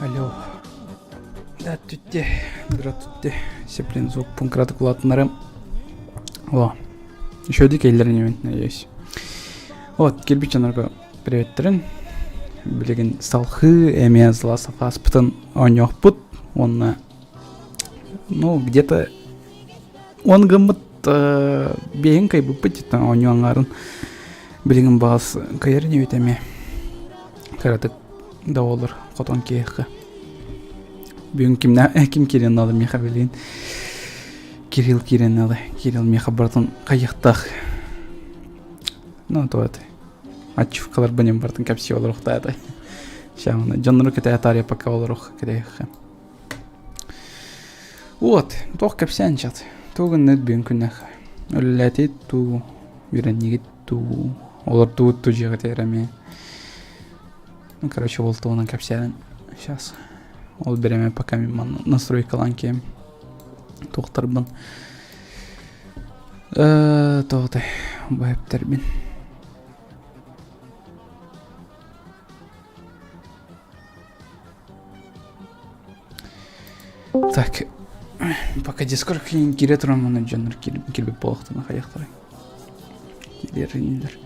Алло. Да, тутте. Здравствуйте. Сеплин звук пункраты кулатынарым. О. Еще один кейлерин, надеюсь. Вот, кирпичанарга приветтерин. Билеген салхы, эмия зласов аспытын онёхпут. Он, ну, где-то он гаммат бейін кайбы пытит, онёңарын. Билеген бас кайырын өйтеме. Каратык даволыр, котон кейхі. Бүгін ким керен ады меха білейін. Кирилл керен ады. Кирилл меха бартын қайықтақ. Ну, то это. Ачывкалар бінен бартын кәпсе олар ұқта ады. Шамына. Жанныры көте атария пока олар ұқы керейхі. Вот. Тоқ кәпсен чат. Тоғын нүд бүгін күннәқ. Өліләті ту. Үйреннегет ту. Олар туыт ту жеғыт әрәме. Ну, короче, ол туғынан кәпсерін. Сейчас. Ол береме пока мен настройкалан кем. Тоқтарбын. Тоғытай. Байыптарбын. Так. Пока дискорд кире тұрам, оны жаныр кирбеп болықтыны қаяқтары. Кирер.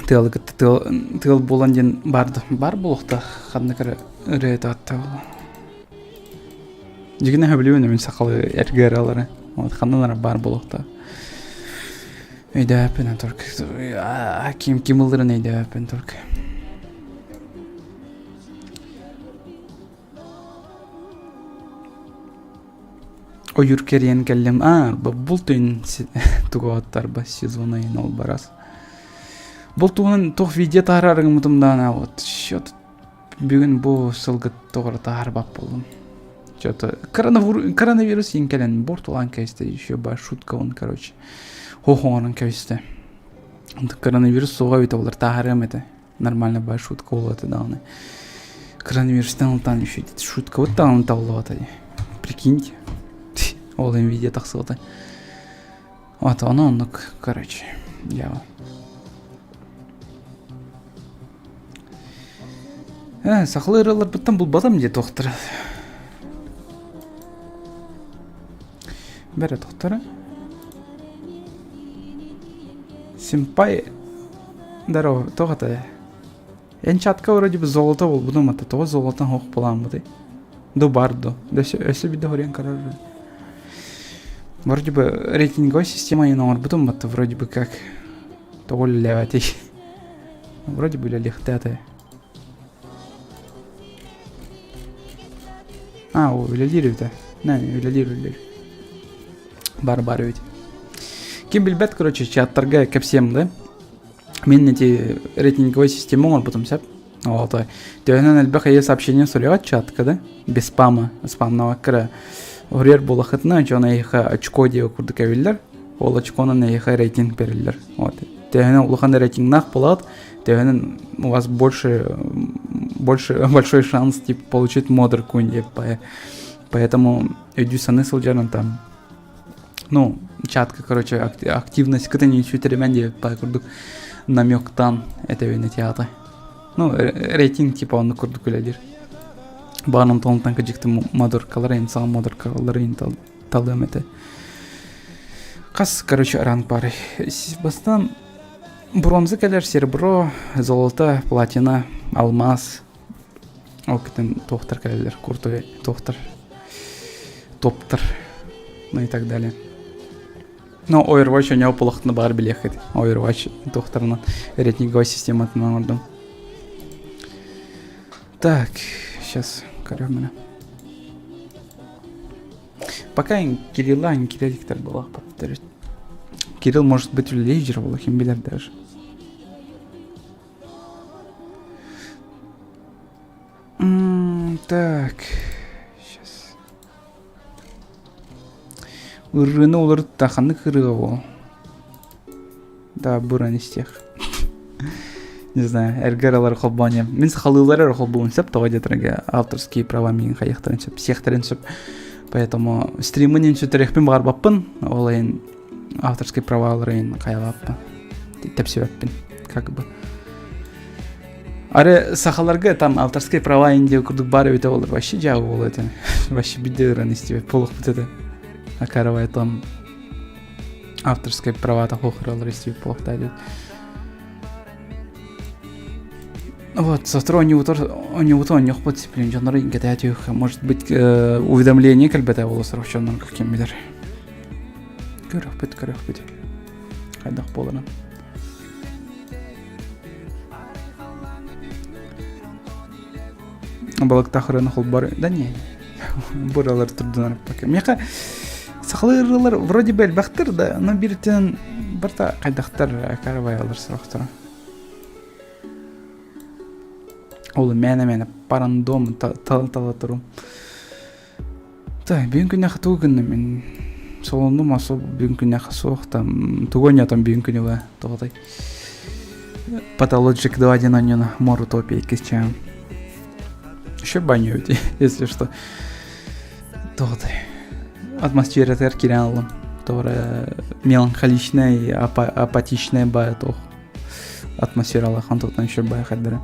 Тыл болан ден барды. Бар болықта қадына кәрі үрет атты болу. Жегіне хөбілеуіне мен сақалы әргер алары. Қандалары бар болықта. Өйді әпін тұрк. Кем ұлдырын өйді әпін тұрк. Ойыр керен кәлем. Бұл түйін тұғы аттар ба сезон айын ол барас. Бұл туғын тоқ видео тағырарың мұтымдана вот. Шот бүгін бұл сылғы тоғыр тағыр бап болдым. Шот коронавирус ең кәлен бұл туған кәйсті. Еще бар шутка он, короче. Хоғоңырын кәйсті. Коронавирус соға өйті олар тағырым еті. Нормально бар шутка олаты дағыны. Коронавирустан ұлтан еще дейді. Шутка вот дағыны таулы атады. Прикиньте. Ол ең видео тақсылды. Вот оны, короче. Я сақылы ұралар бұттан бұл бадам де тоқтыры. Бәрі тоқтыры. Симпай. Дарова, тоғыта. Ән чатқа вроде бы золото бол бұдым ата. Тоғы золотан хоқ болам бұды. До бардо. Өсі біді хорен қарар. Вроде бы рейтинговая система и номер бұдым ата. Вроде бы как. Тоғы леватей. Вроде бы лехтаты. Үйлелер. Үйлелер. Бар өйді. Кем білбәт, короче, чаттарға кәпсем, да? Мен әте рейтинговая система оңыр бұтым сәп. Тәуінен әлбәқ әйе сообщение сұрыға чатқа, да? Без спама. Спамнава кірі. Орер болақытына, жона әйіға очко деу күрді кәвелдер. Ол очконын әйіға рейтинг берілдер. Тәуінен ұлықанда рейтинг нақ болады. Тәуінен у вас большой шанс типа получить модер кунь, поэтому иди смысл жаран там. Ну, чатка, короче, активность, когда не чуть ремонде по курдук намек там это вина театра. Ну, рейтинг типа он курдук глядишь. Банан тон там кадикты модер колорейн, сам модер колорейн талдам это. Кас, короче, ранг пары. Бастан бронза кәлер, серебро, золото, платина, алмаз. Окытын тоқтар кәлер, куртове, тоқтар, топтар, ну и так далее. Но Overwatch у него полохтны бар билехет. Overwatch тоқтарынан рейтинговая система атынан ордым. Так, сейчас корём меня. Пока Кирилла, не Кирилликтер была, повторюсь. Кирилл может быть лидер, волохим билер даже. Так, сейчас. Урыны олар таханы кырыға ол. Да, буран из тех. Не знаю, әргәралар қолбанем. Мен сақалылары қолбуын сөп, тоға детріге авторские права мен қаяқтарын сөп, сехтерін сөп. Поэтому стримінен сөтерекпен бағар баппын. Олайын авторские права алырын каялаппын. Тепсебеппин, как бы. Аре сахаларга там авторские права инде курдук бары бите болор. Вообще жагы болот экен. Вообще бидерен истебеп полук битеде. Акарабай там авторские права та хохралар истебеп полук дайдет. Вот, завтра у него не хватит дисциплин, жанры ингетатюх, может быть, уведомление кальбета волосов, что он каким бидер. Көрөх бит. Хайдах болана. Балык тахырын хол бар. Да не. Буралар турдунар пока. Меха сахлырлар вроде бы бахтыр да, но биртен барта кайдахтар карабай алыр сұрақтыр. Ол мәне парандом тала тұру. Та, бүгін күні қыту күні мен солондым асыл бүгін күні қысуық там тугоня там бүгін күні ва тоғыдай. Патологик 2.1 аньона мору топи кесчаем. Еще баню, если что. Тоғыдай. Атмосфера тер кирянлым. Тоғыра меланхоличная и апатичная бая тоғы. Атмосфера алахан тоғыдан еще бая қадыры.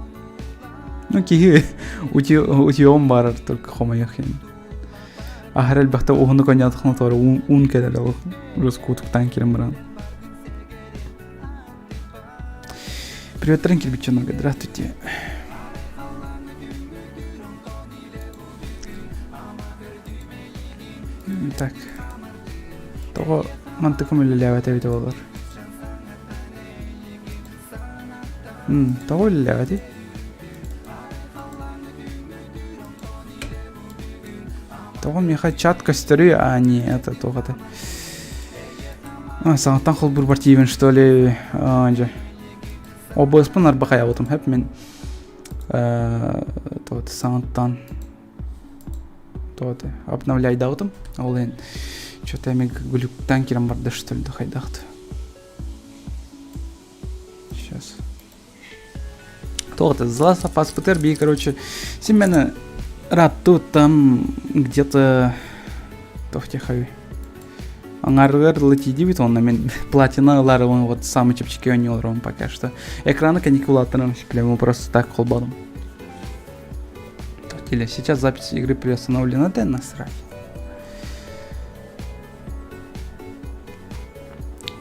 Ну, киги утиом барар только хомаяхин. Ахрел бахта ухну конятхна тора ун кедел рускут танкером бран. Привет, тренкер бичонога, здравствуйте. Так. Того мантыком или лявате видеолар. Того или лявате? Того мне хоть чат костеры, а не это то-то. Саңаттан қол бір партиевен, что ли, обоспын арбақая отым, хэп мен саңаттан обновляй даутым, ол ен что-то әмек гүлік танкерам барды, что ли, дұқайдақты. Сейчас. То-то, зла запас пытерби, короче, сен мені рад тут там где-то тохтехави. Аңаргар летиди бит он мен платиналар он вот самый чепчики он не пока что. Экраны каникулатором прямо просто так холбадом. Или сейчас запись игры приостановлена, да насрать.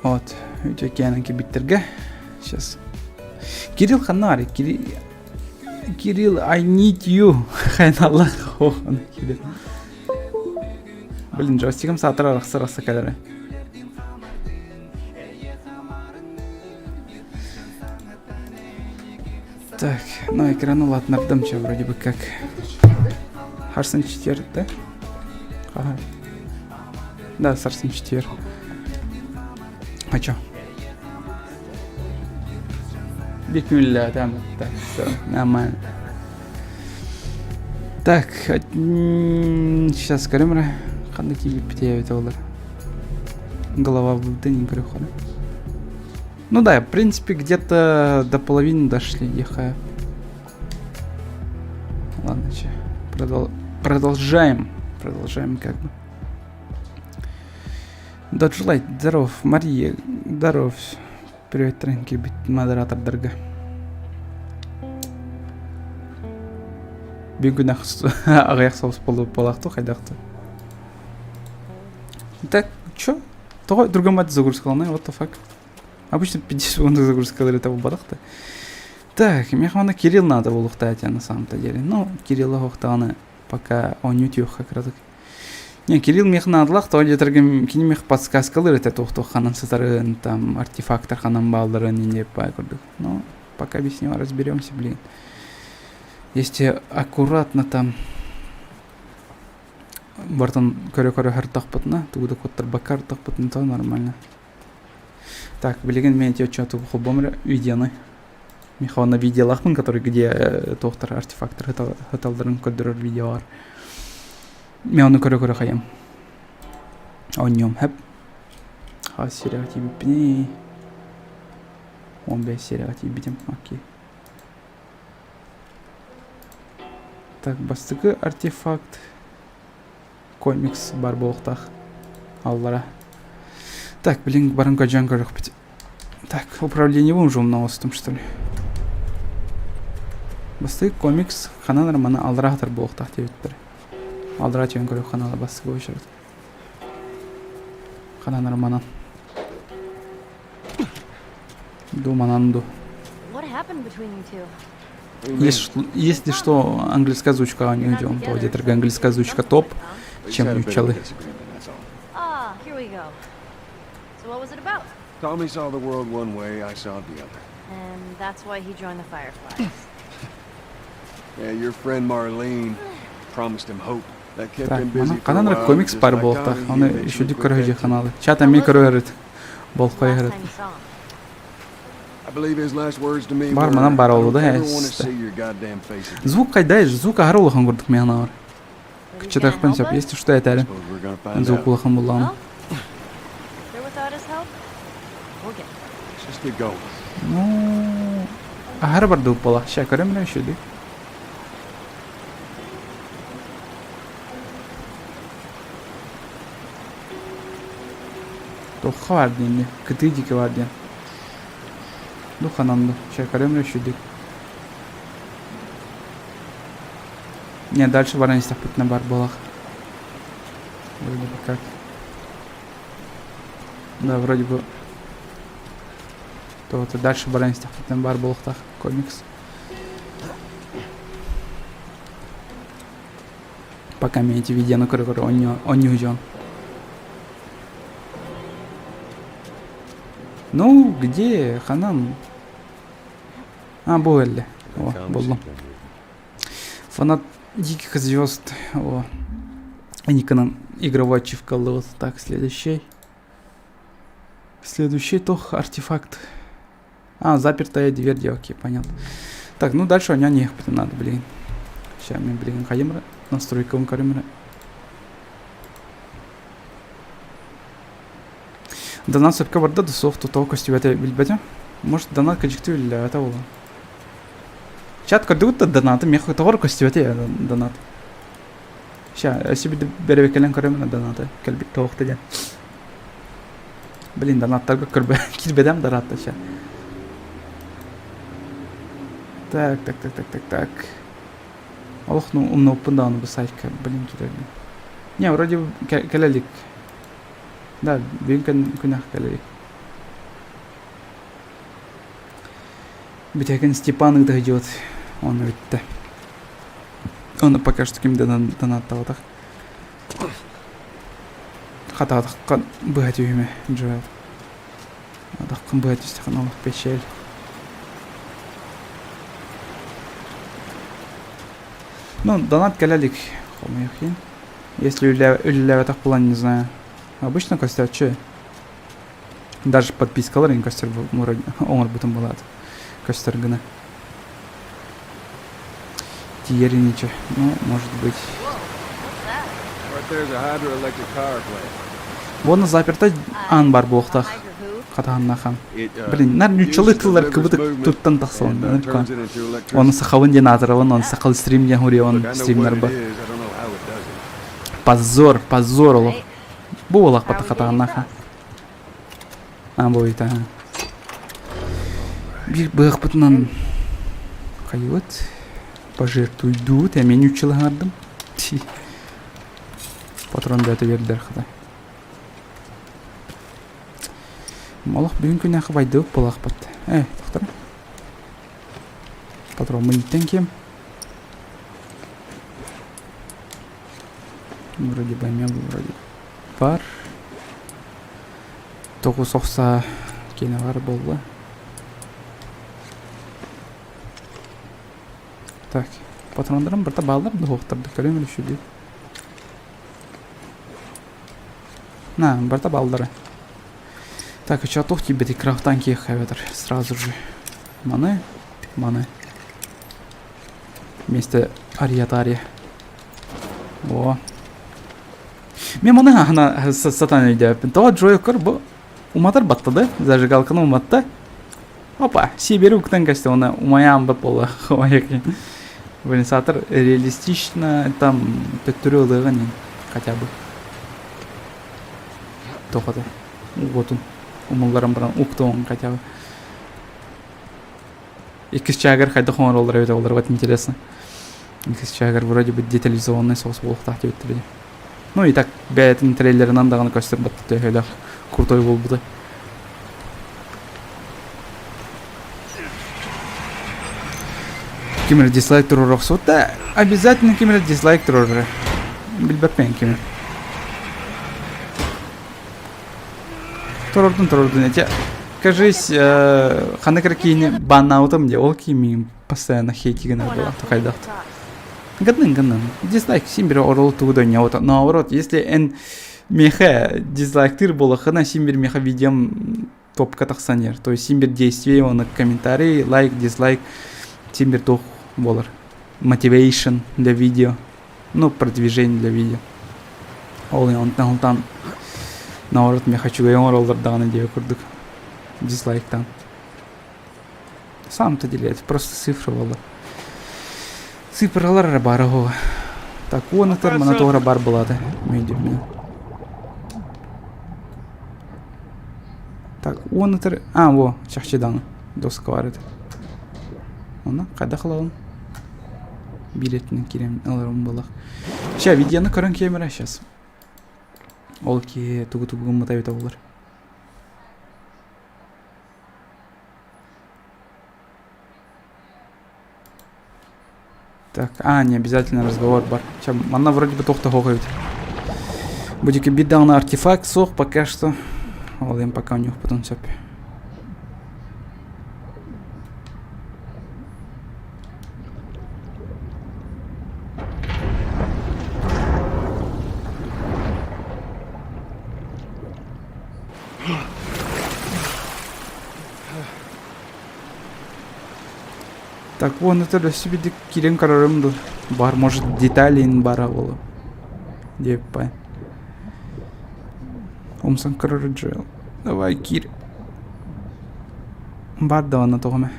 Вот, видите, кенанки биттерге. Сейчас. Кирилл Ханари, Кирилл, I need you. Хайналлах, Кирилл. Блин, джойстиком сатра рахса кадары. Так, ну экрану латнардым, че вроде бы как. Харсын 4, да? Ага. Да, Сарсын 4. А чё? Бикмилля, там, так, все, нормально. Так, сейчас камера. Қандай тебе питеет олар. Голова в дыне перехода. Ну да, в принципе, где-то до половины дошли, ехая. Ладно, че. Продолжаем как бы. Доджлайт, здоров. Мария, здоров. Привет, тренки, бит модератор, дорога. Бегунах ағаяқ соғыс болақты, қайдақты. Так, чё? Другой мать загрузка, what the fuck? Обычно 50 секунд загрузка этого бадахта. Так, мне хвана Кирилл надо было ухтать, на самом-то деле. Ну, Кирилла ухтана, пока он YouTube как раз. Не, Кирилл мне надлах, то я торгам кинемех подсказкалыр, это ухто ханан сатарын, там, артефактор ханан балдарын, не пайкурдук. Но, пока объясню, разберемся, блин. Если аккуратно там бартан көрө хартахпытна, тугуда коттар бакар тахпытна, то нормально. Так, билеген мен те чё-то хобомре видеоны. Михаил на видеолахман, который где тохтар артефактор хаталдарын көдөрөр видеолар. Мен аны көрө хаям. Он нем хэп. Ха серия тибипни. Он бе серия тибитем. Окей. Так, бастыгы артефакт. Комикс бар болуктах. Аллара. Так, блин, баранка джангар. Так, управление вымжем на остом, что ли. Басты комикс хананар мана алдрахтар болук тахтебиттер. Алдрат жөнгөрө ханала басыгы очурат. Хананар манан. Ду мананду. What happened between you two? Если что, английская озвучка не идем, то где-то английская озвучка топ, чем ючалы. Ah, here we go. So what was it about? Tommy saw the world one way, I saw it the other. And that's why he joined the Fireflies. Yeah, your friend Marlene promised him hope. That kept Так, him busy for a канандар while, комикс just бар like болта. Tommy, he Аны eventually ишүдүк quit көрөжө fishing. каналы. Чата ми көрөрөт. Бол Last койгөрөт. time you saw him. I believe his last words to me Бар were, манан бар "I болду don't да. ever want to see your goddamn face again." Звук кайда? Звук арулахан көрдүк мен анар. But he's Чата gonna help принцип, us? если что это. Suppose we're gonna find Звук out. улахан булган. Well, if they're without his help, we'll get there. Let's just get going. Ну, ахар бар деп бола. Ша көрөм мен ишүдүк. Тоққа барды енді. Кытыдики барды. Ду хананды. Ша көрөм мен ишүдүк. Не, дальше баран стапытна бар болах. Вроде бы как. Да, вроде бы. То вот дальше баран стапытна бар болахтах. Комикс. Пока мне эти видео на коридоре, он не уйдет. Ну, где Ханан? А, Буэлли. О, болду. Фанат Диких Звезд. О. Никонан игровой ачивка ловит. Так, следующий. Следующий тох артефакт. А, запертая дверь, окей, понятно. Так, ну дальше у меня не надо, блин. Сейчас мы, блин, ходим. Настройка камеры. Донат сөпке барды да софту толық көстебеті білбеді. Может, донат көжікті білі әті олы. Чат көрді өтті донаты, меқы тоғыр көстебеті донат. Ша, өсі біді бәрі кәлен көремін донаты. Кәлбет тоғықты ден. Блин, донаттарға кірбедем доратты, ша. Так. Аллах, ну, умно опында аны бысайка, блин, кидерді. Не, вроде кәлелік. Да, бүгін күнақ кәлелік. Бітәкен Степаның да идет. Он өтті. Оны пока что кем донаттауыдақ. Қатағдыққан бұғат өйме, Джоэл. Адаққан бұғат өстіған Аллах пешел. Ну, донат кәлелік. Если үлілі так план, не знаю. Обычно костер, че? Даже подпискалар, не костер, оңыр бұтын болады. Костер гына. Тиери ниче. Ну, может быть. Right there's a hydroelectric power plant. Оны заперта ан бар болықтақ. Қатағанна қам. Блин, нар нүчілі тылдар кібітік тұттан тақсылын. Оны сақауын ден атырауын, оны сақал стрим ден хури, оны стримнер бар. Позор олық. Бұл олақ бата қатағанна қа. Бұл еті. Bir бұғық бұтынан қайуыт. Пожертвуйду, тәмен нүчілі ардым. Патрон бәті бердер қыдай. Малах бүгін күн ақы байды болақ бәтті. Тоқтар. Патрон мұниттен кем. Вроде бәймен вроде бар. Тоғы соқса кені бар болды. Так, патрондарын бірті балдар доқтарды көрем үліші дейді. На, бірті балдары. Так, еще тух тебе ты крафтанки хэветер сразу же. Маны. Вместе ариатария. О. Мен маны ана сатан идея. То Джой Корбо уматар баттады. Зажигалканы уматты. Опа, себе руктан касте она умаям бапола. Хваяки. Венесатор реалистично там петрёлыгы хотя бы. Тоқады. уготун. Умулларым баран уктуон хотя бы. Икис чагар хайда хон роллар это вот интересно. Икис чагар вроде бы детализованный соус был тахти өттүрү. Ну и так бәйтин трейлеринан дагы көстөр баттı höyle крутой болду. Кимер дизлайк турурок сотта обязательно кимер дизлайк туруру. Билбеппен кимер. Турурдун эти. Кажись, ханакар кийини баннаутам де ол кийми постоянно хейтиген было тохайдак. Гаднын. Дизлайк симбир орол тугудо не вот. Наоборот, если эн меха дизлайктыр было хана симбир меха видеом топка тахсанер. То есть симбир действие, он комментарий, лайк, дизлайк, симбир тох болар. Мотивейшн для видео. Ну, продвижение для видео. Ол он там наоборот мен хочу оролдар даганы деп көрдүк. Дизлайктан. На самом-то деле это просто цифры было. Цифрлар бар ого. Так, он это монотора бар была, да? Медиум. Так, он это... А, во, чахчидан. Доска бар это. Она, кайда кылабын? Билетini кирем, аларым было. Ща, видеоны көрөн кемера сейчас. Ол ки тугу-тугу мытабыта болар. Так, не обязательно разговор бар. Чем она вроде бы тохта хохает. Будет беда на артефакт сох пока что. Олем пока у них потом все. Так, вон это да себе кирен карарымды. Бар, может, деталин бара болу. Деп пай. Умсан карарыджел. Давай, кир. Бар да вана тоғаме.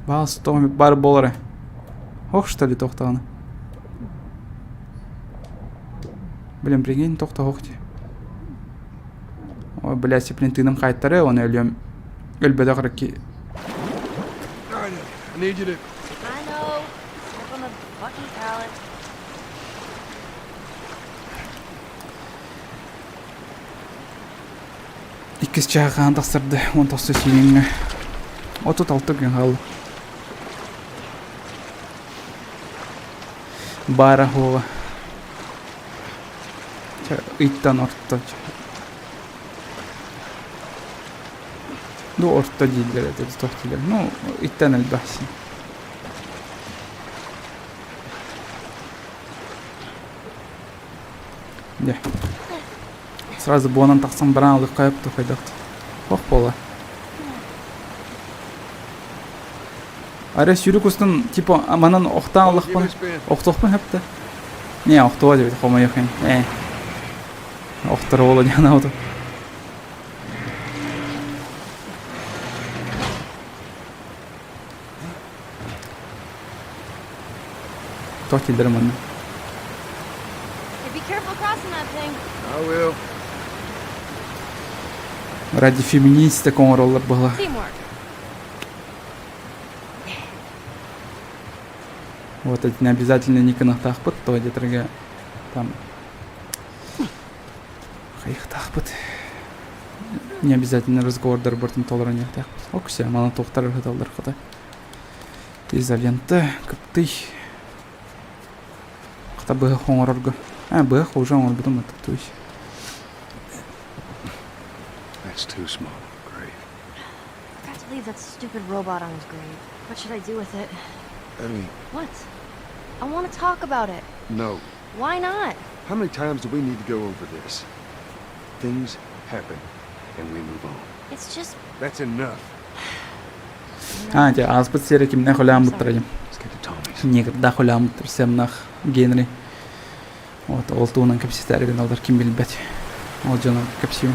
Балсы тоғаме бар болары. Ох, что ли тоқтағаны? Блин, прикинь, тоқта охти. Ой, блядь, сеплин тыным қайттары, оны өлем. Өлбеді қырықки. I need you to... I know. Step on the fucking pallet. Иккис чағаған тақсырды, он тақсы сүйініңі. Оту талтырген қалы. Бара хова. Иттан ортта. Ну, ортта дейділер, это тоқтилер. Ну, иттан әлбәхсин. Да. Сразу бонан тақсан біран алып қайып тоқайдақты. Хоқ бола. Арес юрик устын, типа, манан оқтан алып па? Оқтоқпын хәпті? Не, оқтуа деп, хома еқин. Оқтыры ола дияна оды. Тоқтилдер маны. Hey, be careful crossing that thing. I will. Ради феминистика коңыролар была. Teamwork. Вот эти не обязательно никонах тахпыт, то где-то там хаих тахпыт. Не обязательно разговор дорбортом толрания тахпыт. Окуся, мана тоқтар хаталдар хата. Изолента, капты. Хата быха хоңорорга. Быха уже он потом это то есть. That's too small, grave. I got to leave that stupid robot on his grave. What should I do with it? Ellie, What? I want to talk about it. no. Why not? How many times do we need to go over this? Things happen, and we move on. It's just... That's enough. Те аспыт сереким не холям бутрайым. Let's get to Tommy's. Никогда холям бутр семнах Генри. Вот, ол туунан капситарген алдар ким билбет. Ол жана капсиу.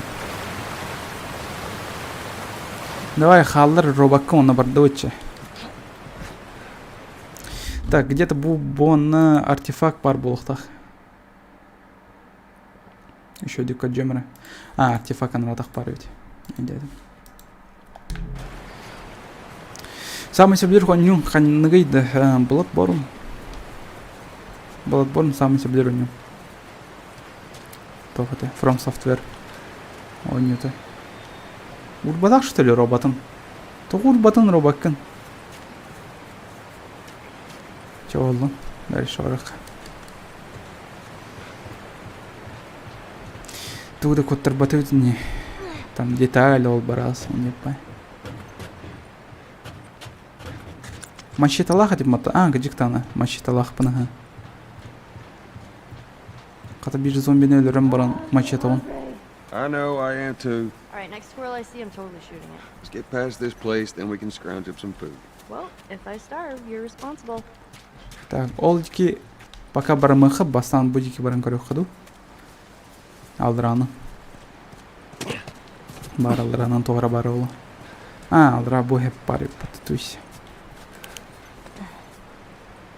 Давай халлар робакка он набардовиче. Так, где-то был бон артефакт пар болуктах. Еще дикка джемера. А, артефакт анратах бар бит. Эндедим. Самый себлер хоню ханныгайды Bloodborne. Bloodborne самый себлер уню. Тофате. From Software. Ойнюты. Урбадак что ли роботын? Тоғы урбатын робаккын. Че oldu? Дальше орық. Туды коттар батып не. Там деталь ол барас, не пай. Мачеталаха деп мата. А, гаджиктана. Мачеталах пынаха. Ката бир зомбини өлөрөм баран мачеталын. I know, I am too. Alright, next squirrel I see, I'm totally shooting it. Let's get past this place, then we can scrounge up some food. Well, if I starve, you're responsible. Так, ол ки пока барамыха бастан будики баран көрөк кыду. Алдыраны. Бар алдыранан тоғра бары олу. А, алдыра бу хеп бары патытуйся.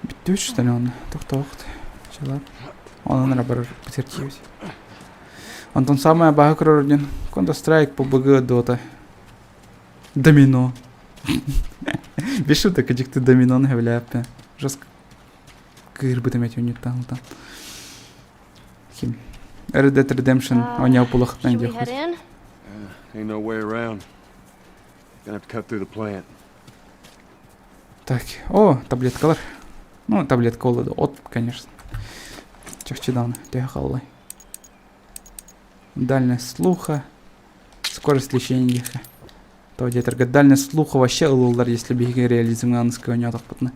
Биттүш что ли он? Тоқтоқт. Чалап. Онын рабар бітіркеуз. Антон самая бағы көрөрден. Counter Strike по БГ Дота. Домино. Без шуток, кадикты доминоны хевляппе. Жестко. Кыр бы тәмәт юниттан. Ким? Red Dead Redemption. Оня пулахтан Should we head дехуз. in? Ain't no way around. Gonna have to cut through the plant. Так, о, таблеткалар. Ну, таблетка олады. От, конечно. Чахчидан, тяхаллай. Дальность слуха. Скорость лечения. То где-то дальность слуха вообще улулар, если беги реализованского не отпутно.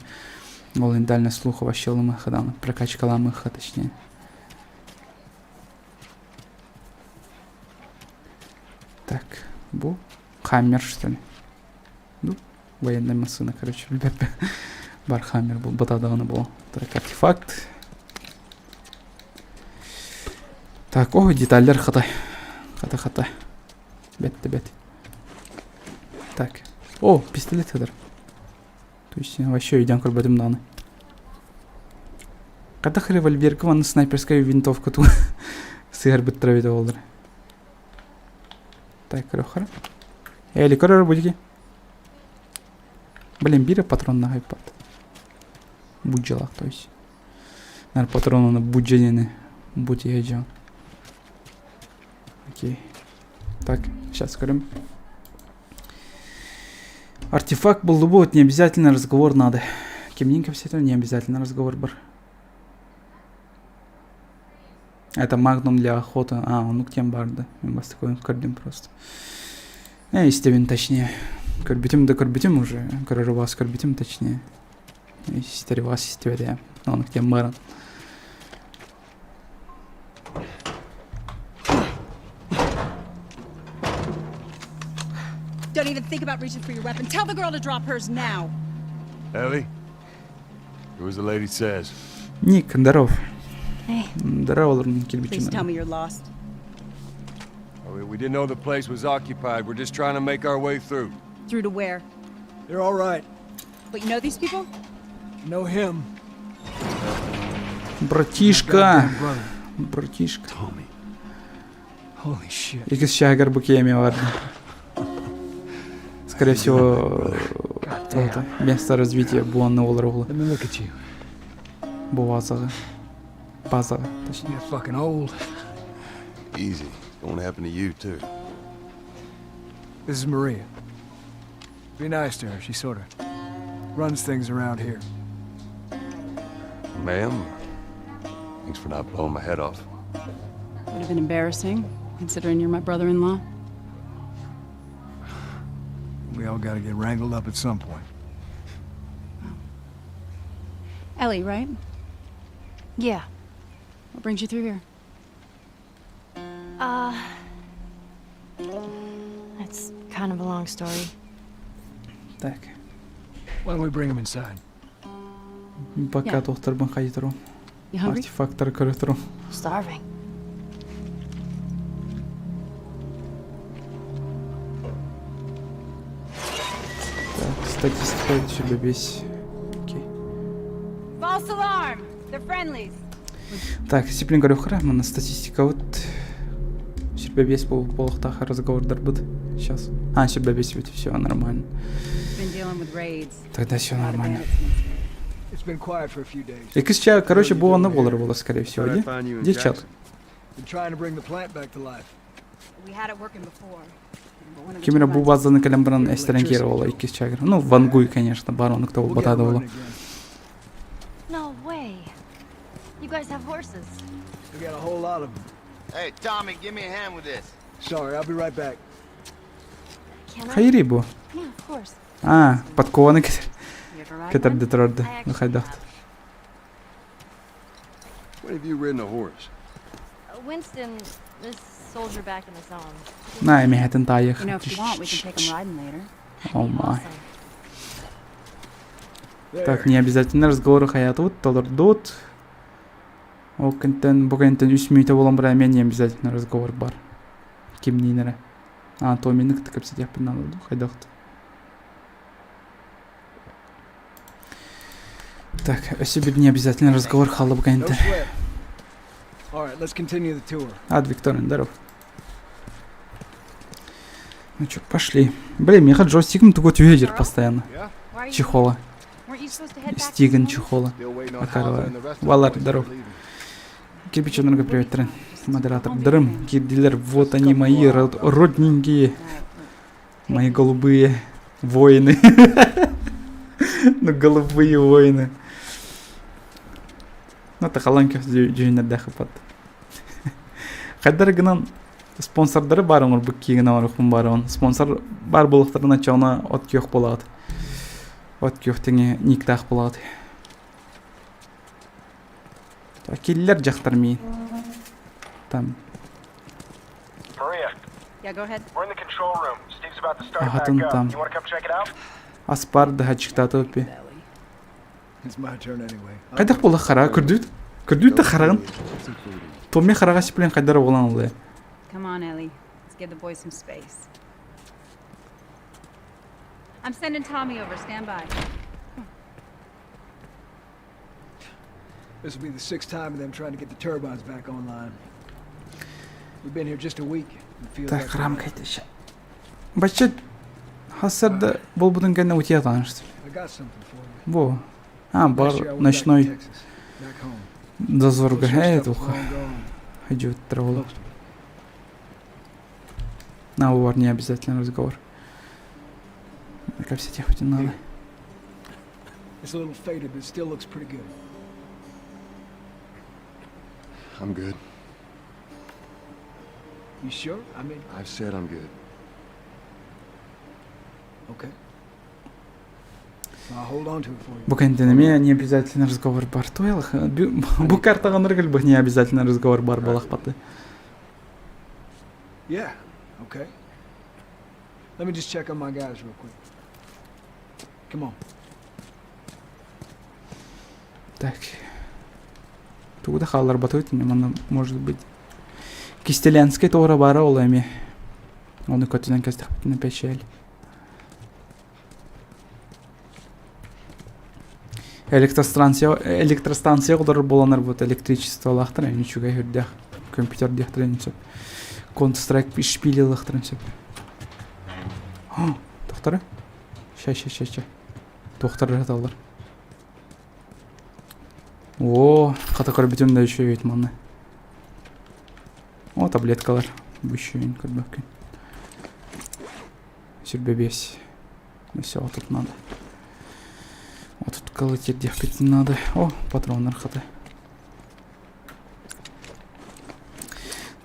Голый дальность слуха вообще ломаха, да, прокачка ламыха, точнее. Так, бу хаммер что ли? Ну, военная машина, короче, ребят. Бар хаммер был, батадана был. Так, артефакт. Так, о, детальдер хата. Хата. Бет. Так. О, пистолет хадыр. То есть вообще идем к бәдім даны. Қадақ револьвергі ванны снайперская винтовка ту. Сығар біт траведі олдыр. Так, көріқыр. Әлі көрір будеге. Блин, бірі патронна хайпат. Буджалақ, то есть. Нар патронны будженені. Будь ежан. Окей. Так, сейчас скажем. Артефакт был будет, не обязательно разговор надо. Кемненько все это не обязательно разговор бар. Это магнум для охоты. А, ну к тем бар, да. Мы вас такой кордим просто. Истевин точнее. Корбитим да корбитим уже. Короче, вас корбитим точнее. Истери вас истевия. Он к тем баран. Don't even think about reaching for your weapon. Tell the girl to drop hers now. Ellie? Do as the lady says. Ник, здоров. Hey. Здорово, Please tell Кирбичина. me you're lost. We didn't know the place was occupied. We're just trying to make our way through. Through to where? They're all right. But you know these people? Know him. Братишка. Goddamn brother. Братишка. Tommy. Holy shit. Икис шагар букеми варда. Скорее всего, это место развития Буанна Олрогла. Let me look at you. Буазага. Базага, точнее. You're fucking old. Easy. Won't happen to you, too. This is Maria. Be nice to her. She sort of runs things around here. Ma'am, thanks for not blowing my head off. Would have been embarrassing, considering you're my brother-in-law. We all got to get wrangled up at some point. Ellie, right? Yeah. What brings you through here? It's kind of a long story. Так. Why don't we bring him inside? Пока Yeah. доктор бен хайдыру. You hungry? Артефактор көрөтүрү. Starving. Так, статистика тебе весь. Окей. False alarm! They're friendlies. Так, дисциплин көрөкөр. Мына статистика вот сүрбебес болуқтағы разговордар бұд. Сейчас. А, сүрбебес бит, все нормально. Been dealing with raids. Тогда все A lot of нормально. bandits in this area. It's been quiet for a few days. Экісча, короче, бұл аны болар, скорее всего, Thought I'd де? find you in Де чат? Jackson. Been trying to bring the plant back to life. We had it working before. But when it was Кемера too бұл much, базаны кәлем бірін әстеренкері ола экісча. Ну, Вангуй, конечно, бар онықта We'll ол get батады running ола. again. No way. You guys have horses. We got a whole lot of them. Hey, Tommy, give me a hand with this. Sorry, I'll be right back. Can I? Хайри бұл. Yeah, of course. А, подкованы you ever ride one? кетерді тұрарды. I actually Хайдақты. have. When have you ridden a horse? Winston, this soldier back in the zone. На, емехетін тайық. You know, if you want, we can take them riding later. О май. Awesome. There. Так, не обязательно разговоры хаяты вот, толырдут. О, кентен, бұғайынтен үсмейті болам бұра, мен не обязательно разговор бар. Кем нейнері. А, то менің тікіп сетек пін алады, хайдақты. Так, өсі бір не обязательно разговор халы No бұғайынты. sweat. All right, let's continue the tour. Ад, Викторин, здоров. Ну чё, пошли. Блин, мне джойстиком туго тюзер постоянно. Yeah? Why are you? Чехола. Weren't you supposed to head back to Стиган school? чехола. Still waiting on Макарова. Hava and the rest of Валар, the boys здоров. for leaving. Кирпичонырға привет, Трен. Модератор. Дырым, кирдилер, вот они мои родненькие, Right, мои голубые воины. Ну, голубые воины. Ну, тахаланки жүйінерді қыпат. Қайдар гынан спонсордары бар оңыр бұк кейгіна бар ұқым бар оң. Спонсор бар болықтарына чауына от кеуқ болады. От кеуқтіңе никтақ болады. Келілер жақтар мейін. Там. Maria, Yeah, go ahead. we're in the control room. Steve's about to start Ага, back тун up. там. You want to come check it out? Аспар да чықтаты өппе. It's my turn anyway. Қайдақ болы қара, күрдүйт? Күрдүйт та қарағын. What's included? Томе қараға сеплен қайдар болан олай. Come on, Ellie. Let's give the boys some space. I'm sending Tommy over. Stand by. This will be the sixth time of them trying to get the turbines back online. We've been here just a week. It feels Так, like қарам қайтыша. Бачы, хасырды бұл бұдың кәне өте атанышты. I got something for you. Бұл. А, бар Last year I went back to ночной Texas, back home. дозорға. Most of your Әй, stuff was тұлға. long gone. Хайджу өттірі болу. Most of it. На, бұл бар не обязательно разговор. Как все те хоть и надо. It's a little faded, but it still looks pretty good. I'm good. You sure? I mean, I've said I'm good. okay. I'll hold on to it for you. Бұл кәнденіме не обязательно разговор бар. Тойлық. Бұл картаған ұргіл бұл не обязательно разговор бар балақ баты. Yeah, okay. Let me just check on my guys real quick. Come on. Так. Тугда халар батует, мана может быть. Кистелянский тора бара олами. Он и котинен кастах на печаль. Электростанция кудары боланар вот электричество лахтыр, ничего гайдах. Компьютер дехтрен сөп. Counter-Strike шпили лахтрен сөп. Тоқтары? Ща. Тоқтары жаталар. О, қата көрбетім да еще ет маны. О, таблеткалар. Бүшейін көрбөккен. Сүрбебес. Все, вот тут надо. Вот тут колотить дехкать не надо. О, патрондар хаты.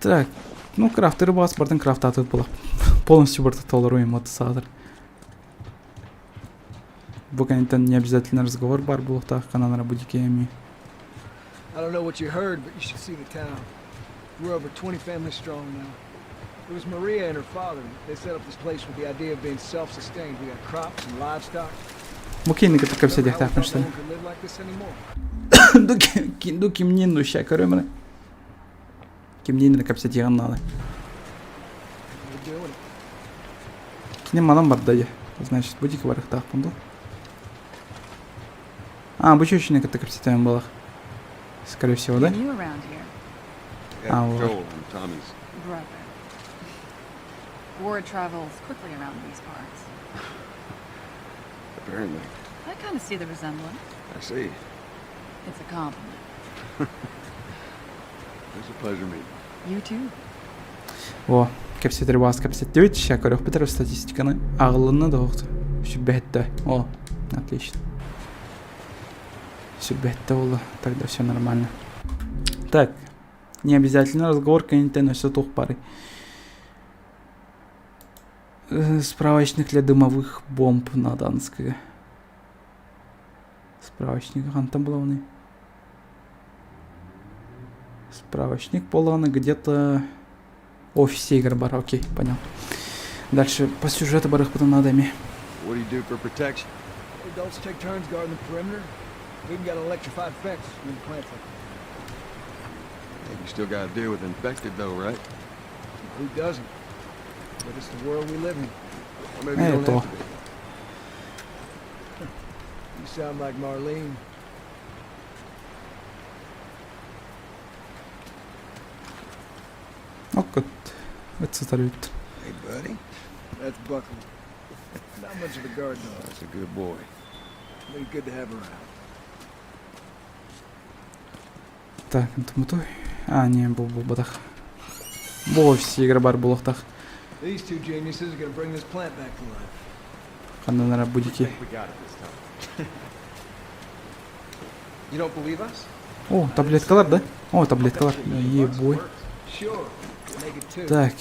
Так, ну крафтер бас бардын крафта тут было. Полностью борта толеруем от садр. Буканитан не обязательно разговор бар был так, канал работики ами. I don't know what you heard, but you should see the town. We're over 20 families strong now. It was Maria and her father. They set up this place with the idea of being self-sustained. We got crops and livestock. Мукейны как все Remember how we дехтахтан thought что no one could live like this anymore? Дуки мне ну ща корёмры. Кимнин как все деган надо. We're doing it. Кине манам бардая. Значит, будик в арахтах пунду. А, бычущий как все там было. Скорее всего, да? New around here. I got well. Joel and Tommy's. Brother. Word travels quickly around these parts. Apparently. I kind of see the resemblance. I see. It's a compliment. It's a pleasure meeting. You too. О, кепсетер бас кепсеттебет, ща көрөк бітіріп статистиканы ағылыны да оқты. Сүрбәтті. О, отлично. Сүрбәтті болды. Тогда все нормально. Так, не обязательно разговор контент, все тух пары. Справочник для дымовых бомб на Данское. Справочник там был. Справочник поланы где-то в офисе игр бар. Окей, понял. Дальше по сюжету барых потом надо ими. What do you do for protection? Adults take turns guarding the perimeter. We even got an electrified fence when the plants like Hey, you still gotta deal with infected though, right? who doesn't? But it's the world we live in. Or maybe you don't Это. have to be. You sound like Marlene. Окот. Это старый. Hey, buddy. That's Buckley. Not much of a guard dog, That's a good boy. but he's good to have around. Так, ынтымытой. А, не, бұл батақ. Бұл офис игры бар бұл оқтақ. These two geniuses are gonna bring this plant back to life. Қандай нара будеки. You don't believe us? О, таблеткалар, да? О, таблеткалар. Ебой. Sure, make it two. Так,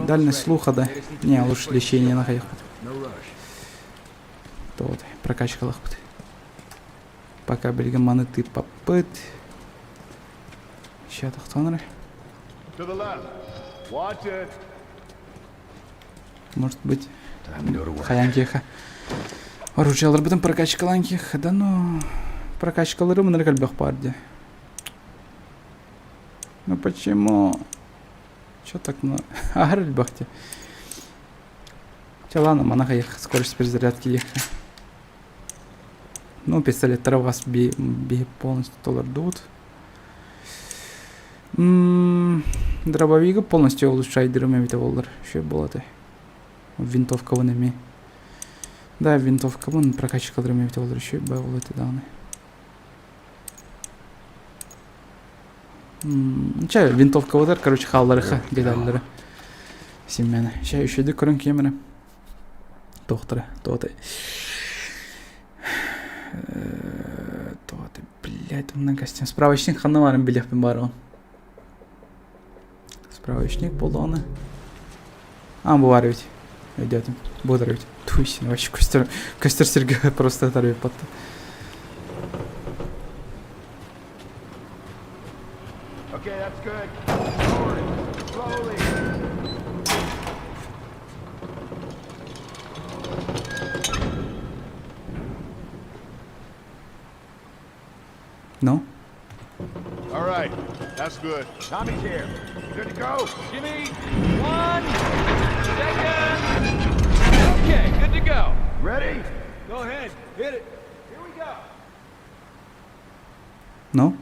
дальность слуха, да? Не, лучше лечение на хаях. No rush. То вот, прокачка лахпыт. Пока білген манеты попыт. Ща тақтаныры. To the left. Watch it. Может быть, Time to go to work. хаянкеха. Оружиялар бітін прокачкаланкеха. Да ну, прокачкалары мұныр кәлбек барды. Ну почему? Чё так много? Агар альбахте. Чё, ладно, мана хаях, скорость перезарядки ехать. Ну, пистолет у вас полностью толар дут. Дробовик полностью улучшает дырами воллар. Что было то? Винтовка вон ими. Да, винтовка вон прокачка дырами воллар. Что было это данные? Че, винтовка вот, короче, халларыха детальдары. Семена. Сейчас еще иду корон кемера. Доктора, то-то. То-то, блядь, он на гостям. Справочник ханаварым билехпен барон. Справочник полоны. А, бывает. Идет. Буду Туйсин, вообще костер Сергея просто оторвет под. Okay, that's good. Forward. Slowly. Ну? All right, that's good. Tommy's here. Good to go. Jimmy, 1 second. Okay, good to go. Ready? Go ahead, hit it. Here we go. Ну?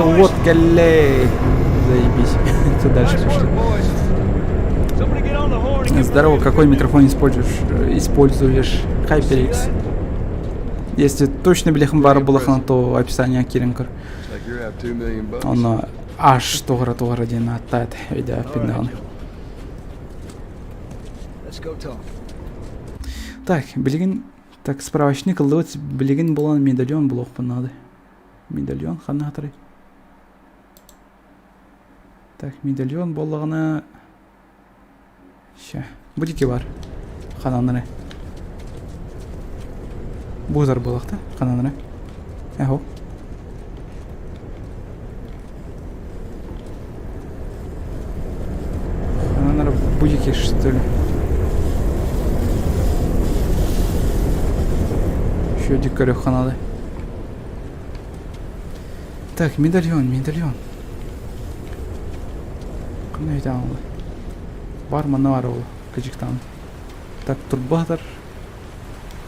Вот галей. Заебись. Что дальше Nice пошли? work, boys. Somebody get on the horn and give Здорово, me a какой микрофон используешь? HyperX. Если точно білехім бары болақына, то описание Киренкор. It's like you have 2 million bucks. Он аж тоғыра дейін аттайды. Видео пиндағаны. Let's go talk. Так, білген... Так, справочник ылдыт білген болан медальон блок надо. Медальон, қаны қатыры. Так, медальон болағына... Ща, будеке бар. Қананыры. Бузар болақта, қананыры. Әхо. Қананыры будеке, что ли? Еще дикарю ханады. Так, медальон. Қандай айта алды? Бар мана бар ол, кәжіктан. Так, турбатор.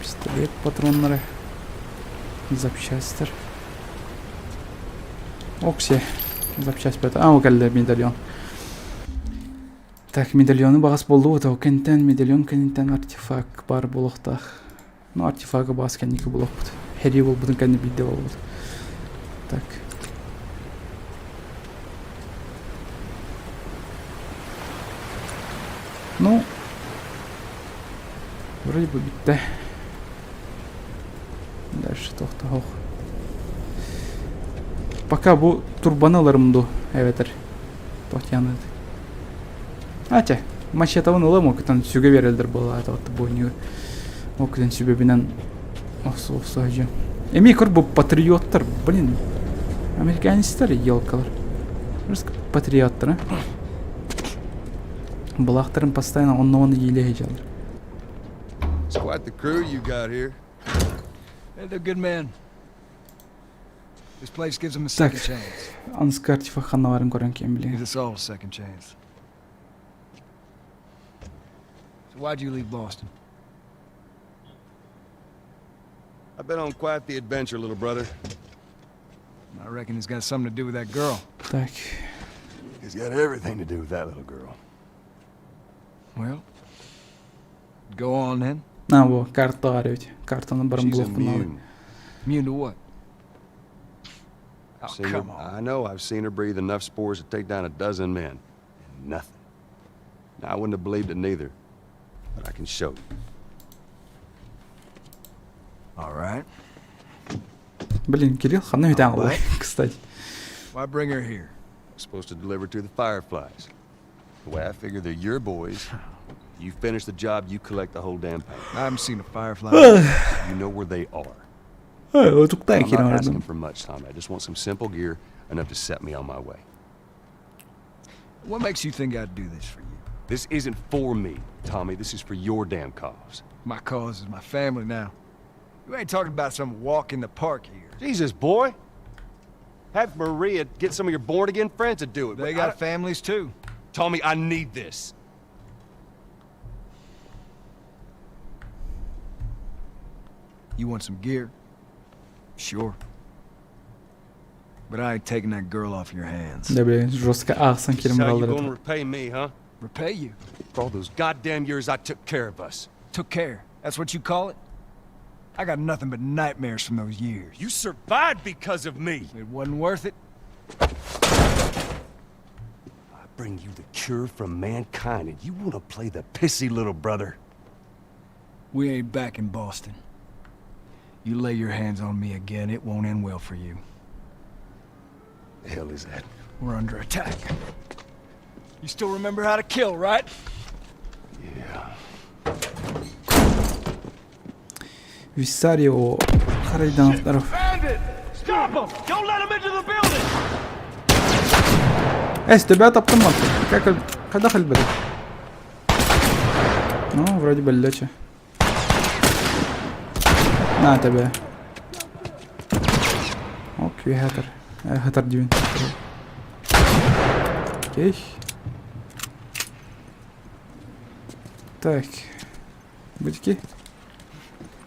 Пистолет патронлары. Запчастер. Оксе. Запчасть бет. А, келди медальон. Так, медальоны багас болду вот, кенттен медальон кенттен артефакт бар болохтах. Ну, артефакты бас кенники болот. Хери бол будун кенди бидде болот. Так. Ну, вроде бы битте. Дальше тохтох. Пока бу турбаналарымду, эветер. Тохтяны. Ача, мачетавын улам окутан сүгө берелдер бола ата бойню. Окутан сүбө менен осо жо. Эми көр бу патриоттар, блин. Американецтер елкалар. Руск патриоттар, а? Балактарын постоянно онно елеге жалыр. It's quite the crew you got here. Hey, they're good men. This place gives them a second Так, chance. анскы артефактханаларын көрөн кем Gives билген. us all a second chance. So why'd you leave Boston? I've been on quite the adventure, little brother. I reckon it's got something to do with that girl. Так, It's got everything to do with that little girl. Well, go on then. на бу карта бар өт. Картаны барын She's блоктун алып. immune. Immune to what? Oh, Seen her- come on. I know, I've seen her breathe enough spores to take down a dozen men. And nothing. Now, I wouldn't have believed it neither. But I can show you. All right. Блин, Кирилл, хана өтө албай, кстати. Why bring her here? I'm supposed to deliver to the Fireflies. The way I figure they're your boys. You finish the job, you collect the whole damn pay. I haven't seen a firefly. You know where they are. Отуктай I'm not Кирилл. asking for much, Tommy. I just want some simple gear, enough to set me on my way. What makes you think I'd do this for you? This isn't for me, Tommy. This is for your damn cause. My cause is my family now. You ain't talking about some walk in the park here. Jesus, boy. Have Maria get some of your born-again friends to do it. They but got I- families too. Tommy, I need this. You want some gear? Sure. But I ain't taking that girl off your hands. Да блин, жестко ахсан This Кирилл is how you калдыр. gonna repay me, huh? Repay you. For all those goddamn years I took care of us. Took care. That's what you call it? I got nothing but nightmares from those years. You survived because of me. It wasn't worth it. I bring you the cure from mankind, and you want to play the pissy little brother. We ain't back in Boston. You lay your hands on me again, it won't end well for you. The hell is that? We're under attack. You still remember how to kill, right? Yeah. Виссарио, Харайдан второв. Bandit! Stop him! Don't let him into the building! Эс, тебя таптым мат. Как когда хальбады? Ну, вроде бы леча. На тебе. Окей, хатер. Хатер дюн. Окей. Так. Будики.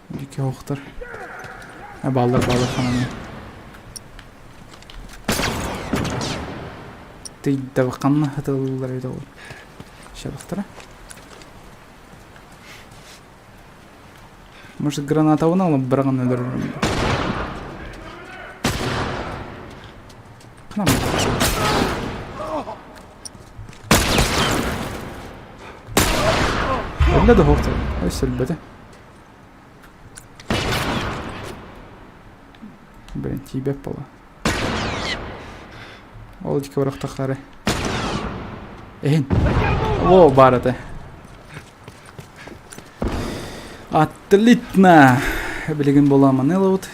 Будики хохтар. Балдар хананы. Тейді бақанна хатылылар еді ол. Шабықтыра. Может граната оны алып бірағын өдірірім. Қанам. Өлді хоқты. Өсіл бәді. Блин, тибеп бола. Ол дики барақтақлары. Эйн. О, бар это. Отлично. Білген боламын. Нелі от.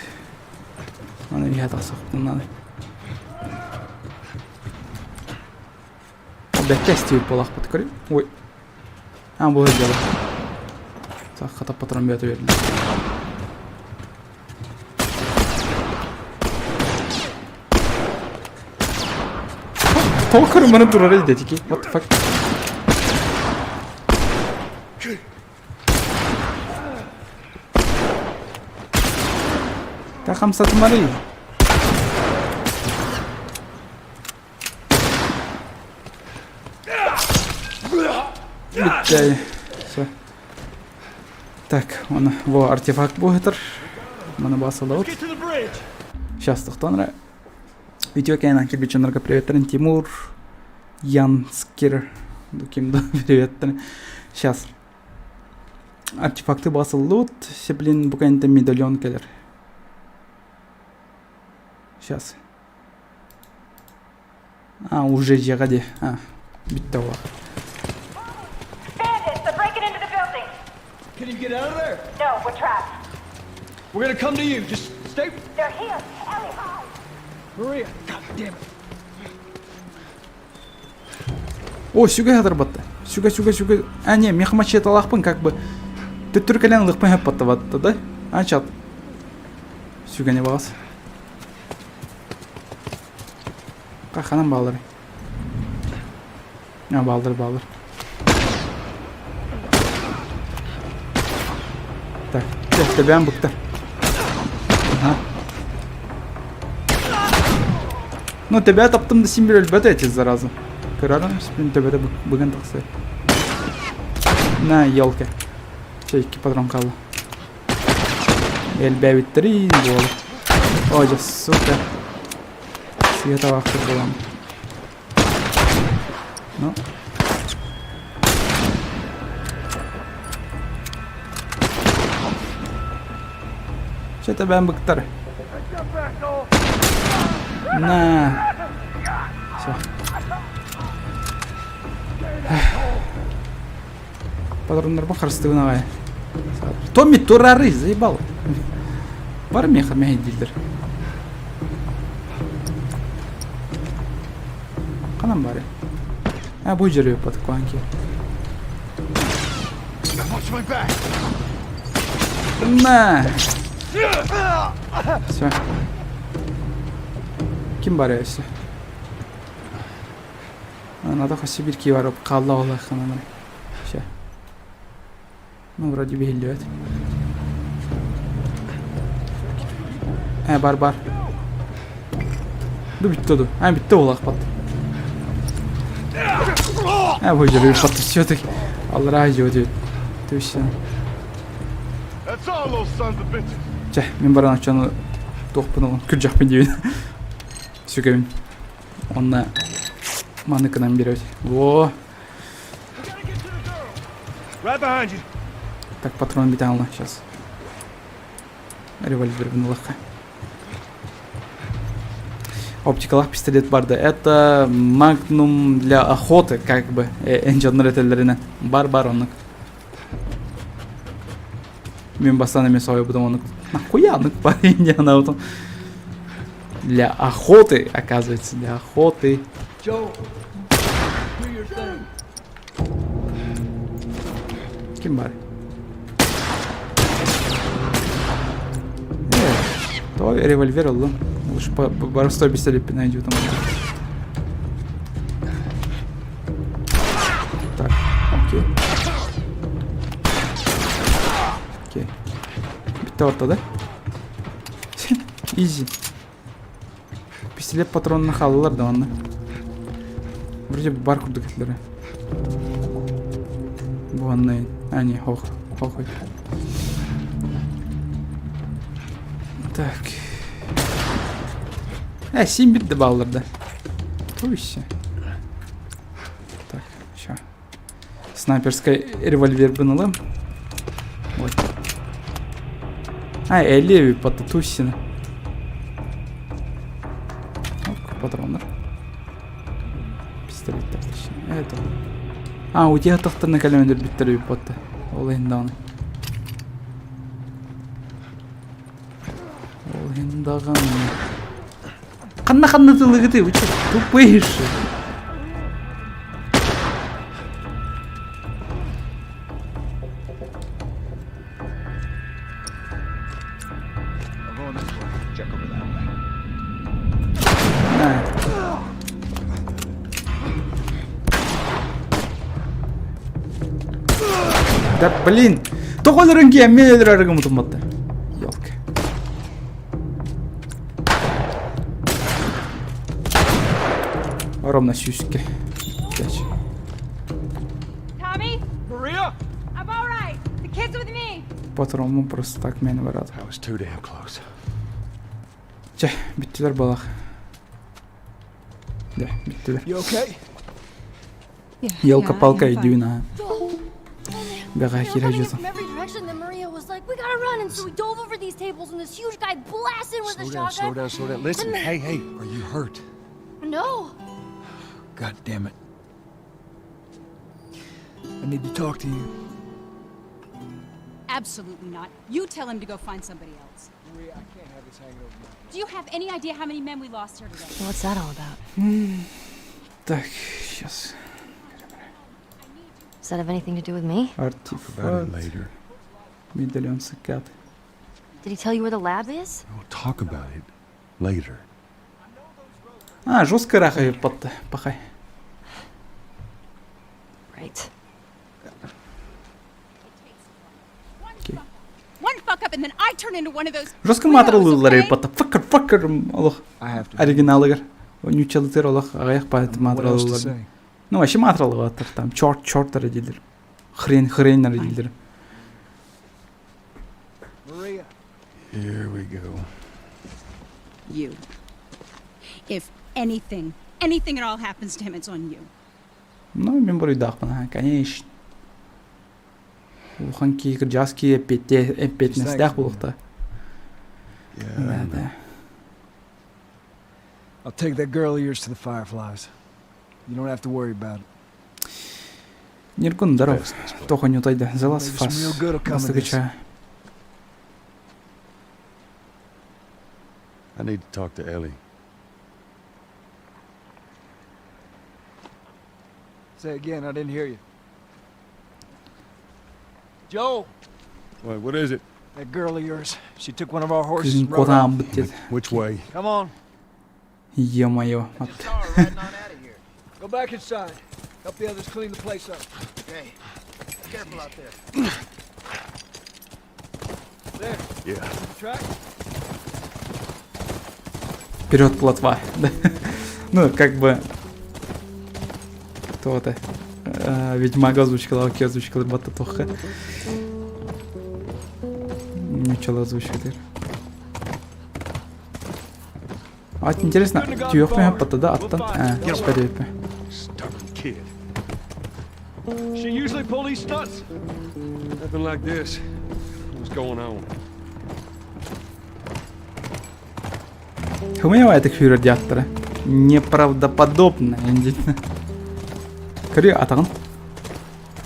Аны виға тақсақ. Надо. Бәкке стеуіп болақ бұты көрейін. Ой. Бұл өйдері. Так, қатап патрон бәті бердім. Толкар мені тұрар еді теке. What the fuck? Тақам сатымары. Bitti. Все. Так, оны во артефакт бұғытыр. Мұны басылды от. Get to the bridge. Сейчас тоқтаныры. Видео кайнан келбечонларға приветтерін. Тимур, Янскер. Кимді приветтерін. Сейчас. Артефакты басылды от. Сеплин бұқайынты медальон келер. Сейчас. Уже жеғаде. Бітті ола. Bandits, they're breaking into the building. Can you get out of there? No, we're trapped. We're gonna come to you. Just stay. They're here. Ellie, hide. Maria, god damn it. О, сюга хадыр батты. Сюга. Не, мехмачи это лахпын, как бы. Ты түркелен лыхпын хэп батты батты, да? Чат. Сюга не бағас. Қақанан балдыр. Балдыр. Так, тебен бұқты. Ну, тебя таптым да симбир өлбәді әтез заразы. Көрарым, сіпін төбәді бұғын тақсы. На, елка. Чайки патрон қалды. Әлбә біттірін болды. О, жас, сука. Света вақтыр болам. Ну. Что-то бән бұқтыр. На. Все. Патрондар ба қырыстығын ағай. Томми турары, заебал. Бар мехар мәйділдір. Қанам бар е? Бұл жүрі өп батық қуанки. На. Все. Ким бар е өсі? Надо хоси бір ки бар өп қалда олай қанамын. Все. Ну, вроде бейілі өт. Бар. Ду бітті оду. Бітті олақ батты. Бұл жүрі өп батты. Все-таки. Аллара жо өт. Төші. That's all those sons of bitches. Жа, мен баран ақшаны тоқпын оғын. Күр жақпен дейін. Сөкемін. Онына маныкынан бері өт. Во. Right behind you. Так, патрон бітен алды. Сейчас. Револьвер бұны лаққа. Оптикалық пистолет барды. Это магнум для охоты, как бы. Энджаныр этелерінен. Бар онық. Мен бастан емес ой бұдым онық. Нахуя онық бар индиана ұтын. Для охоты, оказывается. Для охоты. Joe, do your thing. Ким бар? Той револьвер алды. Лучше барыстой пистолет найдет там. Так, окей. Бітті орта, да? Изи. Пистолет патронына қалылар да оны. Вроде бар күрді кетілері. Бұғаннайын. Не, хоқ. Так. Сим бітті балларда. Туйся. Так, ща. Снайперская револьвер бұнылым. Вот. 50 патты туйсина. Патронlar. Пистолет тактишин. Это. У тебя тахтырны кәлемендер биттер үйіп батты. Ол енді аны. Ол енді ағаны. Қанна тылығы ты, вы что, тупые же. I'm going this way. Check over that way. Да блин! Тоқол рынки мен өдірәрігі мұтыматты. Ёлка. Ровно сюске. Tommy? Kids with me. Patronum просто так meni varadi. That was too damn close. Же, bittilər balaq. De, bittiler. You okay? Елка-палка и дюна. They Бега were кира coming in жүзі. from every direction, then Maria was like, we gotta run, and so we dove over these tables, and this huge guy blasted with a shotgun. Slow down. Listen, hey, are you hurt? No. God damn it. I need to talk to you. Absolutely not. You tell him to go find somebody else. Maria, I can't have this hanging over my head. Do you have any idea how many men we lost here today? What's that all about? Так, сейчас. Does that have anything to do with me? About it Артефакт. later. Медальон секрет. Did he tell you where the lab is? We'll talk about it later. А, жестко рахай потты. Пахай. Right. One fuck up and then I turn into one of those. Жестко weirdos, матралылар okay? потты. Факыр. Олох. I have to. Оригиналыгар. Нючалытыр олох. Аяқ What пат else to матралылар. say? Ну, вообще матралыгар атыр. Там чорттары дейдер. Хреннары дейдер. Maria. Here we go. You. If anything at all happens to him, it's on you. Ну, мен бурайдақпын, конечно. Улхан кейгір жас кей әппетінес дақ болықта. Yeah. Да. I'll take that girl of yours to the Fireflies. You don't have to worry about it. Ниркун здоров. Тоха не утайды. Залаз Maybe фас. some real good will come of this. Бастыгыча. I need to talk to Ellie. Say again, I didn't hear you. Joe, What is it? that girl of yours, she took one of our horses Күзін and rode off. қотағым біттеді. Which way? Come on. Е-мое. Go back inside. Help the others clean the place up. Hey, careful out there. There, Yeah. the track. Вперед, плотва. Ну, как бы... То-то. Ведьмак озвучкалар, оке озвучкалар бата тоққа. Нючал озвучкалар. А, интересно, түйоқ мен бата да аттан? Спәдепі. Stubborn kid. She usually pull these stunts. Nothing like this. What's going on? Хумева это хюр радиатора. Неправдоподобно, индично. Кори, атаган.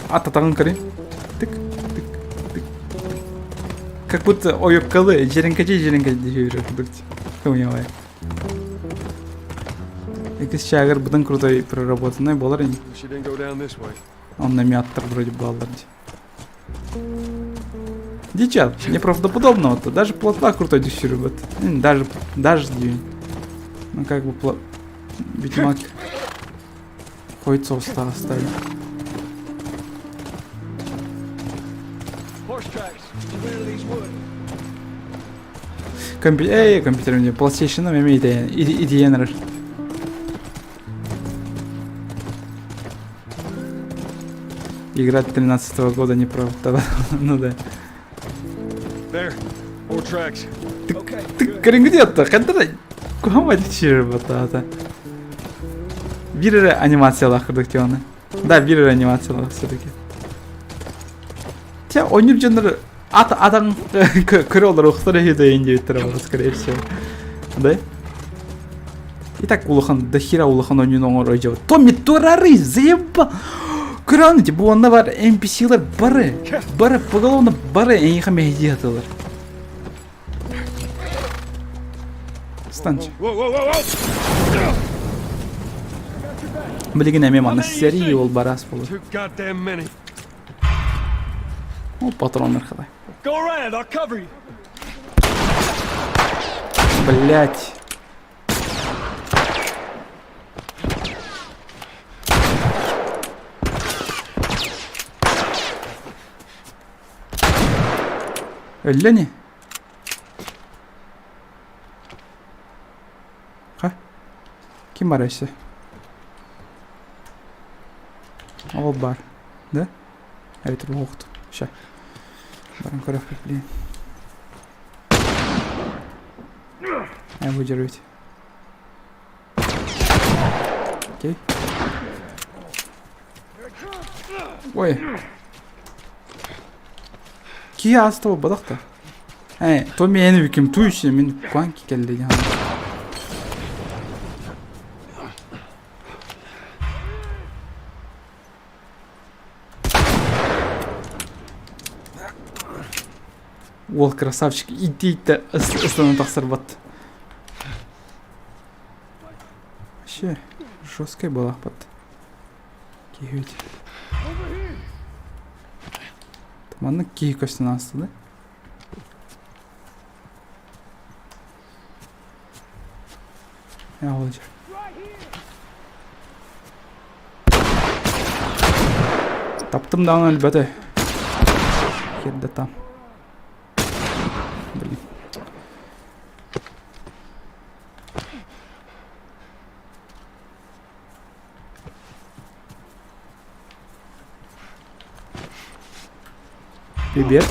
Атаган кори. Тык. Как будто ойоккалы, жеренкачи дешевле кудырти. Хумева. Экис шагар будан крутой проработанный болар ин. She didn't go down this way. Он на мяттер вроде балдарди. Дичат, неправдоподобного-то. Даже плотва крутой дешевле. Даже дюнь. Ну как бы ведьмак бойцов оставили. Horse tracks. Clear these woods. Компьютер мне PlayStation имеет идея. Игра 13-го года неправда. Ну да. There. 4 tracks. Okay, Ты good. где-то? Когда куда батата? Бирер анимациялар кырдыктыганы. Да, бирер анимациялар все-таки. Те ойнуп жандар атаң көрөлөр ухтар эдейин деп турабыз, скорее всего. Да? Итак, улахан дохера улахан ойнун оңор ойжабы. Томми турары заеба. Көрөңү бу онда бар NPC'лар бары поголовно бары эйха медиаталар. Станч. Блин, эме аны серии ол барас болот. Too goddamn many. О, патрондар калай. Go around, I'll cover you. Блять. Өлләне? Ха? Ким бар әсе? Ол бар. Да? Әйтіп оқты. Ша. Баран көрөп биле. Бу жер бит. Окей. Ой. Ки асты бадакта. То мени биким туйшы мен кванки келди жана. Ол красавчик идти-то основной тахсарбат. Вообще жесткая была под. Киють. Таманны киік көстен асты, да? Ол жер. Таптым да аны әлбәті. Келді там. Блин. Привет.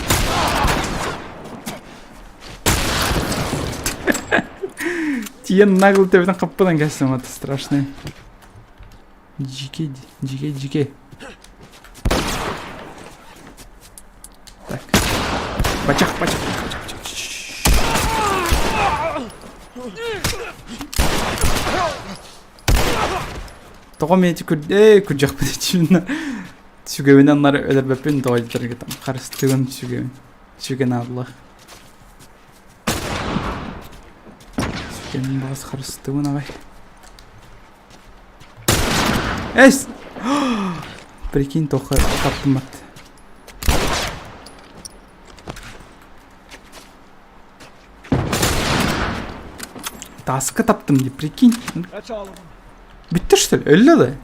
Тиен наглый тебен каппадан кәсім, это страшный. Джике. Так. Бачак. Тоғы мен күржақ бәдетшімін. Түсігеуін анлары өлербәппен доғалдырға там. Қарыстығын түсіген Аллах. Түсігенің бағыз қарыстығын ағай. Әйс! Прикинь, тоқы таптым бәтті. Таскы таптым деп, прикинь. Бітті что ли? Өлі да?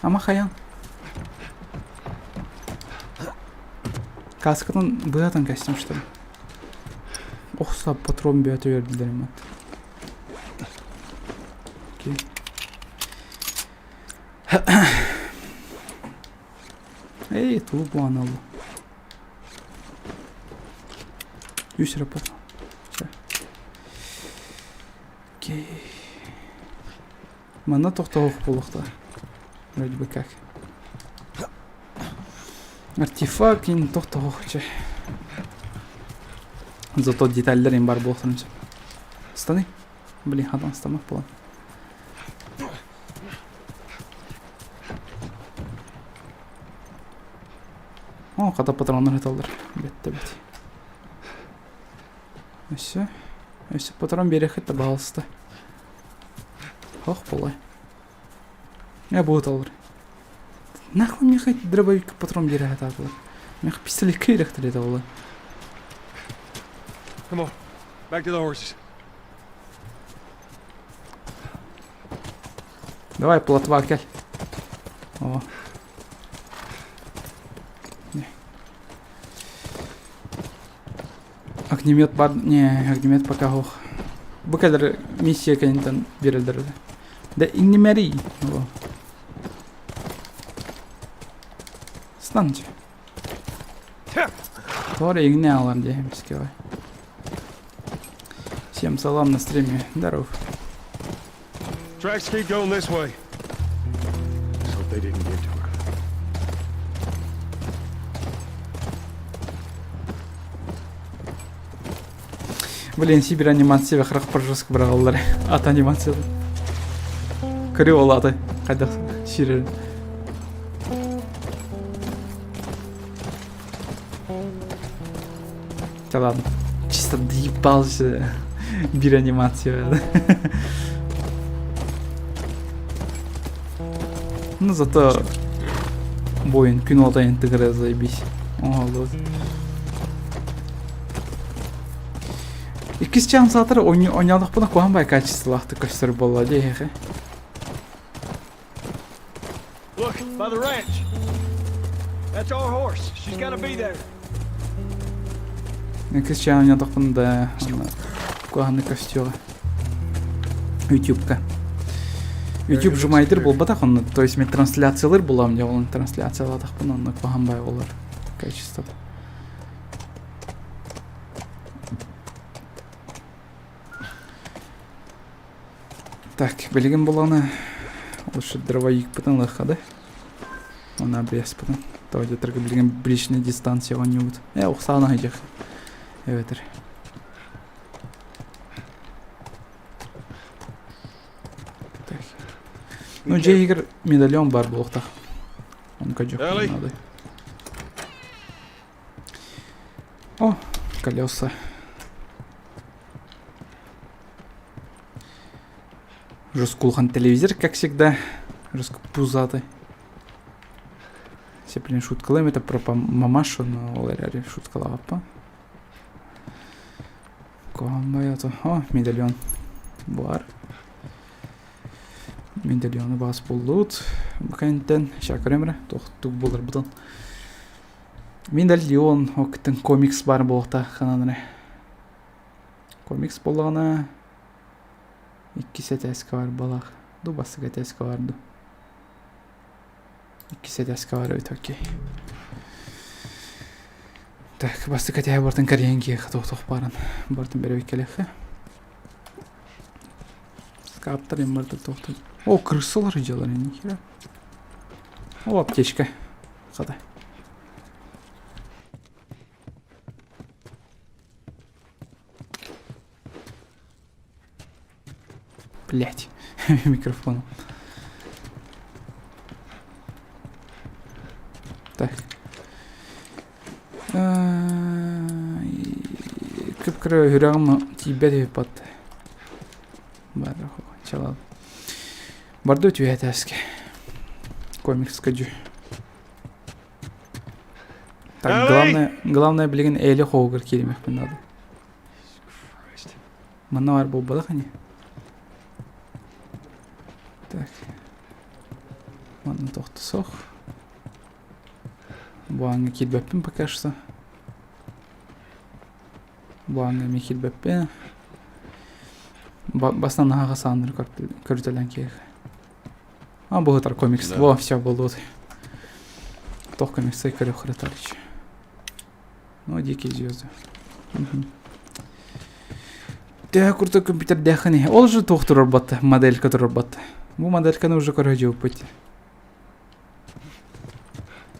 Ама қаян. Каскадан бұятын кәстім что ли? Оқса патрон бүйәті верділер ма? Окей. Эй, тулып буан алды. Юсера патрон. Окей. Мана тоқтауық болуқта. Вроде бы как. Артефакт ин тоқтауық че. Зато детальдер бар болуқтырмыз. Станы? Блин, хадан стамақ болан. О, қата патронлар еталдар. Бетті. Өсі патрон берекетті бағалысты. Ох, болай. Будет алыр. Нахуй мне хоть дробовик патрон берекет атылыр. Мне пистолет керектір еді олай. Come on, back to the horses. Давай, плотва, кель. О. Огнемет бар... Не, огнемет пока ох. Bu kadar misiya kendinden verildi. De innemeri. Станче. Тора игне алам дегемизге бай. Всем салам на стриме. Здоров. Tracks keep going this way. Let's hope they didn't get to her. Блин, Сибирь анимация храх прожеск браллар. От анимации. Криолаты. Когда Сибирь. Да ладно. Чисто доебался. Бир анимация. Ну зато боин кинода интеграция заебись. О, лот. İkiz çam satır oynadık buna koyan bay kaçısı lahtı gösterip bolla diye. Look, by the ranch. That's our horse. She's gotta be there. İkiz çam oynadık bunu da koyanı gösteriyor. YouTube'ka. YouTube жумайдыр болбадак оны, то есть мен трансляциялар булам, я onun трансляцияладык bunu, onu koyan bay olur. Качество. Так, билигин боланы. Лучше дровоик потом лахады. Она брес потом. Тойда только билигин ближняя дистанция он не будет. Ухсана идех. Evet. Так. Ну, Джейгер медальон бар болуқта. Он каджок надо. О, колеса. Жескулхан телевизор, как всегда. Жеску пузатый. Сеплин шуткалым, это про мамашу, но олари шуткала апа. Коомбаяту. О, медальон. Бар. Медальоны бас болдут. Бакайнтен шакыремре. Тохтук болар бутан. Медальон октен комикс бар болта хананре. Комикс болана. 2 сетеска бар балах. Ду басыга теска барду. 2 сетеска бар өт окей. Так, басыга тя бартын карьенги хатох баран. Бартын бере келехе. Скаптар им бартын тохты. О, крысалар жалар нихера. О, аптечка. Хада. Блять, микрофон. Так. Кыпкыры жүрегім тибе деп бат. Бар, чалал. Барды өтіп әтәске. Комикс кәджу. Так, главное білген әлі қоғыр келемек пен надо. Мына бар бұл бадық әне? Так. Мана тоқты соқ. Буаңа келбәппен пока что. Буаңа ме келбәппен. Бастан наға сандыр көртелен кейх. А, бұл ғытар комикс. Во, все, болды. Тоқ комиксы көрі қырытарыч. Ну, дикие звезды. Так, крутой компьютер дяхани. Ол же тоқтыр орбатты, модель, который орбатты. Бұл модельканы уже көрі жауып бөтті.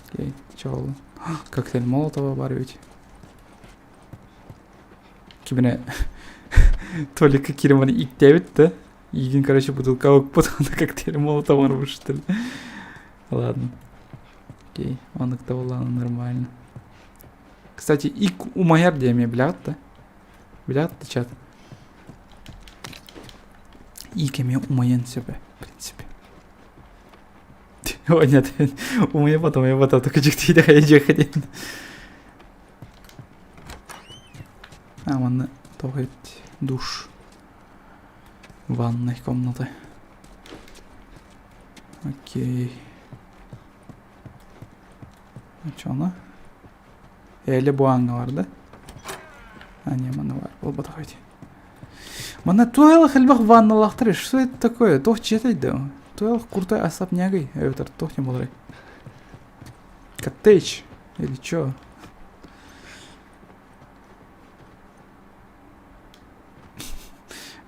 Окей, чағылы. Коктейль Молотова бар өте. Кибіне Толика Кириманы иктебет, да? Игин, короче, бутылка окпот, коктейль Молотова рвышты. Ладно. Окей, он то ладно, нормально. Кстати, ик умаяр деме, блядь, да? Блядь, ты чат. Икеме умаян себе, в принципе. О, нет, умая потом, только чик-чик, да, я ходил. А, ванна, тогда душ. Ванной комнаты. Окей. А чё она? Эле буанга var да? А, не, мана бар. Ол батахайте. Мана туэлах элбах ванналахтыры. Что это такое? Тох четайда. Туэлах куртай асапнягай. Эвтар, тох не болрай. Коттедж. Или чё?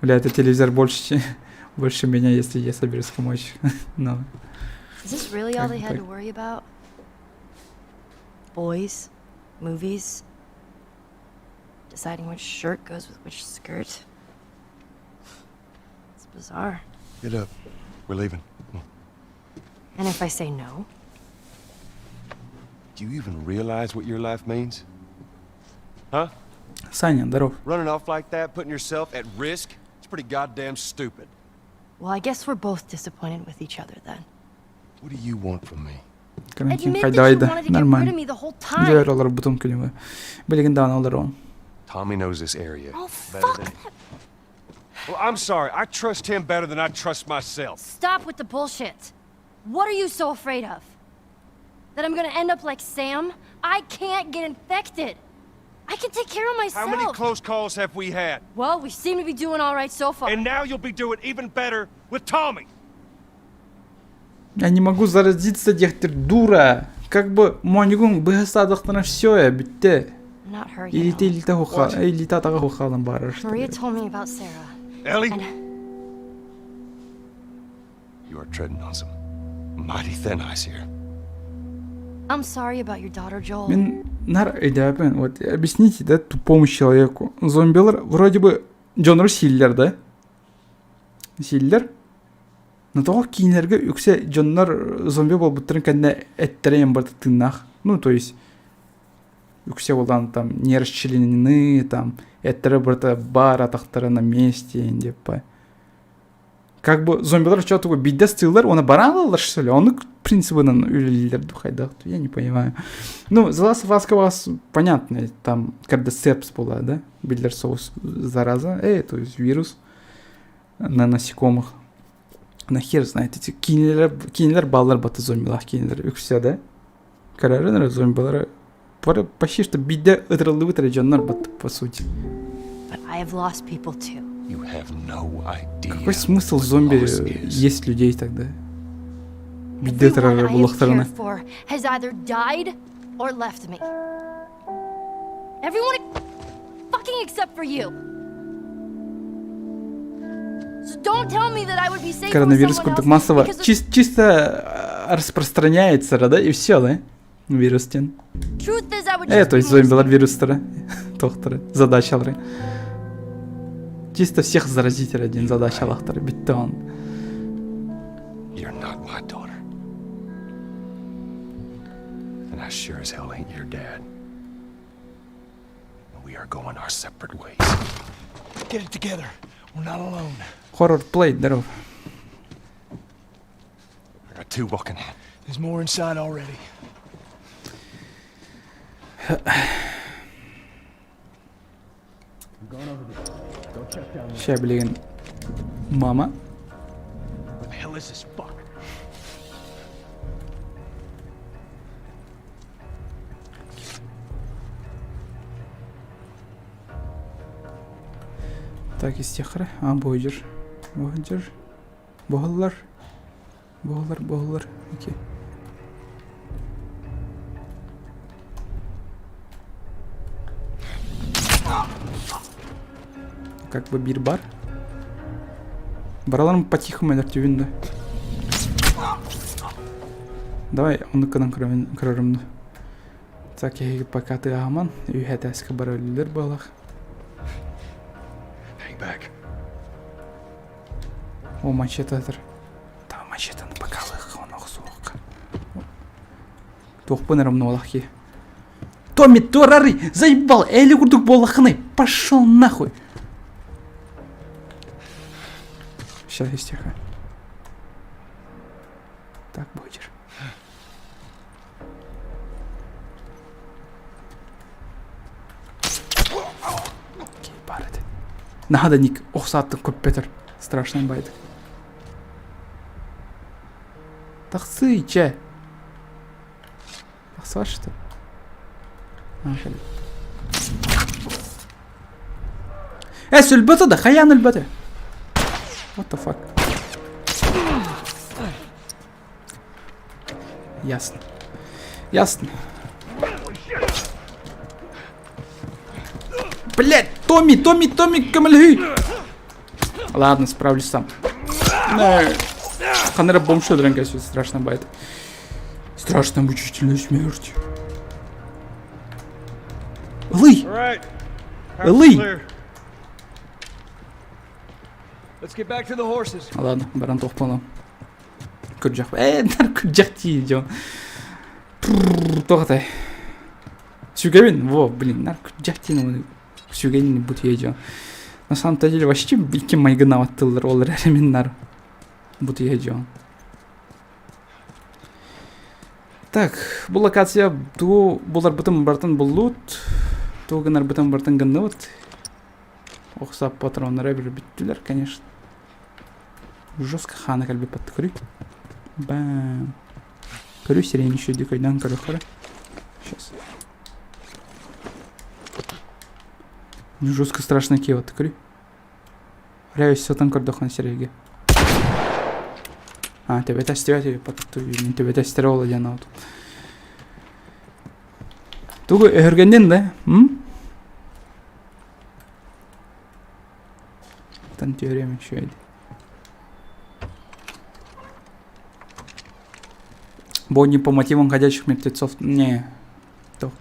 Бля, это телевизор больше меня, если я соберусь помочь. No. Is this really all they had to worry about? Boys, movies, deciding which shirt goes with which skirt. It's bizarre. Get up. We're leaving. And if I say no? Do you even realize what your life means? Huh? Саня, здоров. Running off like that, putting yourself at risk? It's pretty goddamn stupid. Well, I guess we're both disappointed with each other then. What do you want from me? Карантин Admit that you кайдайды. wanted to get rid of Нормально. me the whole time. Жер алар бутум күнүмө. Билген дан алар он. Tommy knows this area Oh, better fuck than... that. Well, I'm sorry. I trust him better than I trust myself. Stop with the bullshit. What are you so afraid of? That I'm gonna end up like Sam? I can't get infected. I can take care of myself. How many close calls have we had? Well, we seem to be doing all right so far. And now you'll be doing even better with Tommy. Я не могу заразиться, дехтер, дура. Как бы монигун быхасадыктана все, битте. Not her, Или you ты know. или та хуха, или та тага хухалан барар. Maria told me about Sarah. Ellie? And You are treading on some mighty thin ice here. I'm sorry about your daughter, Joel. Мен нар эдапен, вот объясните, да, тупому человеку. Зомбилар вроде бы жонор силлер, да? Силлер. Но того кинерге үксе жоннор зомби болбуттарын кәнне эттерен барды тыннах. Ну, то есть үксе болдан там нервчленины, там эттере барды бар атактары на месте, деп па. Как бы зомбилар что такое бидде стылар, она баралалар что ли? Он принципынан үлелер духайдах, я не понимаю. Ну, The Last of Us вас понятно, там кардицепс была, да? Бидлер соус зараза, то есть вирус на насекомых. На хер знает, эти кинелер баллар баты зомбилах кинелер, үксе, да? Карарынар зомбилары почти что бидде ытрылы жоннар баты, по сути. But I have lost people too. You have no idea. Какой смысл зомби есть людей тогда? Бидде Everyone ытрылы I have булахтарына. cared for has either died or left me. Everyone fucking except for you. So don't tell me that I would be safe with Коронавирус someone курдук else массово because чисто распространяется, да, и все, да? Вирустен. the truth is I would just То есть be more зомбилар вирустары, тохтары, задачалары. Чисто всех заразить один задачалахтары, битте он. You're not my daughter. And I sure as hell ain't your dad. We are going our separate ways. Get it together. We're not alone. Хоррор плей, здоров. I got two walking in. There's more inside already. Ща, блин. Мама. What the hell is this fuck? Так, из техра. Бойдер. Бойдер. Боглар. Боглар. Окей. Как бы бирбар. Бараларым по-тихому әртеуінді. Давай, оны кынан көрірімді. Так, егі пакаты ағаман. Үйхәт әскі бар өлілер бағлақ. Hang back. О, мачете атыр. Та мачетаны бакалых, оны соқ. Тоқпын әрімні олақ ке. Томми, Торары, заебал, әлі күрдік болақыны. Пошел нахуй. Сейчас из теха. Так, Бойдер. Окей, барады. Надо ник оқсаттың көп бетер. Страшный байды. Тақсы, че? Тақсы var что? Сүлбөті да, қаян үлбөті? What the fuck? Ясно. Блять, Томми, камальгы! Ладно, справлюсь сам. Ханера бомж дрянка, страшно байт. Страшная мучительная смерть. Лый! Лый! Let's get back to the horses. Ладно, баран тоқпалам. Күржақ. Нар күржақ дейді. Тоқатай. Сюгавин, блин, нар күржақ дейді. Сюгавин не будет ежу. На самом-то деле вообще iki майгына аттылар, олар әремен нар будет ежу. Так, бұл локация, бұлар бұтым бартын бұллут. Туғынар бұтым бартын гынны вот. Оқсап патронлары бір біттілер, конечно. Жестко хана кальби подкрыть. Бам. Корю сирень еще дикойдан корюхара. Сейчас. Жестко страшно кио открыть. Ряюсь все там кордохан сереги. Тебе тестировать потом тебе тестировала Диана вот. Туго эргенден, да? Тан теорема еще иди. Бо не по мотивам ходячих мертвецов. Не. We're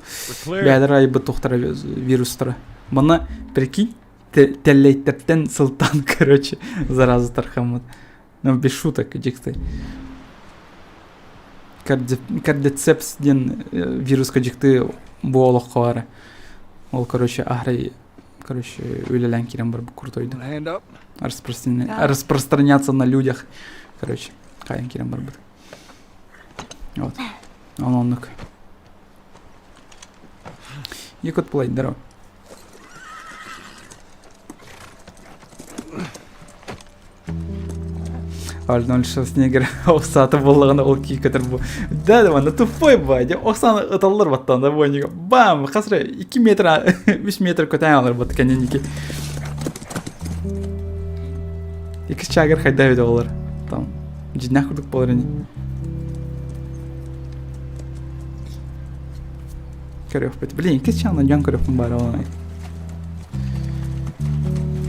clear. Бәдір айбы тоқтара вирустары. Бұны, прикинь, тәлейтерттен сылтан, короче, заразы тарқамыд. Ну, без шуток, дикты. Кардицепс ден вируска дикты болық қавары. Ол, короче, ахрай, короче, өлелән керен бар бұл кұртойды. Hand up. Распространяться на людях. Короче, қайын керен бар бұл. Вот. Анонлық. Екі от бұлайды, дарау. Альнольд Шварценеггер оқсаты болғаны ол кей көтір бұл. Дәді мана туфой бай, оқсаны ұталылар баттанда бойынеге. Бам, қасыры 2 метр, 3 метр көтен алыр батты кәнен еке. Екіс чагыр қайда өйді олар. Там, жинақ күрдік болар әне. Көрек бөті. Блин, екіс чағынан жан көрекпін бары олай.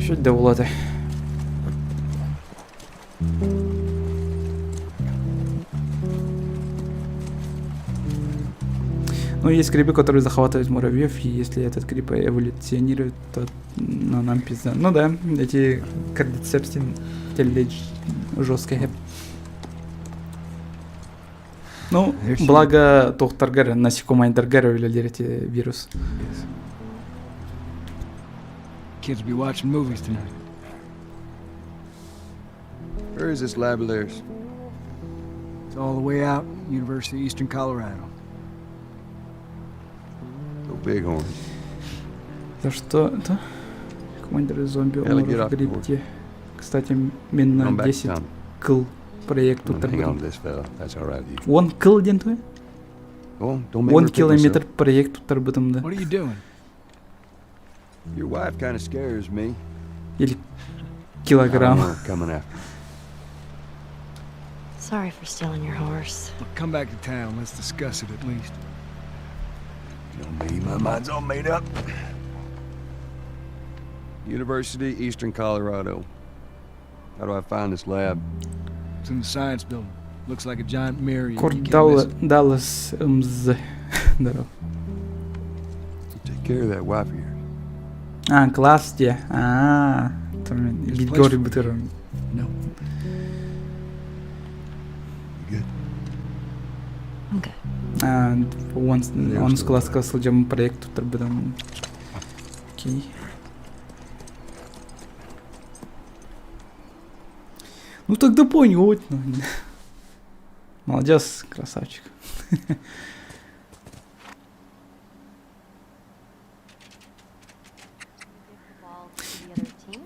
Шөйді болады. Ну, есть грибы, которые захватывают муравьев, и если этот гриб эволюционирует, то нам пизда. Ну да, эти кардицепсы жесткие. Ну, благо тоқтаргар, насекомайдаргар өлелер эти вирус. Kids be watching movies tonight. Where is this lab of theirs? It's all the way out, University of Eastern Colorado. Go Bighorn. За что это? Командиры зомби Gotta get умер off в the board. грибке. Кстати, именно Come back, 10 Tom. кыл проекту I'm gonna hang on to тарбын. this fella. That's all right with you. 1 кыл ден той? Go on, don't make me 1 repeat километр myself. проекту тарбытымды. What are you doing? Your wife kind of scares me. Или I don't килограмм. know her coming after. Sorry for stealing your horse. Look, come back to town. Let's discuss it at least. You know me, my mind's all made up. University, Eastern Colorado. How do I find this lab? It's in the science building. Looks like a giant mirror. You Кор can't miss it. Даллас МЗ. Здорово. Take care of that wife of yours. Класс те. Билгори бутыр. No. You good? I'm good. Он с класска служим проекту тарбытым. Окей. Ну тогда понятно. Молодец, красавчик.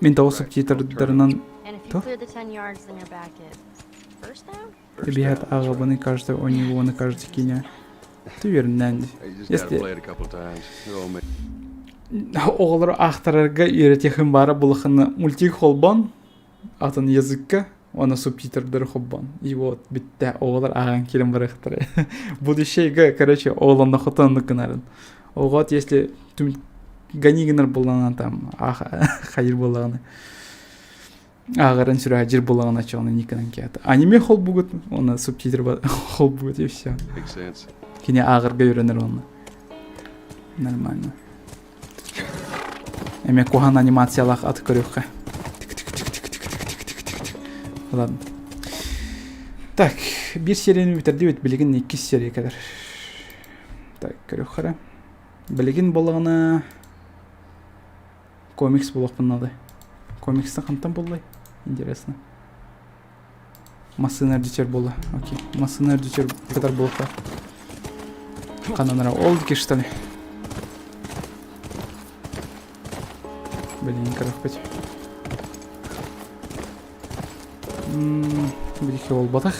Мен тау субтитрдарынан And if you Что? clear the 10 yards, then you're back at first down? ребят агабаны кажется, у него на кажется киня. Ты вернен. Hey, you just Yes, gotta play it a couple times. Oh, man. Оғлар ақтарарға үйретехін бары бұлықыны мультик холбан, атын языкка, оны субтитрдары холбан. И вот, бітті оғлар аған келін бар ақтары. Будущейгі, короче, оғланна хотанны кінарын. Оғат, если ганигінер болғанан там, хайыр болғаны. Ағырын сүрі ажир болғаны ачағаны никінен кеяты. Аниме хол бұғыт, оны субтитр хол бұғыт, и все. Makes sense. Кене ағырға үйренер оны. Нормально. Эме кохан анимациялах аты көрөккө. Ладно. Так, bir серияны битерди бит, билигин 2 серия кадер. Так, көрөккө. Билигин болгону комикс болуп калды. Комиксте кантан болбой? Интересно. Массынар дичер болду. Окей. Массынар дичер кадар болду. Кананара олдки что ли? Блин, короче. Будете ол батах.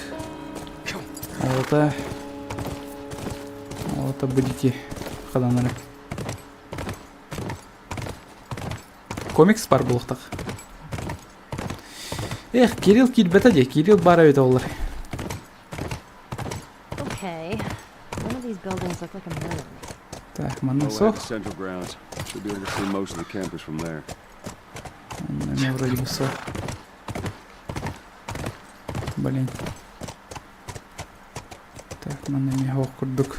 Алта будете хаданары. Комикс бар болуктак. Эх, Кирилл килбете де, Кирилл бара өтө олар. Okay. One of these buildings look like a mirror. Так, мана Oh, сох. at the central grounds. Should be able to see most of the campus from there. Не вроде бы сох. Блин. Так, мына эме ок курдук.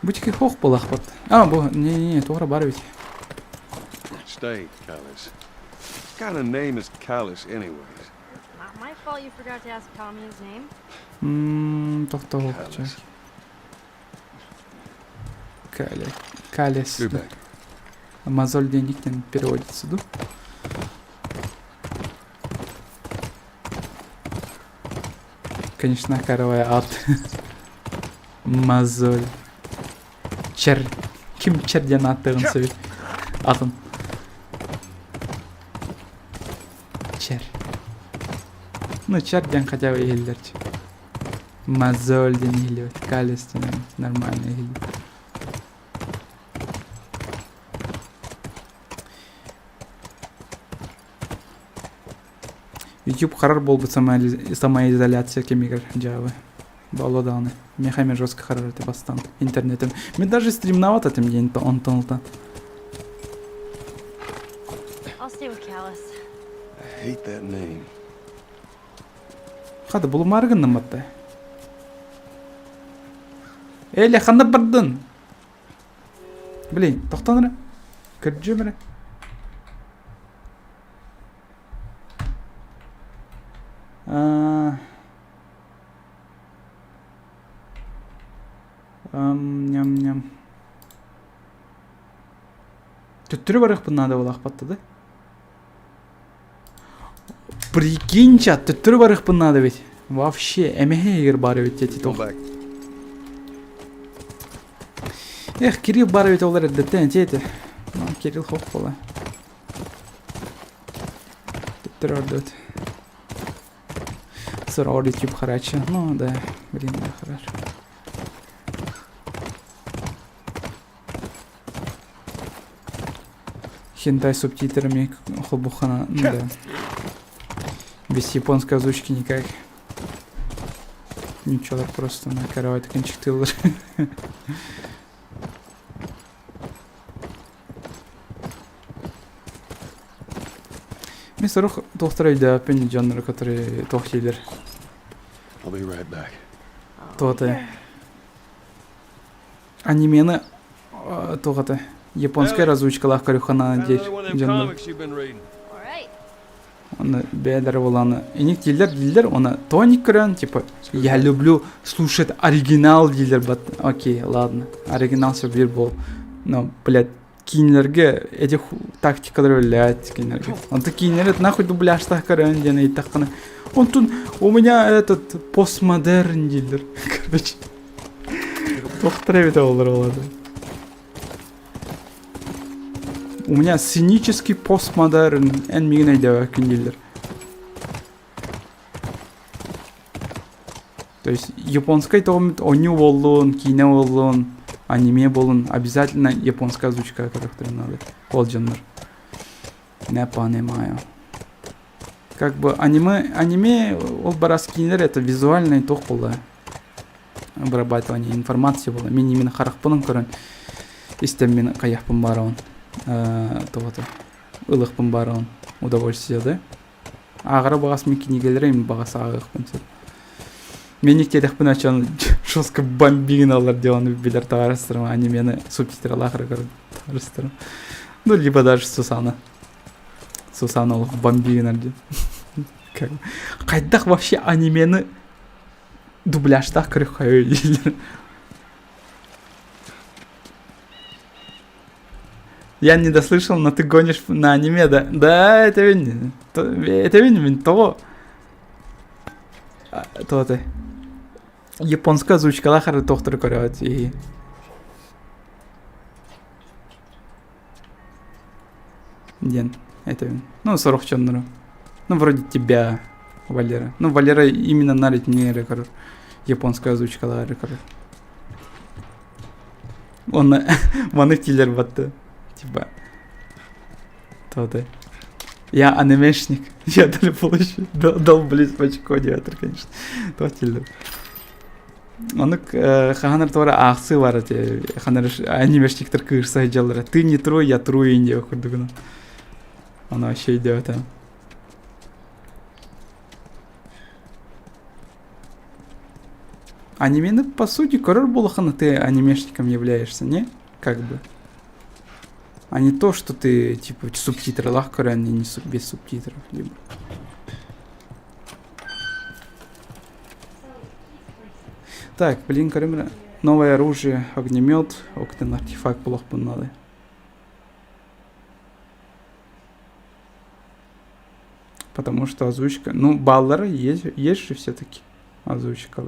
Бутики хох болах бат. А, бу, не, туура бар бит. Stay, Callus. What kind of name is Callus, anyways? Not my fault you forgot to ask Tommy his name. Тохто окча. Калес. Go back. Мозоль денег переводится, да? Конечно, коровая ат. Мозоль. Чер. Ким черден аттыгын сөйт. Атын. Чер. Ну, черден хотя бы елдерчи. Мозоль ден елдер. Калес ден нормально елдер. YouTube карар болбу самоизоляция кемигер жабы. Балоданы. Мехами жестко карар это бастан. Интернетом. Мен даже стримнават этим день он тонлта. I'll stay with Callus. I hate that name. Хады бұл маргын наматта. Эйле ханда бардын. Блин, тоқтаныры. Кірджі бірі. Ням-ням. Түттірі барық бұн нады ол ақпатты да? Прикиньча, түттірі барық бұн нады бет. Вообще, әмеге егер бары бет деті Go тоқ. back. Эх, Кирилл бары бет олар әддеттен теті. Кирилл хоқ бола. Түттірі орды өт. Сыр орды тюб харачы. Ну, да, блин, да, хорошо. Хентай субтитрами хобухана, да. Без японской озвучки никак. Ничего, просто на каравай кончик тылыр. Мистер Рух доктор да пенни жанры, которые тохтилер. I'll be right back. То-то. Анимені тоғаты. Японская разучкалах карюхана дей. Жанры. Alright. Оны бәдір боланы. Енек дейлер, оны тоник көрен, типа, я люблю слушать оригинал дейлер, бат. Окей, ладно. Оригинал все бір бол. Но, блядь, кейнерге этих тактикалар влияет кейнерге. Он то кейнер это нахуй дубляжтах көрен, дені итаққаны. Он тут, у меня этот постмодерн дейлер. Короче. Тоқтыра беті олар олады. У меня сценический постмодерн эн мигін айдава күнделер. То есть японскай тоғымет оню болуын, кине болуын, аниме болуын, обязательно японская озвучка корректоры надо. Ол жанр. Не понимаю. Как бы аниме ол барас кинелер это визуальный тоқ болды. Обрабатывание информации было. Мен именно харақпының көрін. Истем мен қаяқпын барауын. Тоғыты. Ұлықпын барауын. Удовольствие, да? Ағыры бағасы мен кенегелері, мен бағасы ағықпын. Мен ектеліқпін açan жестко бомбиген алар деваны билер тағарыстырым. Анимені субтитралы ақыры көрін тағарыстырым. Ну, либо даже Сусана. Сусана олық бомбиген алды. Қайдақ вообще анимені дубляжтах көрік қойы дейлер. Я не дослышал, но ты гонишь на аниме, да? Да, это вин. Это вин того. То ты. Японская озвучка лахары тоқтыры көрет. И... Ден, это вин. Ну, 40 чонныру. Ну, вроде тебя, Валера. Ну, Валера именно нарить не рекорд. Японская озвучка лахары корет. Он маны киллер батты. Типа, то-то. Я анимешник. Я даже получил. Дал близ в очко диатр, конечно. То тиллер. Оны ханар тора ақсы бар те. Ханар анимешниктер кырса жаллар. Ты не трой, я трой инде окурдугун. Ана şey деп атам. Анимені, по сути, көрір болахана ты анимешником являешься, не? Как бы. А не то, что ты, типа, субтитры лах көрен, и не без субтитров, либо. Так, блин, короче, новое оружие, огнемет, окна, артефакт, плохо надо. Потому что озвучка, ну, баллары есть же все-таки озвучка.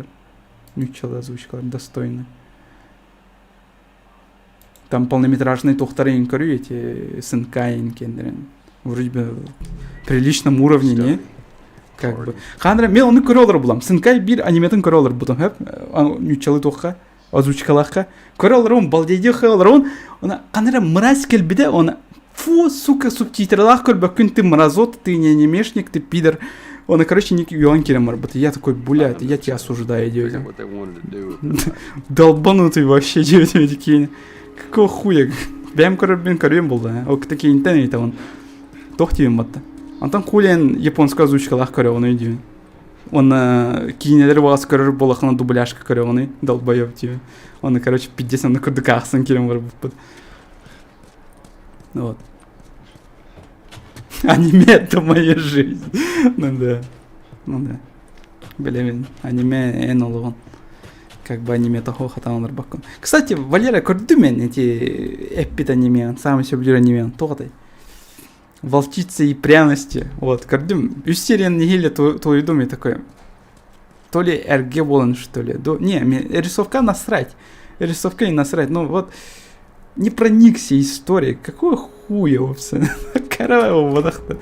Ничего озвучка, достойно. Там полнометражные тухтары инкорю, эти сынкаин кендерин. Вроде бы приличном уровне, не? Как бы. Хандра, мен оны көрі олар бұлам. Сынкай бір аниметін көрі олар бұдым. Нючалы тоққа, озвучкалаққа. Көрі олар он, балдейде қай олар он. Она, хандра, мразь келбіде, она, фу, сука, субтитралақ көр, бәкін ты мразот, ты не анимешник, ты пидор. Он, короче, ник юан керем работает. Я такой, блядь, я тебя осуждаю, дядя. Долбанутый вообще, дядя, такие. Какого хуя? Бәм көрем был, да? Ок, такие интернеты, он. Тохтивим батта. Антон хулен японская озвучкалах көрі, оны дейін. Он кейінелер бағасы көрір болақына дубляшка көрі, оны долбоёб дейін. Он, короче, 50 на күрді қақсын керем бар бұд. Вот. Аниме — это моя жизнь. Ну да. Ну да. Блин, аниме эн олуғын. Как бы аниме тахо хатаналар баққан. Кстати, Валера, көрді мен эти эппит аниме, самый сөбілер аниме, тоғадай. Волчицы и пряности. Вот, көрдім. Үз серияны негелі той доме такой. То ли РГ болын, что ли. Не, рисовка насрать. Рисовка и насрать. Ну вот, не проникся историей. Какого хуя вообще? Каравай водах-то.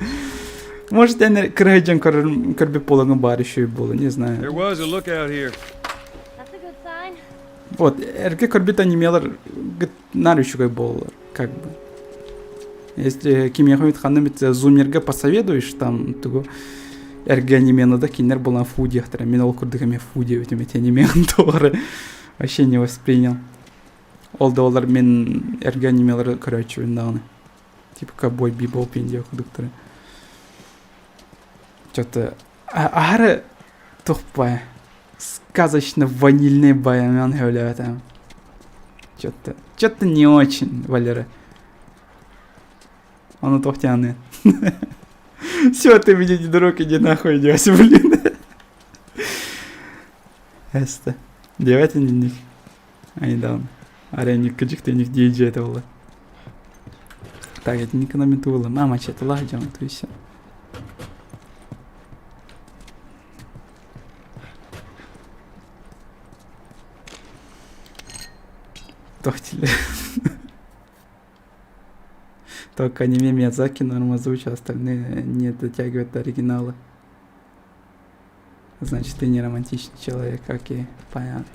Может, я крайджан көрбе полаган бар еще и было, не знаю. Вот, РГ көрбет анимелар наручугай болар, как бы. Если Ким Яхмет ханым зумерге посоветуешь, там, туго РГ анимена да кинер был на фуде, мен ол курдыгами фуде, ведь эти анимен тоже вообще не воспринял. Ол да олар мен РГ анимелар короче винданы. Типа Ковбой Бибоп индия курдыктары. Что-то ары тухпая. Сказочно ванильный баян говорят там. Что-то не очень, Валера. Он тухтяный. Все, ты меня не дурак, иди нахуй, идёшь, блин. Эста. Девятый них. Ай, да. Ареник качек ты них диджей это было. Так, это не комментувала. Мама, что-то лагдем, то и все. Тохтили. Только аниме Миядзаки норм озвучил, остальные не дотягивают до оригинала. Значит, ты не романтичный человек, окей, понятно.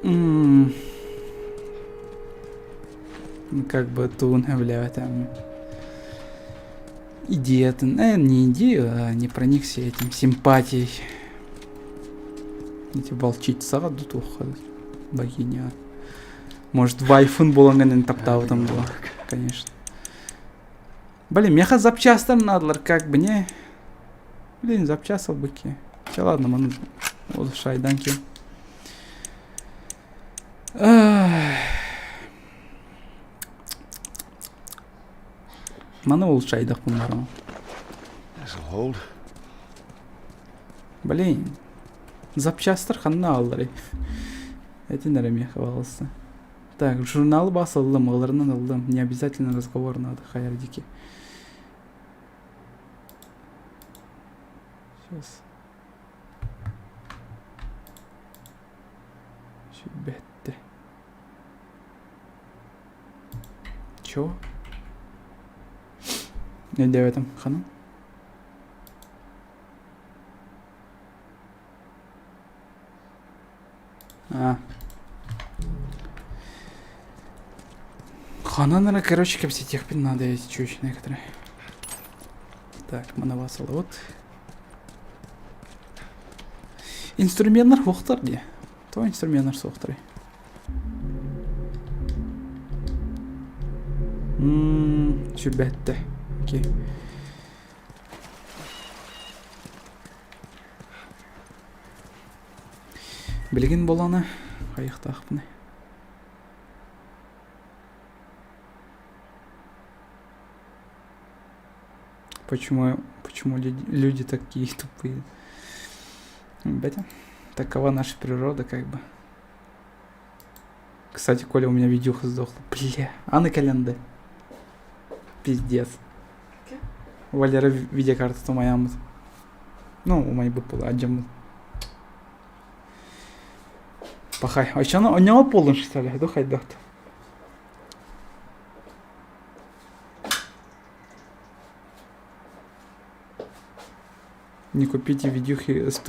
Ну, как бы тун являет там идея, не идею, а не проникся этим симпатией. Эти волчить саду тухо, богиня. Может, вайфун боланган таптау там было, конечно. Блин, меха запчастар надо, как бы не. Блин, запчастал быки. Че, ладно, ману вот шайданки. Ману ол шайдах бумарам. Блин, запчастар ханна аллары. Эти наре меха валысы. Так, журнал басылдым, оларынан алдым. Не обязательно разговор надо, хайрдики. Сейчас. Бетте. Чё? Не в этом хану? Хананара, короче, капситех надо эти чуть некоторые. Так, мановасал вот. Инструменттер хоқтар де. То инструменттер соқтыры. Сүрбәтті. Окей. Білген боланы қайықта ақпыны. Почему люди такие тупые? Батя, такова наша природа, как бы. Кстати, Коля, у меня видюха сдохла. Бля, а на календаре? Пиздец. Валера видеокарта то моя. Ну, у моей была один. Пахай. А что у него полный, что ли? Духай дохт. Не купите видюхи с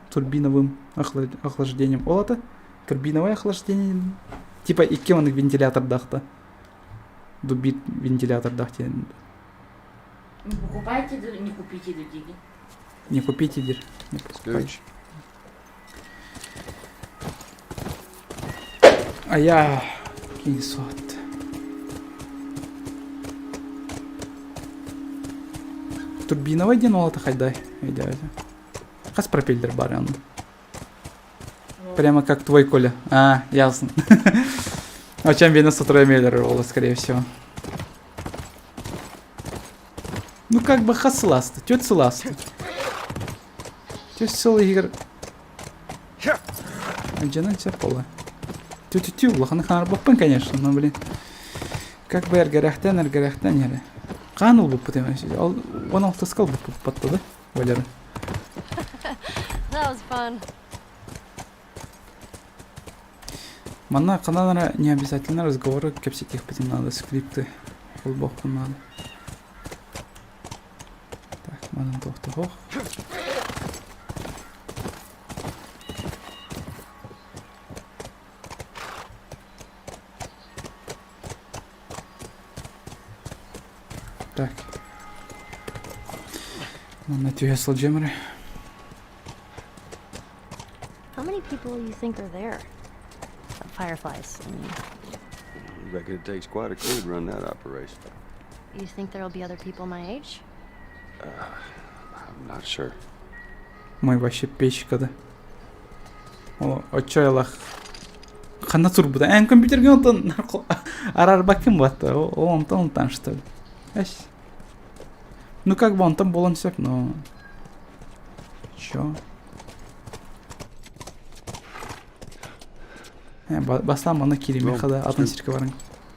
турбиновым охлаждением. Олата? Турбиновое охлаждение. Типа икеманный вентилятор дахта. Дубит вентилятор дахте. Покупайте, не купите людей. Не купите, дир. Не покупайте. А я кинсот. Турбиновый ден олата хайдай. Хас пропеллер баран. Прямо как твой, Коля. А, ясно. А чем вина с утра мейлер, скорее всего. Ну как бы хасласта, тёть сласта. Тёть целый игр. А где на тебя пола? Тю-тю-тю, лоханы ханар баппын, конечно, но блин. Как бы эргарахтан яре. Канул бы потому что он алтыскал бы подто, да, Валера? That was fun. Манна каналара не обязательно разговоры, кепситих потом надо, скрипты. Фулбоху надо. Так, манан тохтохох. Так. Манна тюгесл джемры. How many people you think are there? Fireflies, I mean. I reckon it takes quite a crew to run that operation. You think there'll be other people my age? I'm not sure. Мой вообще печка, да. О, очойлах. Хана турбуда. Компьютерге онтон арар баким батта. Он там что ли? Эш. Ну как бы он там болон сек, но чё? Бастан бана кириме хада атын сирке барын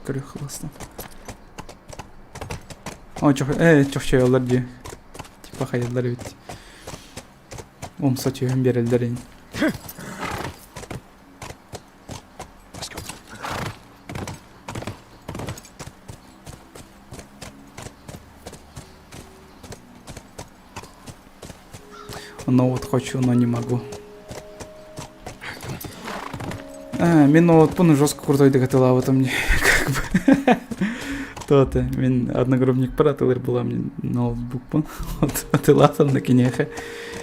көрүк кылыстым. О чок чойлар ди. Типа хаялдар бит. Омса чөйөн берелдер. Но вот хочу, но не могу. Мен вот бұны жестко крутой деп атала в этом как бы. То-то, мен одногруппник пратылар была мне ноутбук пон. Вот атылатым на кинеха.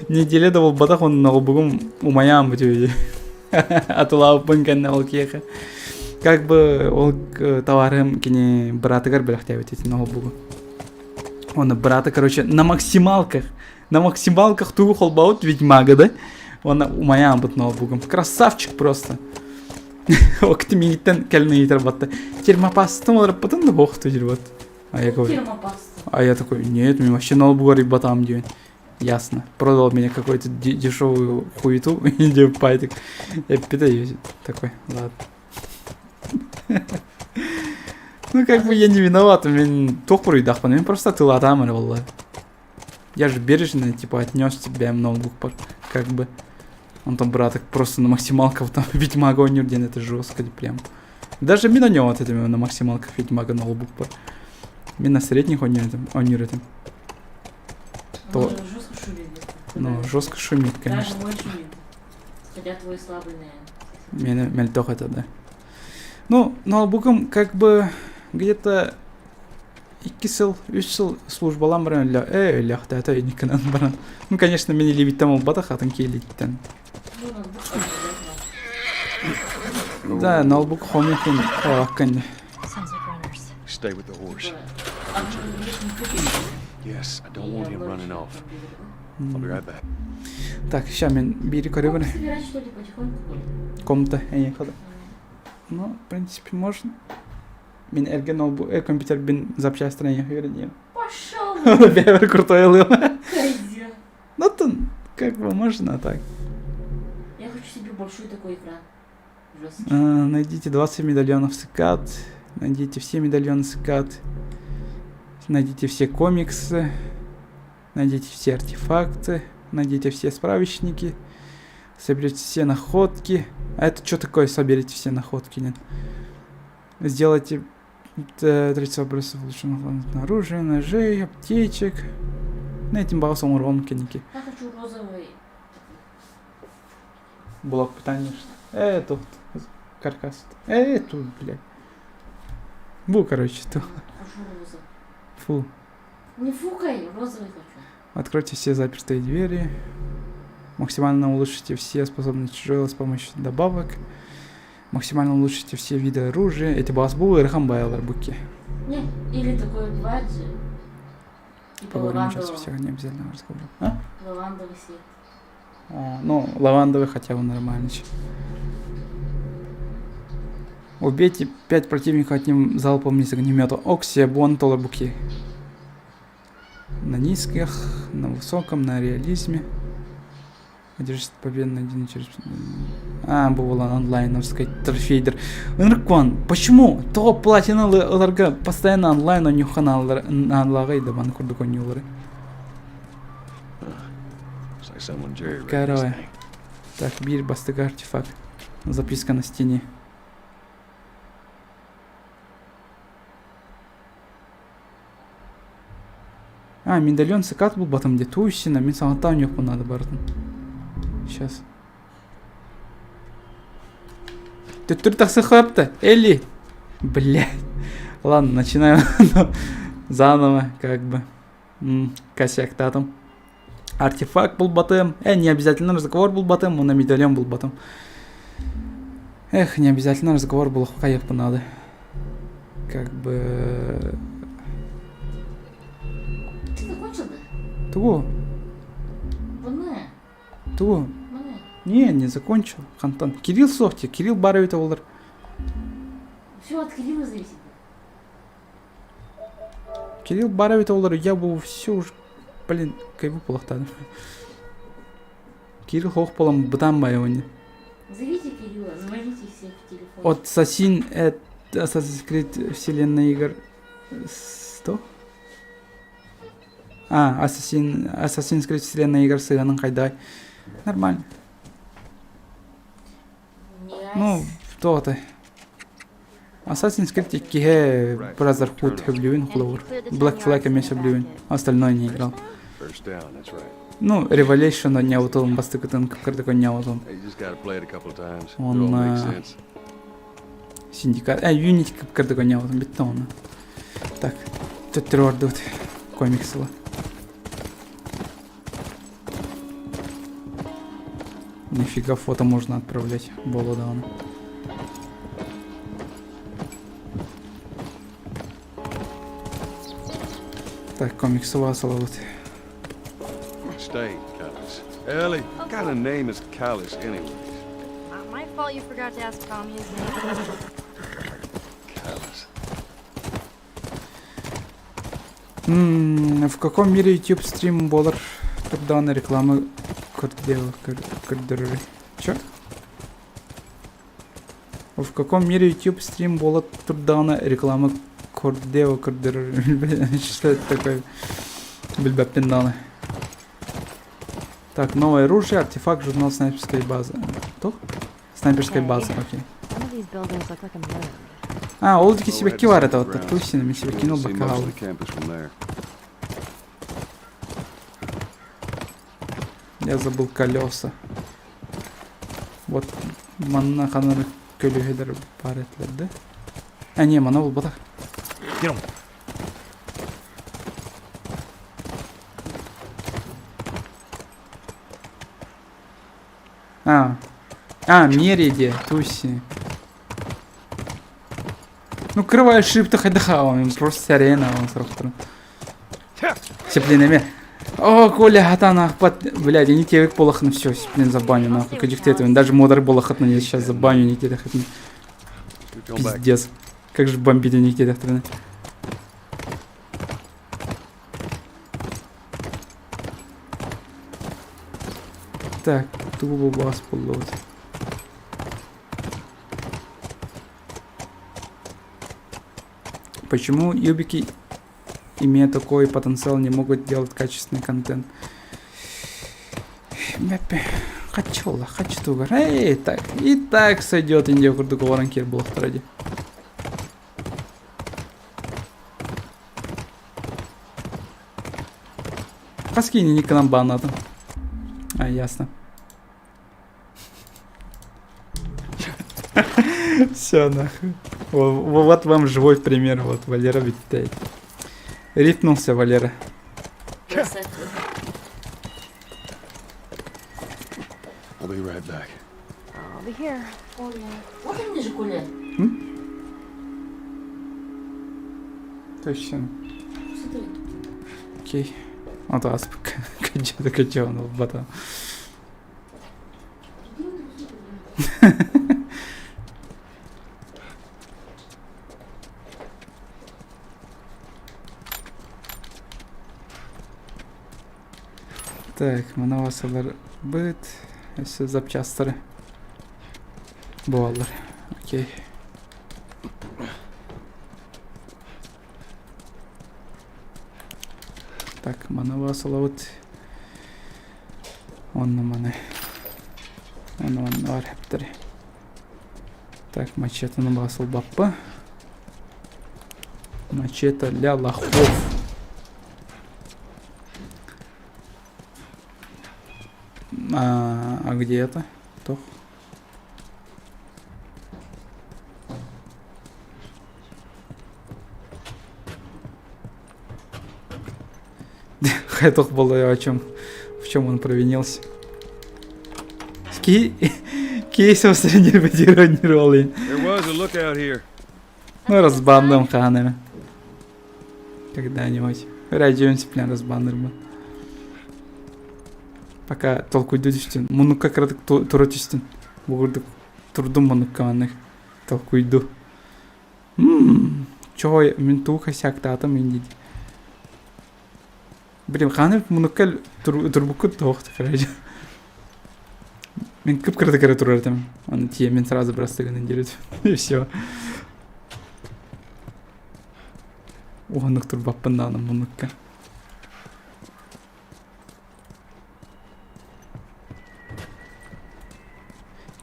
Неделе да бол батах он ноутбуком умаям бутюди. Атылау пон канна ол кеха. Как бы ол товарым кине братыгар бирахтябет эти ноутбуку. Он брата, короче, на максималках тугу холбаут ведьмага, да? Он умаям бут ноутбуком. Красавчик просто. Окты миниттен кәліне етер батты. Термопастым олар потом да боқты жүр бат. А я говорю. А я такой, нет, мне вообще ноутбук батам дюн. Ясно. Продал мне какую-то дешевую хуету и дев пайтик. Я питаюсь. Такой, ладно. Ну как бы я не виноват, мен тохпуру и дахпан, мен просто тылатамын, валла. Я же бережно, типа, отнес тебе ноутбук, как бы. Он там браток просто на максималках там ведьмага онюрден, это жестко прям. Даже ми на него вот этими на максималках ведьмага ноутбук. Ми на средних онюрден. То... Жестко шумит. Ну, жестко шумит, конечно. Да, очень шумит. Хотя твой слабый, наверное. Мельтох это, да. Ну, ноутбуком как бы где-то 2 жыл, 3 жыл службалан баран өлі ақтайта үйнікінен баран. Ну, конечно, мен елебиттен олбады, қатын кейлеттен. Ну, ноутбук что ли, да? Да, ноутбук хомекін қоғаққан. Sounds like runners. Stay with the horse. Yes, I don't want him running off. I'll be right back. Так, ща мен бері көре бәрі. Собирать что ли потихоньку? Комната, әне қады. Ну, в принципе, можно. Мен әрген ноутбук, компьютер бен запчастырын әне көрінем. Пошел! Бәрі крутой алым. Козя. Ну, то, как бы, можно так. Я хочу себе большой такой экран. Жесткий. Найдите 20 медальонов скат. Найдите все медальоны скат. Найдите все комиксы. Найдите все артефакты. Найдите все справочники. Соберите все находки. А это что такое, соберите все находки? Нет. Сделайте 30 вопросов улучшенных оружия, ножей, аптечек. На этим балсом урон киники. Я хочу розовый. Блок питания. Тут каркас. Тут, блядь. Бу, короче, тут. Хочу розовый. Фу. Не фукай, розовый хочу. Откройте все запертые двери. Максимально улучшите все способные тяжелые с помощью добавок. Максимально улучшите все виды оружия. Эти басбулы и рахамбайлар буки. Не, или такой бладжи. Типа Поговорим сейчас лавандового. всех, не обязательно разговор. А? Лавандовый свет. Ну, лавандовый хотя бы нормально. Убейте 5 противников одним залпом из огнемета. Оксия, бон, толарбуки. На низких, на высоком, на реализме. Одержите победу на один через... была онлайновская трофейдер. Ныркван, почему? То платиналарга постоянно онлайн онюханалар анлагайды баны курдук онюлары. Короче. Так, бир бастыга артефакт. Записка на стене. Медальон сыкат был батам где туйсина, мен сағантан yok надо бардым. Сейчас. Түттүр таксы хлапты, Элли. Блядь. Ладно, начинаем заново, как бы. Косяк татом. Артефакт был батым. Не обязательно разговор был батым, он на медальон был батым. Не обязательно разговор был, каяк надо. Как бы... Ты закончил, да? Туго. Бане. Туго. Бане. Не закончил. Хантан. Кирилл сохти, Кирилл баровит олар. Все от Кирилла зависит. Кирилл баровит олар, я был все уж, блин, кайбу полохтан. Кирилл хох полом бытам байони. Зовите Кирилла, звоните всех в телефон. От Assassin, Assassin's Creed вселенной игр 100? Assassin's Creed вселенной игр сыганың қайдай. Нормально. Ну, то-то. Assassin's Creed 2-ге Brotherhood хөблюін құлауыр. Black Flag емес хөблюін. Остальное не играл. Ну, Revelation не аутылым басты күтін күпкірді көн не аутылым. Он... Синдикат... Unity күпкірді көн не аутылым. Бітті оны. Так, төттірі орды өт. Комиксылы. Нифига фото можно отправлять. Болодовано. Так, комиксовая салавут. Stay, Callus. Ellie, what kind of name is Callus anyways? Not my fault you forgot to ask Tommy his name. Callus. В каком мире YouTube стрим болар турданы рекламы көрдірі? Чё? В каком мире YouTube стрим болар турданы рекламы көрдірі? Что это такое? Бельбәптен даны. Так, новое оружие, артефакт, журнал снайперской базы. Кто? Снайперской базы, окей. Ол деке себекке бар это вот точно, мен себе кинул бакал. Я забыл колеса. Вот манна ханары көлігедер бар етлер, да? Не, мана бұл батақ. А, Мериде, Туси. Ну, крывай шип-то хайдаха, он просто арена, он срохтер. Сеплинами. О, Коля, хатана, ахпат. Блядь, я не тевик полохну, все, сеплин забаню, нахуй, кадиктету. Даже модар болохатну, я сейчас забаню, не те хатну. Пиздец. Как же бомбить не те хатну. Так, тубу бас поллот. Почему юбики, имея такой потенциал, не могут делать качественный контент? Хочу тугар. Эй, так, и так сойдет индия курдук варанкер был ради. Паскини не к нам баната. А, ясно. Все, нахуй. Вот вам живой пример. Вот, Валера витает. Рифнулся, Валера. Красавчик. I'll be right back. I'll be here. Вот он ниже, Коля. Точно. Смотри. Окей. Вот вас качал, он в бата. Так, манавасалар бит. Esse запчастары. Буалар. Окей. Так, манавасала вот. Он на мане. Он var hepteri. Так, мачете на басал баппа. Мачете для лохов. А где это? Тох. Хайтох было в чем он провинился. Кейсов среди ботировал. Ну, разбандом ханами. Когда-нибудь. Радиоемся, прям разбандом. Пока толку идущин. Муну как раз турочистин. Бугурдук турдум мунук каманных. Толку иду. Чого ментуха сякта атам индиди. Блин, ханып мунуккал турбукут тоохты короче. Мен кып кырды кыра турар там. Он тие мен сразу брастыгын индирет. И все. Оғанық турбаппын да анам мунукка.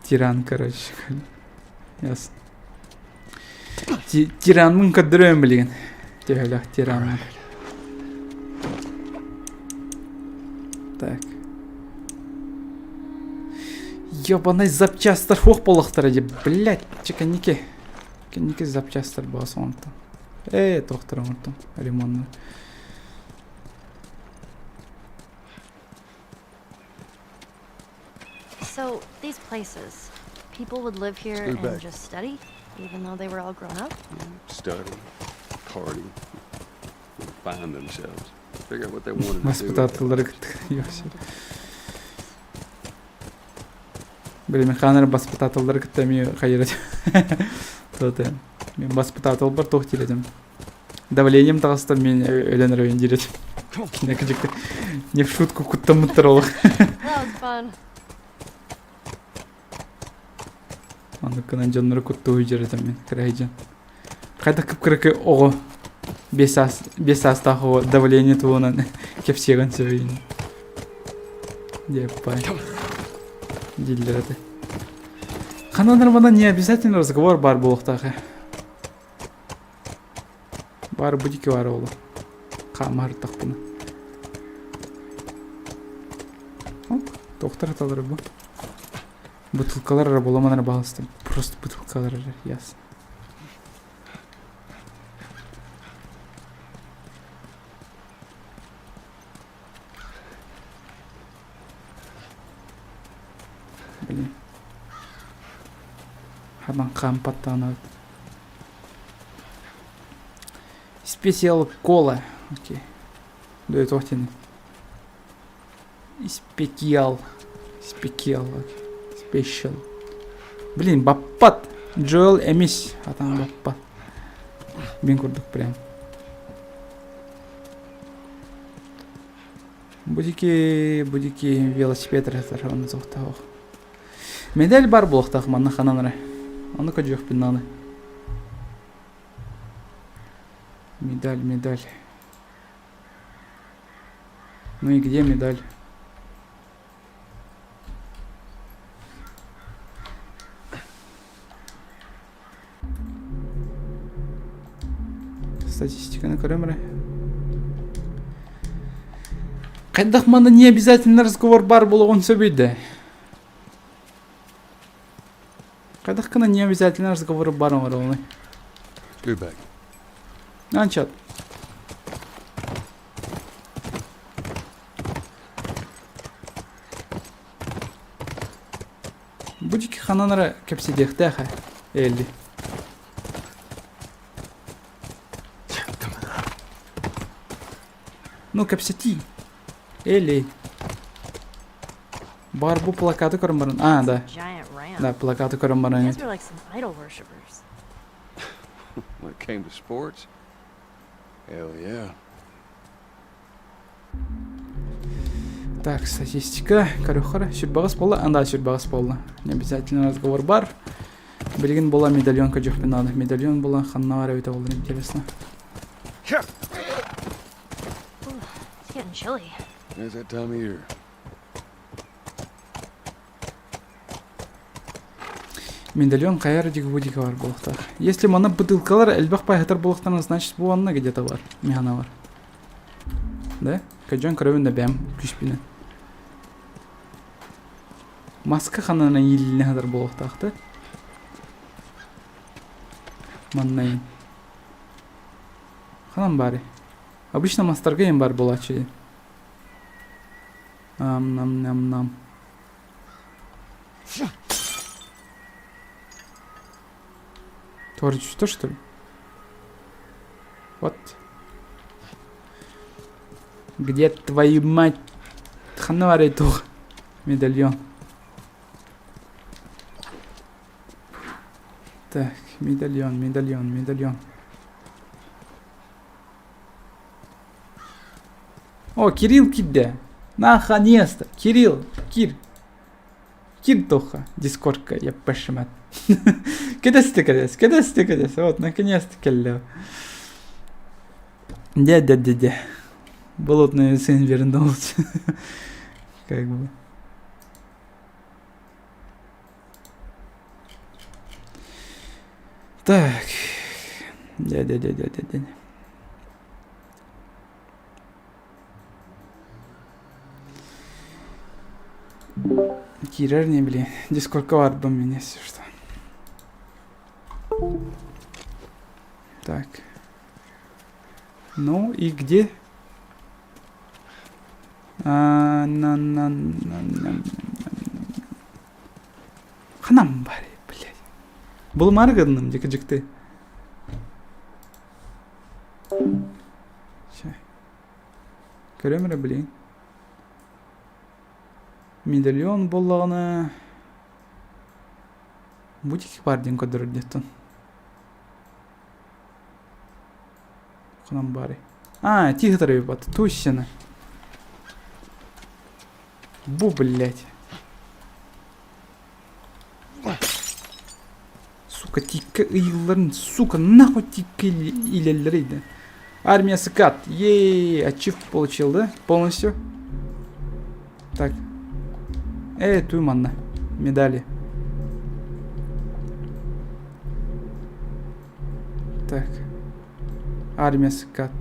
Тиран, короче. Ясно. Тиранмын кадырым білген. Тегелек тиранмын. Так. Ёбаный запчастар хух болықтар еде. Блядь, чеканеке. Чеканеке запчастар боласы оңтым. Тоқтар оңтым. Ремонтны. So, these places, people would live here Scoot and back. just study, even though they were all grown up? Study, party, find themselves. Figure out what they wanted to do. Воспитателлары ёпси. Блин, ханер воспитателлары кыттами хайрат. Тоте. Мен воспитател бар тох тиледим. Давлением тагыста мен өленер өндирет. Кинекежекте. Не в шутку куттамыттырол. That was fun. Аны кынан жаннары кутту үйжеретем мен крайжан. Кайда кыпкырыкы ого. Бес астаху давление туынан кепсеган сөйін. Депай. Диллерді. Хананармана не обязательно разговор бар болуқтағы. Бар будики бар олы. Қамар тақпыны. Тоқтар аталары бұл. Бутылкалар боламанар бағылысты. Просто бутылкалар ясно. блин. Хадан кампаттан. Специал кола. Окей. Дует охтин. Спекиал. Спекиал. Спешл. Блин, баппат. Джоэл эмис. Атан баппат. Бин курдук прям. Будики велосипед рәтәрәвен зоқтауық. Медаль бар болықтақ манна хананыры. Оны көджіқ пиннаны. Медаль. Ну и где медаль? Статистиканы көремірі. Қайдақ манда не обязательно разговор бар болуғын сөбейді. Қайдақ қана не обязательно разговор бар оңыр. Good back. Анчат. Будики хананара кепсидех деха. Элли. Ну кепсити. Элли. Бар бу плакаты көрінбарын. А, да. Да, плакаты көрінбарын. When it came to sports, hell yeah. Так, статистика. Корюхара. Сүрбағыз болы. Анда сүрбағыз болы. Не обязательно разговор бар. Білген бола медальон көжіқ пенады. Медальон бола ханна бар өйті болыр. Интересно. It's getting chilly. It's that time of year. Медальон қайыр дегі будика бар болықтар. Если мана бутылкалар әлбақ байғатар болықтарына, значит бұл анна где-то бар. Механа бар. Да? Көджан көрөвінде бәм күшпені. Маска қанана еліне қадар болықтақты. Маннайын. Қанан бары? Обычно мастарға ем бар болачы. Нам. Творчество, что, что ли? Вот. Где твою мать? Ханвари тух. Медальон. Так, медальон. О, Кирилл кидде. Наконец-то. Кир тоха. Дискордка, я пошмат. Кедес. Вот, наконец-то келле. Де. Болотный сын вернулся. Как бы. Так. Де. Кирер не блин. Дискордка var bu меня что. Так. Ну и где? Ханам бари, блядь. Бұл марганым, жекті. Көремірі, блин. Медальон болғаны. Бутики бар ден көдір деттін. Ханам бари. Тихо бат, тущина. Бу, блядь. Сука, тикка ыйылларын, сука, нахуй тикка илелерейді. Армия скат. Ей, ачив получил, да? Полностью. Так. Туйманна. Медали. Так. Армия скат.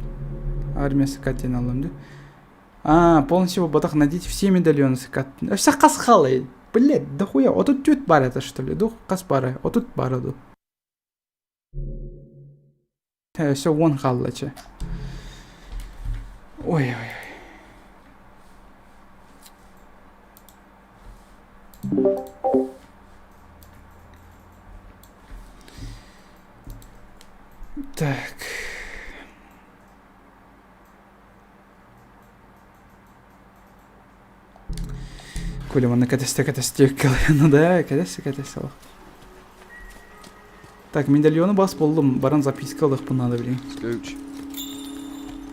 Ден алам, да? Полностью батах найдите все медальоны скат. Вся касхалы. Блядь, да хуя. Вот тут тют бар это, что ли? Дух кас бары. Вот тут бары, ду. Все вон халлача. Ой. Так. Көлеманы кәтесті ну да, кәтесі алақ. Так, медальоны бас болдым. Баран записка алдық бұл надо білейін. Scooch.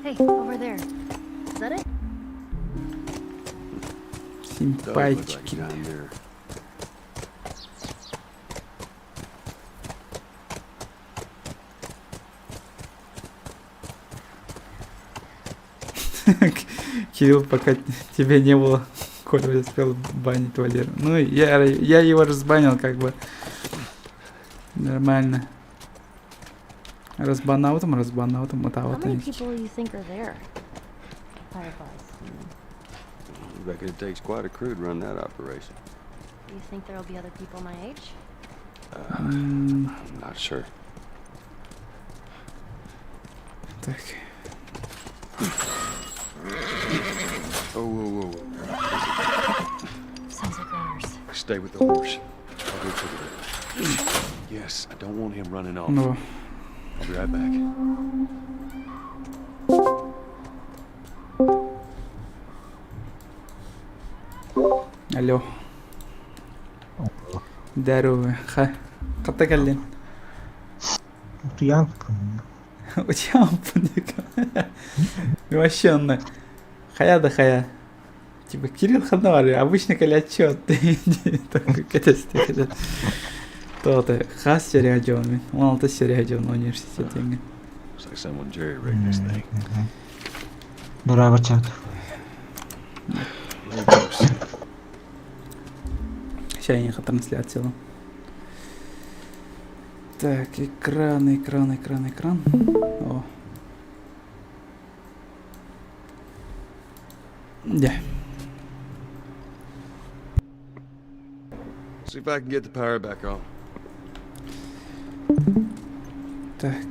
Hey, over there. Is that it? Does look like Симпатики. down there. Кирилл, пока тебя не было, Коля успел банить Валеру. Ну, я его разбанил, как бы. Нормально. Разбанаутом, вот а How вот many они. people do you think are there? Fireflies. I reckon it takes quite a crew to run that operation. Do you think there'll be other people my age? I'm not sure. Так. Oh, whoa. Sounds like runners. Stay with the horse. I'll go check it out. Yes, I don't want him running off. Ну, I'll be right back. алло. Здорово. Қата кәлден. Вообще он хая. Типа Кирилл Ханавар, обычно коли отчет. Такой кәтесті. То-то хас сериадион. Он алты сериадион университетінгі. Looks like someone jerry-rigged this thing. Браво, чат. There it goes. Сейчас я их трансляцию. Так, экран. О. Да. See if I can get the power back on. Так.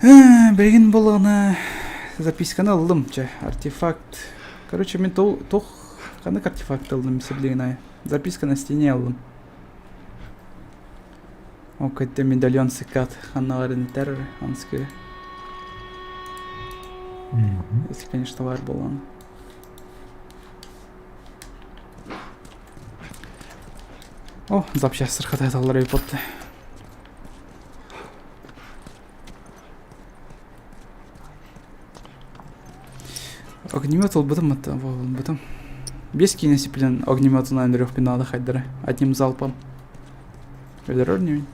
Білген бұл ана записканы алдым. Артефакт. Короче, мен тоқ қанық артефакт алдым, есеблеген. Записка на стене алдым. О, көтті медальон сыкат. Ханналарын террор, анскы. Если, конечно, бар был он. О, запчасти хватает аллары потты. Огнемет ол бытым. Без кинеси білін огнемету на андрёх пинады хайдары. Одним залпом. Өлерор не?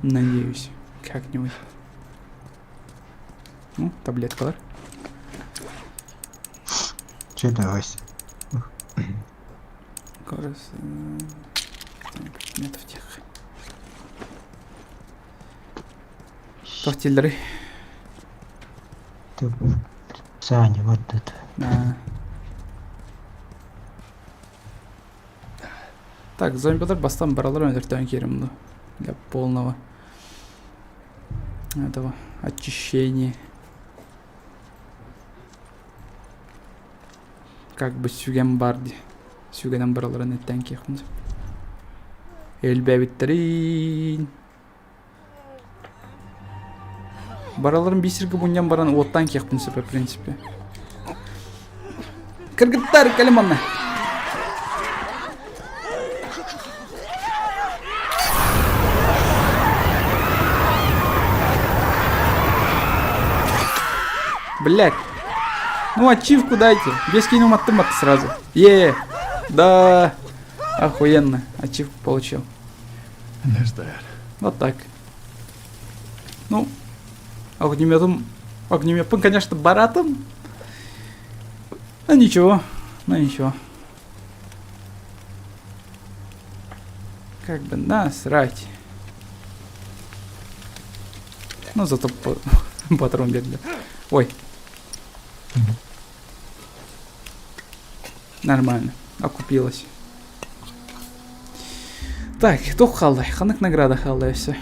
Надеюсь. Как-нибудь. Ну, таблеткалар. Че давайся? Корос. Предметов тех. Тохтилдары. Ты Саня, вот это. Да. Так, зомбилар бастан баралар өндіртен керімді. Для полного этого очищения. Как бы сюген барди. Сюгенен бараларын өттен кеқімді. Элбәбіттерин. Бараларын бисіргі бұндан баран оттан кеқпін сөпі, в принципе. Кыргыттар, калиманна. Блять. Ну, ачивку дайте. Без кинул автомат сразу. Да. Охуенно. Ачивку получил. Вот так. Ну, огнеметом, конечно, баратом. Но ничего. Как бы насрать. Ну, зато патрон бедный. Ой. Нормально. Окупилась. Так, тоқ қалды. Қанық награда қалды все.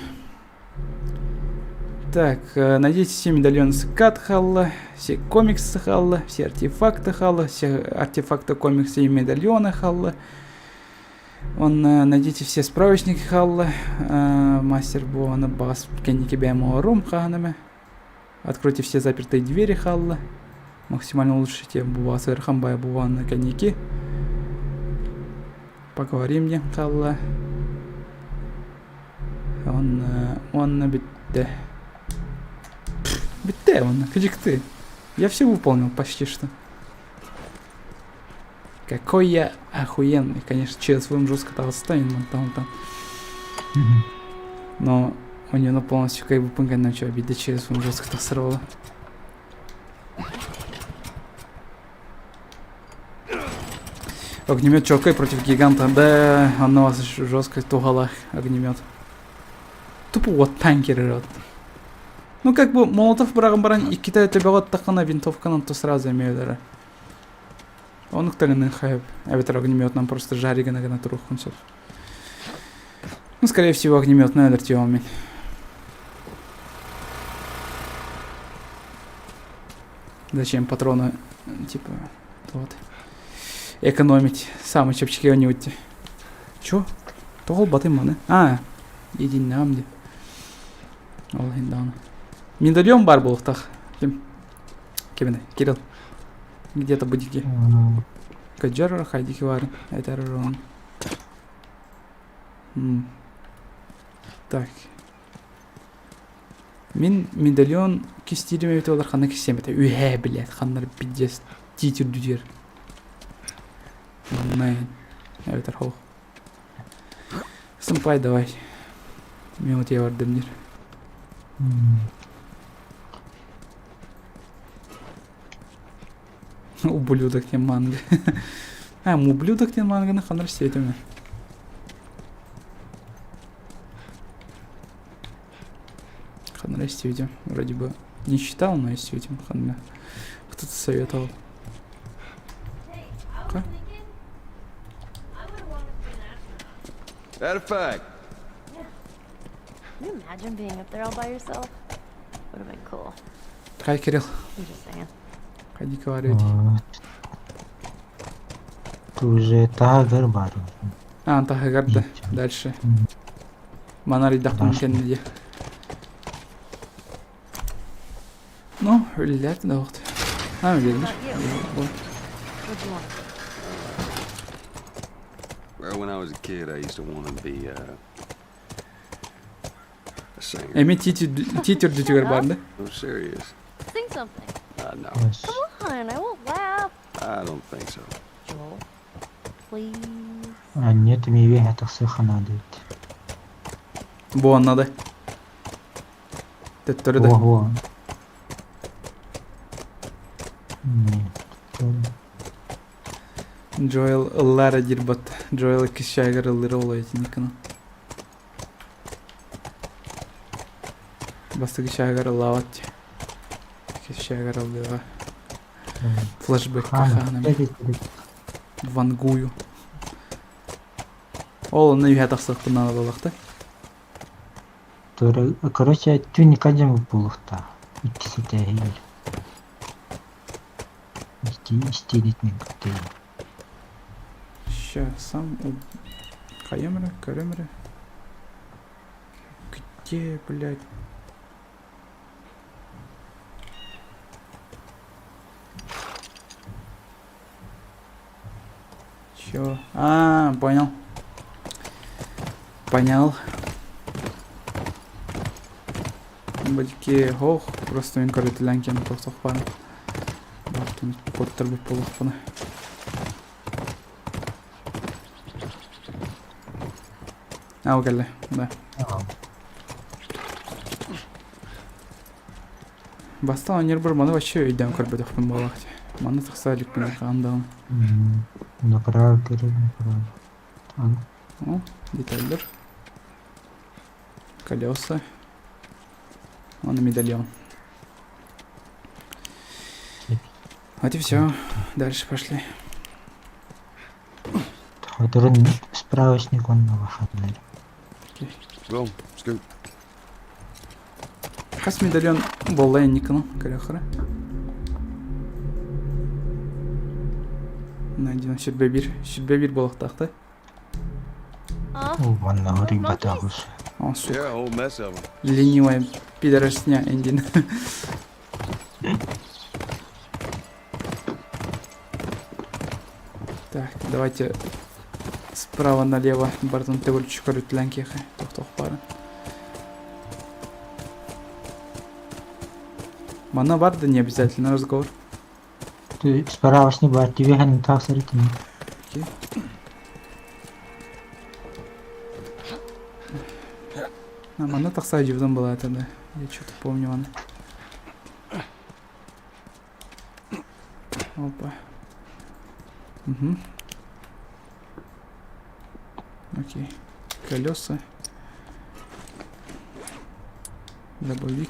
Так, найдите все медальоны скат халла, все комиксы халла, все артефакты халла, все артефакты, комиксы и медальоны халла. Он найдите все справочники халлы. Мастер Буана бас кенники бэмо рум ханаме. Откройте все запертые двери халлы. Максимально улучшите бувасы рхамбая бувана кенники. Поговорим мне халла. Он битте. Битте он, как ты. Я все выполнил почти что. Какой я охуенный. Конечно, через своим жестко толстый, там. Но у него полностью как бы пункт начал обидеть через своим жестко толстого. Огнемет чокой против гиганта. Да, он на вас жестко тугалах огнемет. Тупо вот танкеры рот. Ну как бы молотов баран и Китай тебя вот такая винтовка, но то сразу имею дара. Он кто-то не хайп. А ветер огнемет нам просто жарига на труху. Ну скорее всего огнемет на дартиоми. Зачем патроны типа вот. Экономить. Самые чепчики они уйти. Чё? Тогол батым маны. Иди намди. Аллахиндан. Медальон бар был так. Кем? Кирилл. Где-то будики. Каджар хайдики вар. Это рон. Так. Мин медальон кистирime бит олар хана кисем это. Үе, блядь, ханнар 50 титер дүдер. Найн. Это хол. Сымпай давай. Минут я вардым дир. Ублюдок не манга. Ублюдок не манга на ханар сетями. Ханар сетям. Вроде бы не читал, но есть сетям ханна. Кто-то советовал. That a fact. Can you imagine being up there all by yourself? Would have been cool. Хай, Кирилл. I'm just saying. Ходи говорить. Ты уже тагар бар. Тахагарда. Дальше. Манари дахтан кеннеди. Ну, үлләт да вакыт. Үлләт. What'd you want? Well, when I was a kid, I used to want to be a singer. Эми титер дүтүгөр бар да? I'm serious. Sing something. No, Come on, I won't laugh. I don't think so. Joel, please. Нет, миве это все ханады. Бу аннады. Теттөрү да. Ого. Нет. Джоэл Лара дирбат. Джоэл кишайгар лирол этникана. Басты кишайгар лават. Кишайгар лира. Флешбэк каханам. Вангую. Ол на юга тахсак надо балакта. Короче, ты никогда не полухта. Икisi değil. İstedikten değil. Ща сам Каемра, Каремра. Где, блядь? Чё? Понял. Понял. Бадики, ох, просто мен көрөт ланкен тоқтоқ бар. Бартын коттар бүт болуқ бұны. Окей, да. Бастал анер бір маны вообще үйден көрбеді құпын балақты. Маны тақсалик бұны қандауын. Направо керек, направо. О, детальдер. Колеса. Он и медальон. Вот и все. Дальше пошли. Который справочник он на выходной. Well, scoot. Хас медальон боллайын никану, көріқыры. Найден, сүрбе бір болықтақты. О, ванна гори батагус. О, сука. Yeah, a whole mess of them. Ленивая пидоросня, Индин. Так, давайте справа налево. Бартон тевольчик рютлянки. Тох пара. Мана барды не обязательно разговор. Ты справа с небо, тебе хан так саритин. Окей. А, мана так садивдан была это, да. Я что-то помню, она. Опа. Угу. Окей. Колеса. Дробовик.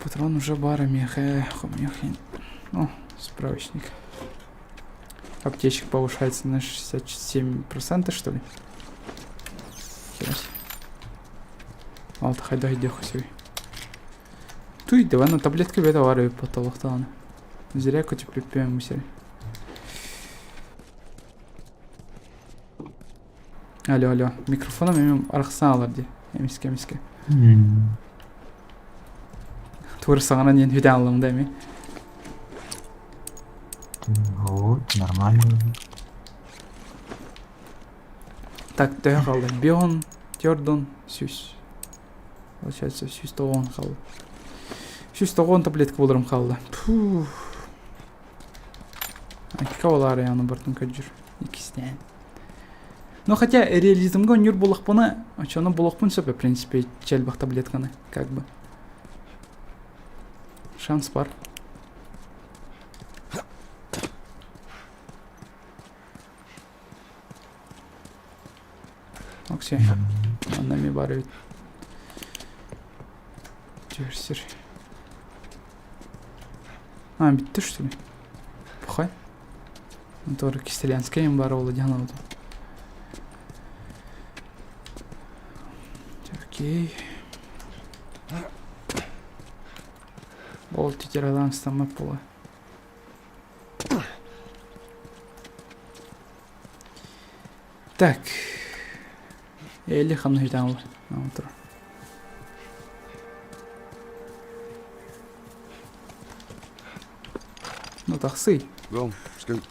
Патрон уже барами. Хомехин. О, справочник. Аптечек повышается на 67%, что ли? Херась. Алты хайда идёх себе. Туй, давай на таблетки бета варю потолоктан. Зря котик припьем себе. Алло. Микрофоном имеем архсаналарди. Эмиске. Тур сагана нен хүдэн алам да эми. Вот, нормально. Так, да қалды. Бион, Тердон, Сюс. Получается, Сюс тоғын қалды. Сюс тоғын таблетка болдырым қалды. Пух. Кавалары яны бартын көджір. Икістен. Но хотя реализмга нюр болықпыны, очаны болықпын сөпі, в принципе, челбақ таблетканы, как бы. Шанс бар. Окей. Аннами бар. Терсер. А, битті что ли? Пухай. Тоже кистелянская им бар олы дяна вот. Окей. Ол тетерадан стамап бола. Так. Эли ханны хитан олы. Отыр. Ну тақсый. Go, scoot.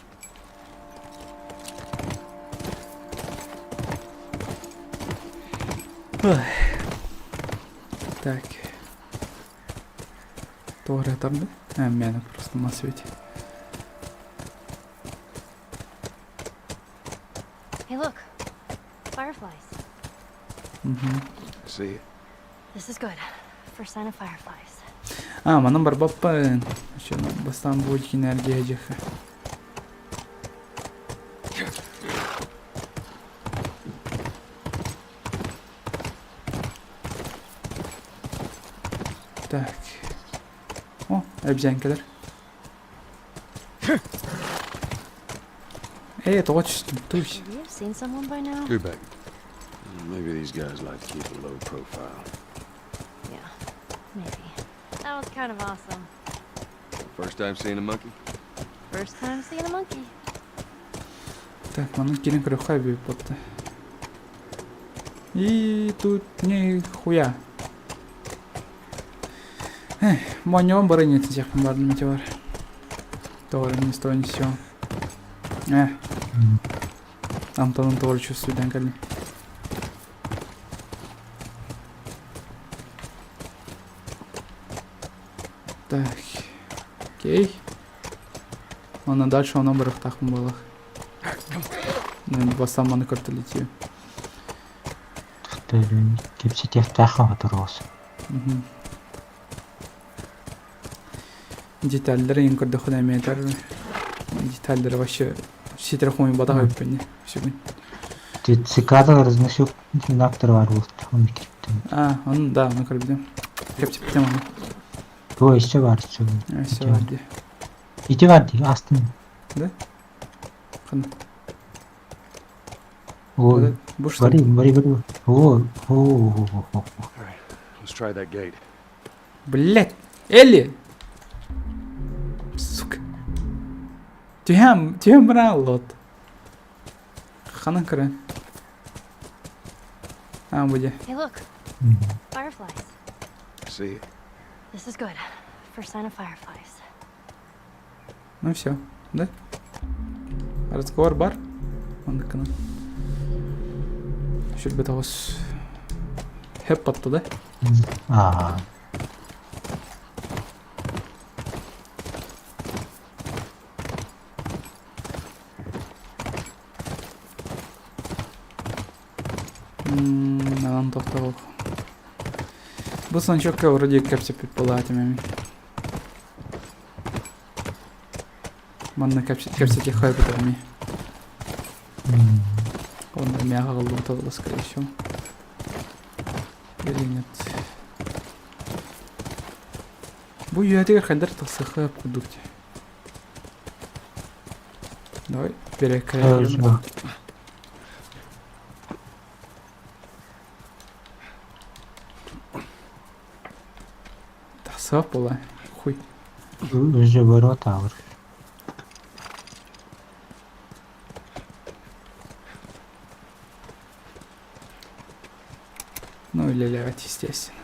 Так. Тоже там, да? А, меня просто на свете. Hey, look. Fireflies. See it? This is good. First sign of fireflies. А, манам бар баппа. Что, бастан будет энергия джеха. Так. О, обезьянкалар. Это очень тусь. Maybe I've seen someone by now. Go back. Maybe these guys like to keep a low profile. Yeah, maybe. That was kind of awesome. First time seeing a monkey? First time seeing a monkey. Так, манам кирин крюха бьют потта. И тут нихуя. Монём барынет всех бардым метеор. Тоже не стоит ничего. Антон тоже чувствует данкали. Так. Окей. Он дальше он номерах так было. Два сама на карту летит. Ты кипси тех тахам оторос. Детальдері ең көрді құдай метр. Детальдері вообще сетрахумен бада қойып бәне. Ты цикада разносил нактор var болды. Onu kiriptim. А, onu да, onu көрбедім. Кептіп бітем оны. O işte var. Все var де. İti var değil aslında. Да? Қаны. O Bu что? Бari. O. Alright, let's try that gate. Блять! Элли! Сука. Тюхем брал лот. Хана кырын. Буде. Hey, look. Fireflies. See it. This is good. First sign of fireflies. Ну все, да? Разговор бар. Ондыкына. Шүрбет ауыз. Хеп батты, да? Ага. Анан тоқтау. Бұл санчокка вроде кәпсеп болатын мен. Манна кәпсеке хай бітірме. Онда мяға қалдым тоғылы, скорее всего. Или нет. Бұл үйәдегер қайдар тақсы қап күдікте. Давай, перекірі. Тақсы бола, хуй. Уже ворот ауыр. Ну или левать, естественно.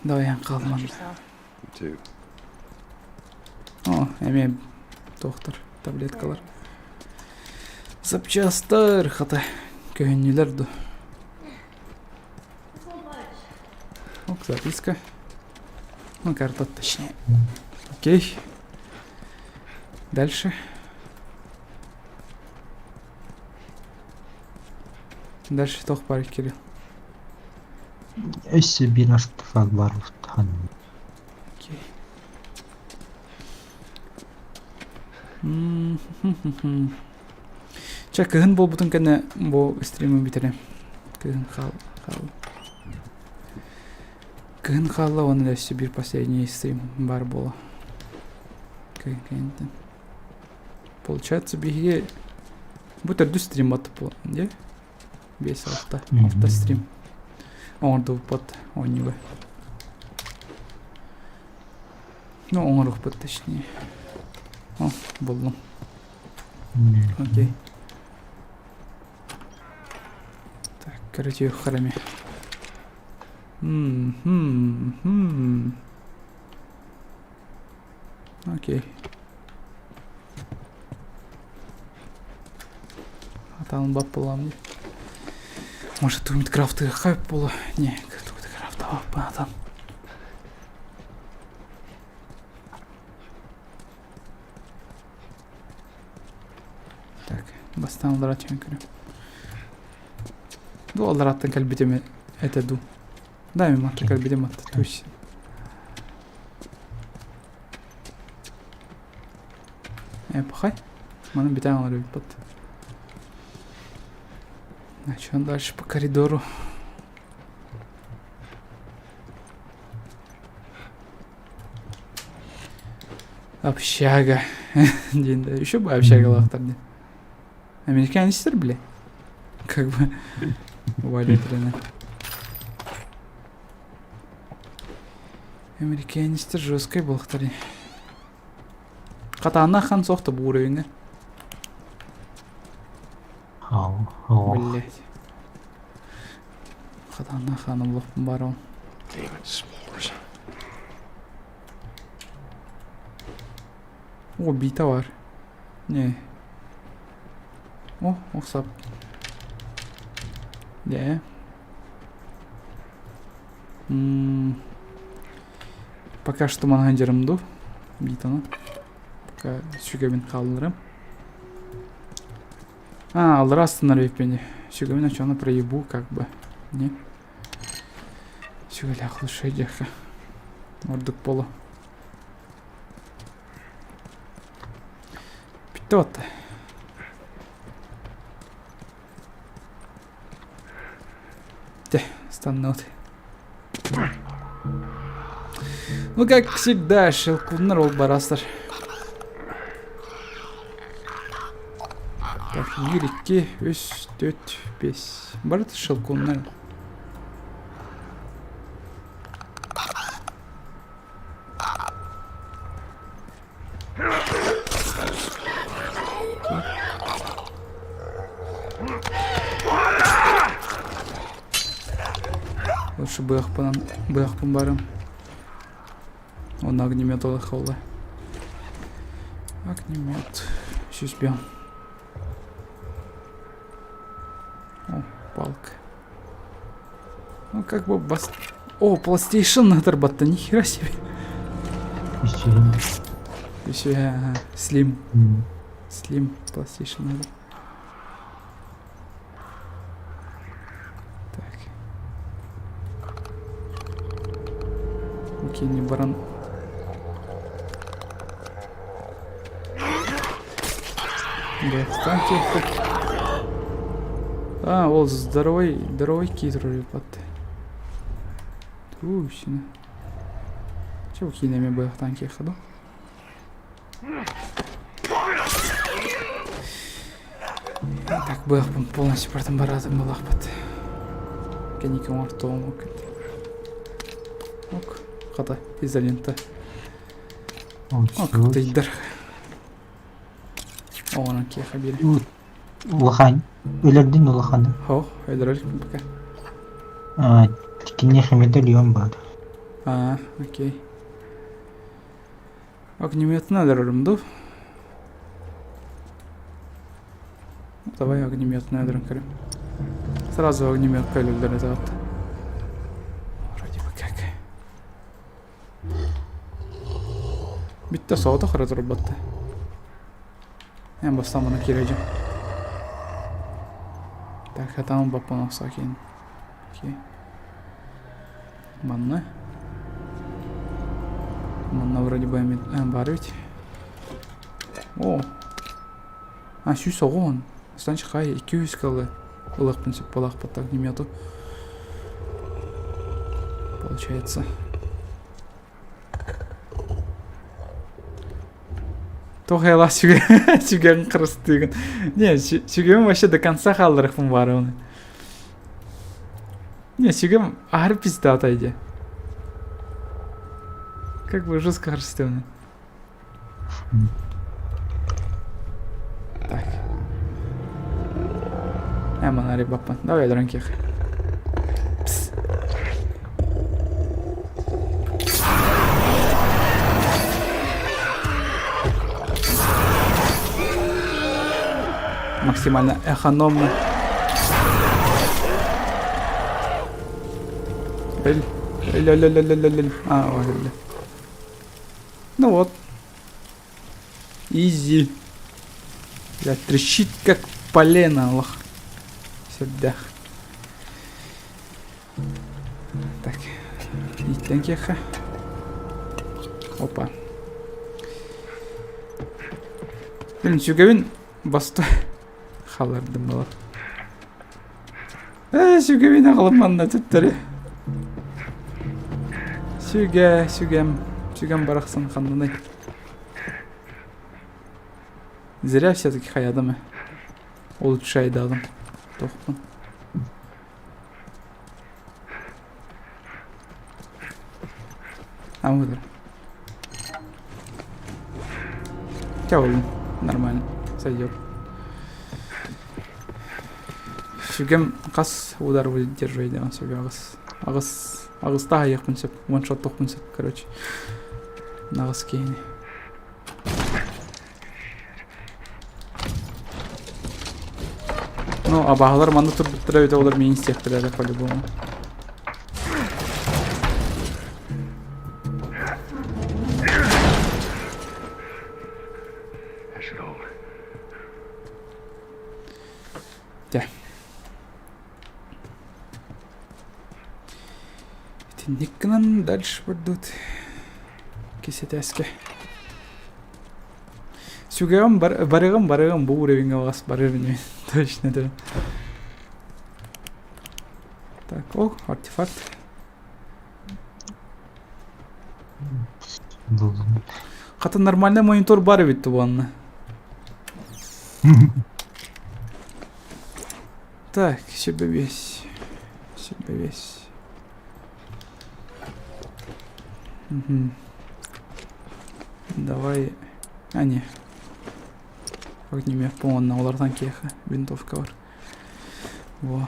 Давай я қалман. Too. О, әме доктор, таблеткалар. Запчастар, хата. Көгеннелер ду. Ок, записка. Ну, карта точнее. Окей. Дальше. Дальше тоқ бар Кирилл. Өсі бір артефак бар ұқтыған. Окей. Ча, кігін бол бұтын кәне бұл стримі бітірем. Кігін қалы. Кігін қалы, оны өсі бір последний стрим бар болы. Кігін. Получается, біге бұт әрді стрим атып бол, де? 5 алта стрим. Оңырды ұппат, оңығы. Ну, оңыр ұппат, точнее. О, болдым. Окей. Так, короче, харами. Окей. Аталын бап боламын де. Может, тут крафты хайп было? Не, тут крафта бап, там. Так, бастан алдарат чем көрем. Ду алдараттан кәлбетеме это ду. Да, мен матты кәлбетем атты, төс. Пахай. Мана битен алар өбіт бат. Значит, дальше по коридору. Общага. День-то еще бы общага лахтарди. Американистер, бля. Как бы валитрина. Американистер жесткой был лахтарди. Катана хан соқты бұл уровенге. Блять. Катана ханым лопын бар он. О, бита бар. Не. О, ұқсап. Не. Пока что манханджерымду. Битаны. Пока сүйгемен қалдырым. Алдар остановив меня. Сүйгемен очаны проебу, как бы. Не. Сүйгелі ақылы шайдеққа. Ордық болу. Бітті отты. Де, станнауды. Ну, как всегда, шелкундар ол барастар. Так, 1, 2, 3, 4, 5. Барды шелкундар. Лучше быахпын барым. Он огнемет олыхолы. Огнемет. Сюзбем. О, палка. Ну как бы бас... О, PlayStation надо батта, нихера себе. Еще ага, Slim. Slim PlayStation надо. Так. Окей, не баран. Да, станьте. А, ол здоровый кит вроде батты. Трусина. Чего кинами бы танки ходу? Так бы полностью протом баратом был ахпат. Каникам артом ок. Ок. Хата изолента. Ок, ты идер. О, на кеха били. Улахан. Өлердин улаханы. О, хайдралик пока. Тикине хамеде льем бар. Окей. Огнемет надо рымду. Давай огнемет надо рымкарим. Сразу огнемет пылю долетает. Вроде бы как. Битте соғыта қыра тұрып батты. Мен бастаманы кережім. Так, хатамын баппан оқса кейін. Окей. Манна. Манна вроде бы бар ведь. О. Сүй соғын. Станчы қай 200 калы. Улық принцип балақ баттақ немету. Получается. Тоқайла сүйген қырысты деген. Не, сүйген вообще до конца қалдырықпын бар оны. Не, сүйген ары пизді атайды. Как бы жестко қырысты оны. Так. Манари баппан. Давай дранких. Максимально экономно. Ой. Ну вот. Изи. Я трещит как полено, лох. Сюда. Так. И танкеха. Опа. Блин, сюгавин басты. Халардым было. Сюгавин ағылыманна түттірі. Сюгам барақсын қандынай. Зря все-таки хаядымы. Улучшайды адам. Тоқпын. Выдар. Тяулин. Нормально. Сойдет. Шүгем қас удар будет держать, да, сюга ағыста аяқ пынсып, ваншот тоқ пынсып, короче. Нағыз кейіне. Ну, а бағалар манда тұр біттірі өте олар мейін істектіреді по-любому. Да. Никнан дальше пойдут. Кисетеске. Сюгам барыгам bu уровень у вас барыгам точно да. Так, о, артефакт. Хотя нормальный монитор бар ведь тубанна. Так, себе весь. Угу. Давай. А, не. Огнемет, по-моему, на улардан кеха. Винтовка бар. Во.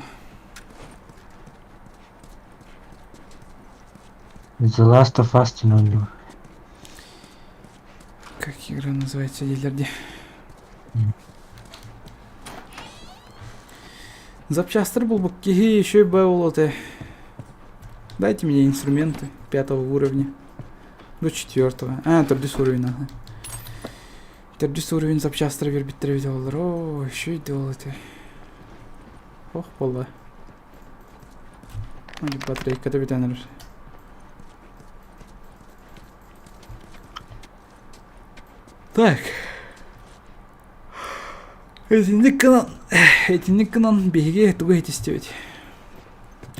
The Last of Us тянули. Как игра называется, дилерди? Запчастер был бы киги еще и бэулоты. Дайте мне инструменты 5 уровня. До 4. А, 3 уровень, ага. 3 уровень запчастер вербиттер видеолар. О, еще и делоты. Ох, полла. Батарейка да битенер. Так. Этинник канан беге туга етістеуді.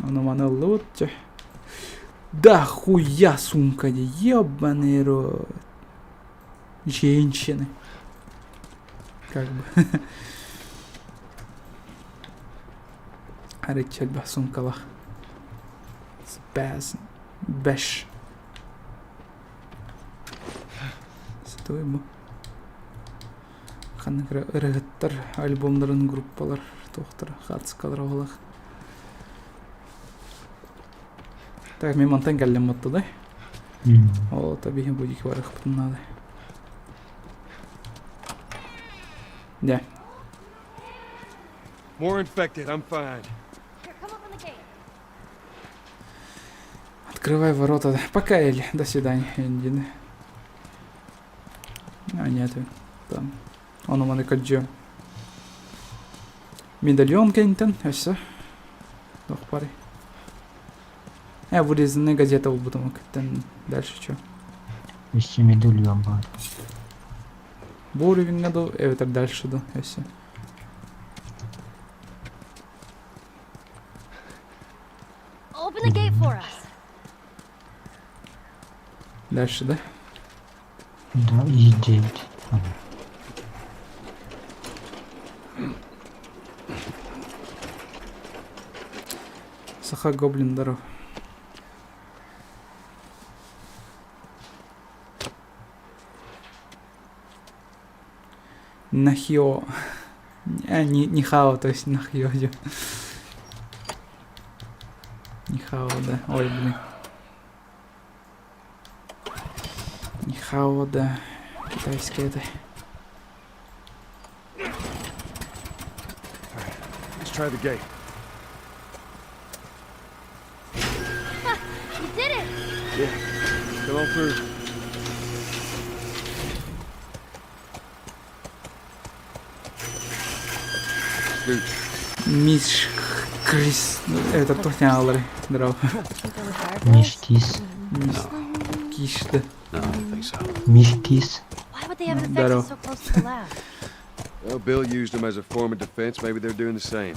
Оны маны лучше. Да хуя сумка де, ебаный рот. Женщины. Как бы. Арычать ба сумкалах. Спас. Бэш. Стой бу. Ханныгра ырыгыттар, альбомдарын группалар, тоқтар, қатысқалар оғылақ. Так, мен монтан кәлем мұтты, да? О, табиғи будик барық бұтыннады. Да. More infected, I'm fine. Here, come open the gate. Открывай ворота. Пока, Эль. До свидания, Эндин. А, нет, там. Он у меня каджо. Медальон кентен, все. Дох пари. Вырезанная газета был потом кентен. Дальше что? Еще медальон был. Уровень надо, это дальше да, все. Open the gate for us. Дальше, да? Да, и 9. Саха гоблин здоров. Нахио. Не хао, то есть нахио. Не хао, да. Ой, блин. Не хао, да. Китайское это. Let's try the gate. You did it! Yeah, come on through. Dude, Миш Крис. Это точно аллары. Здорово. Мишкис. Киш, да. no, I don't think so. Мишкис. Why would they have an Здорово. infected so close to the lab? Well, Bill used them as a form of defense. Maybe they're doing the same.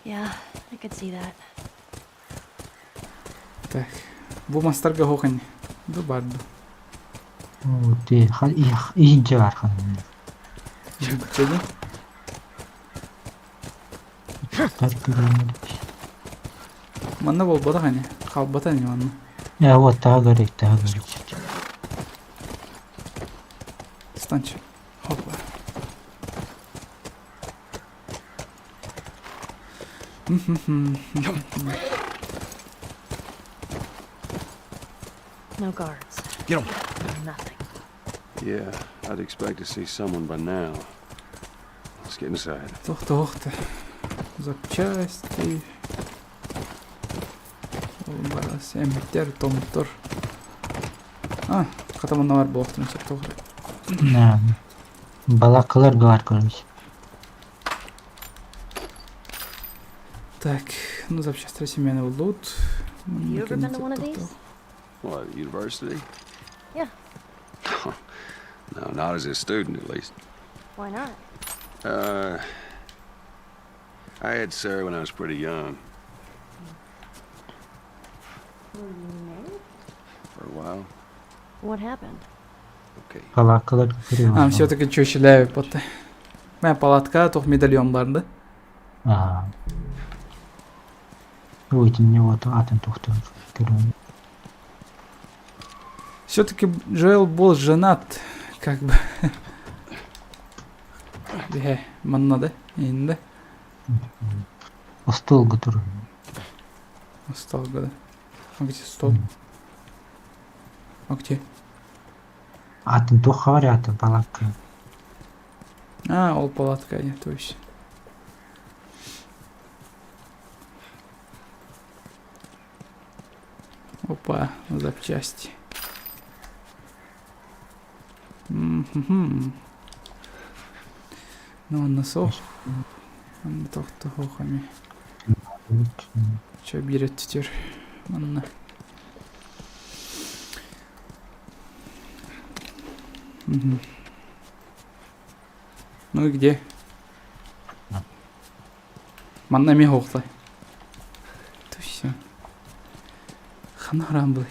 Yeah, I could see that. Так. Bu mastарга хохань. Да барду. О, ты хал и жархан. Жутко. Так перемель. Манна бол бодахане. Халбата не манна. Вот так говорит, так говорит. Станчи. Хопа. No guards. Get 'em. Nothing. Yeah, I'd expect to see someone by now. Let's get inside. Тохта. Запчасти. Барас эмиттер томтор. А, катаманнар болуптун тоогра. Да. Балакалар бар көрмүш. Так, ну запчасти семейный лут. You ever been to one of these? What, university? Yeah. No, not as a student, at least. Why not? I had Sarah when I was pretty young. Were you married? For a while. What happened? Okay. Балакалар көрүп. Все-таки чөшіләй потты. Мен палатка тоқ медальон барды. Ой, ты мне вот атом тухту. Все-таки Джоэл был женат, как бы. Манна, да? Инде. Стол готовый. Стол, да. А где стол? А где? Атын туха бар аты палатка. А, ол палатка, нет, точно. Опа, запчасти. Мгм. Ну, он носок. Он тоқты хохами. Че берет теперь? Анна. Мгм. Ну и где? Манна ми хохлай. То все. Ханарам был.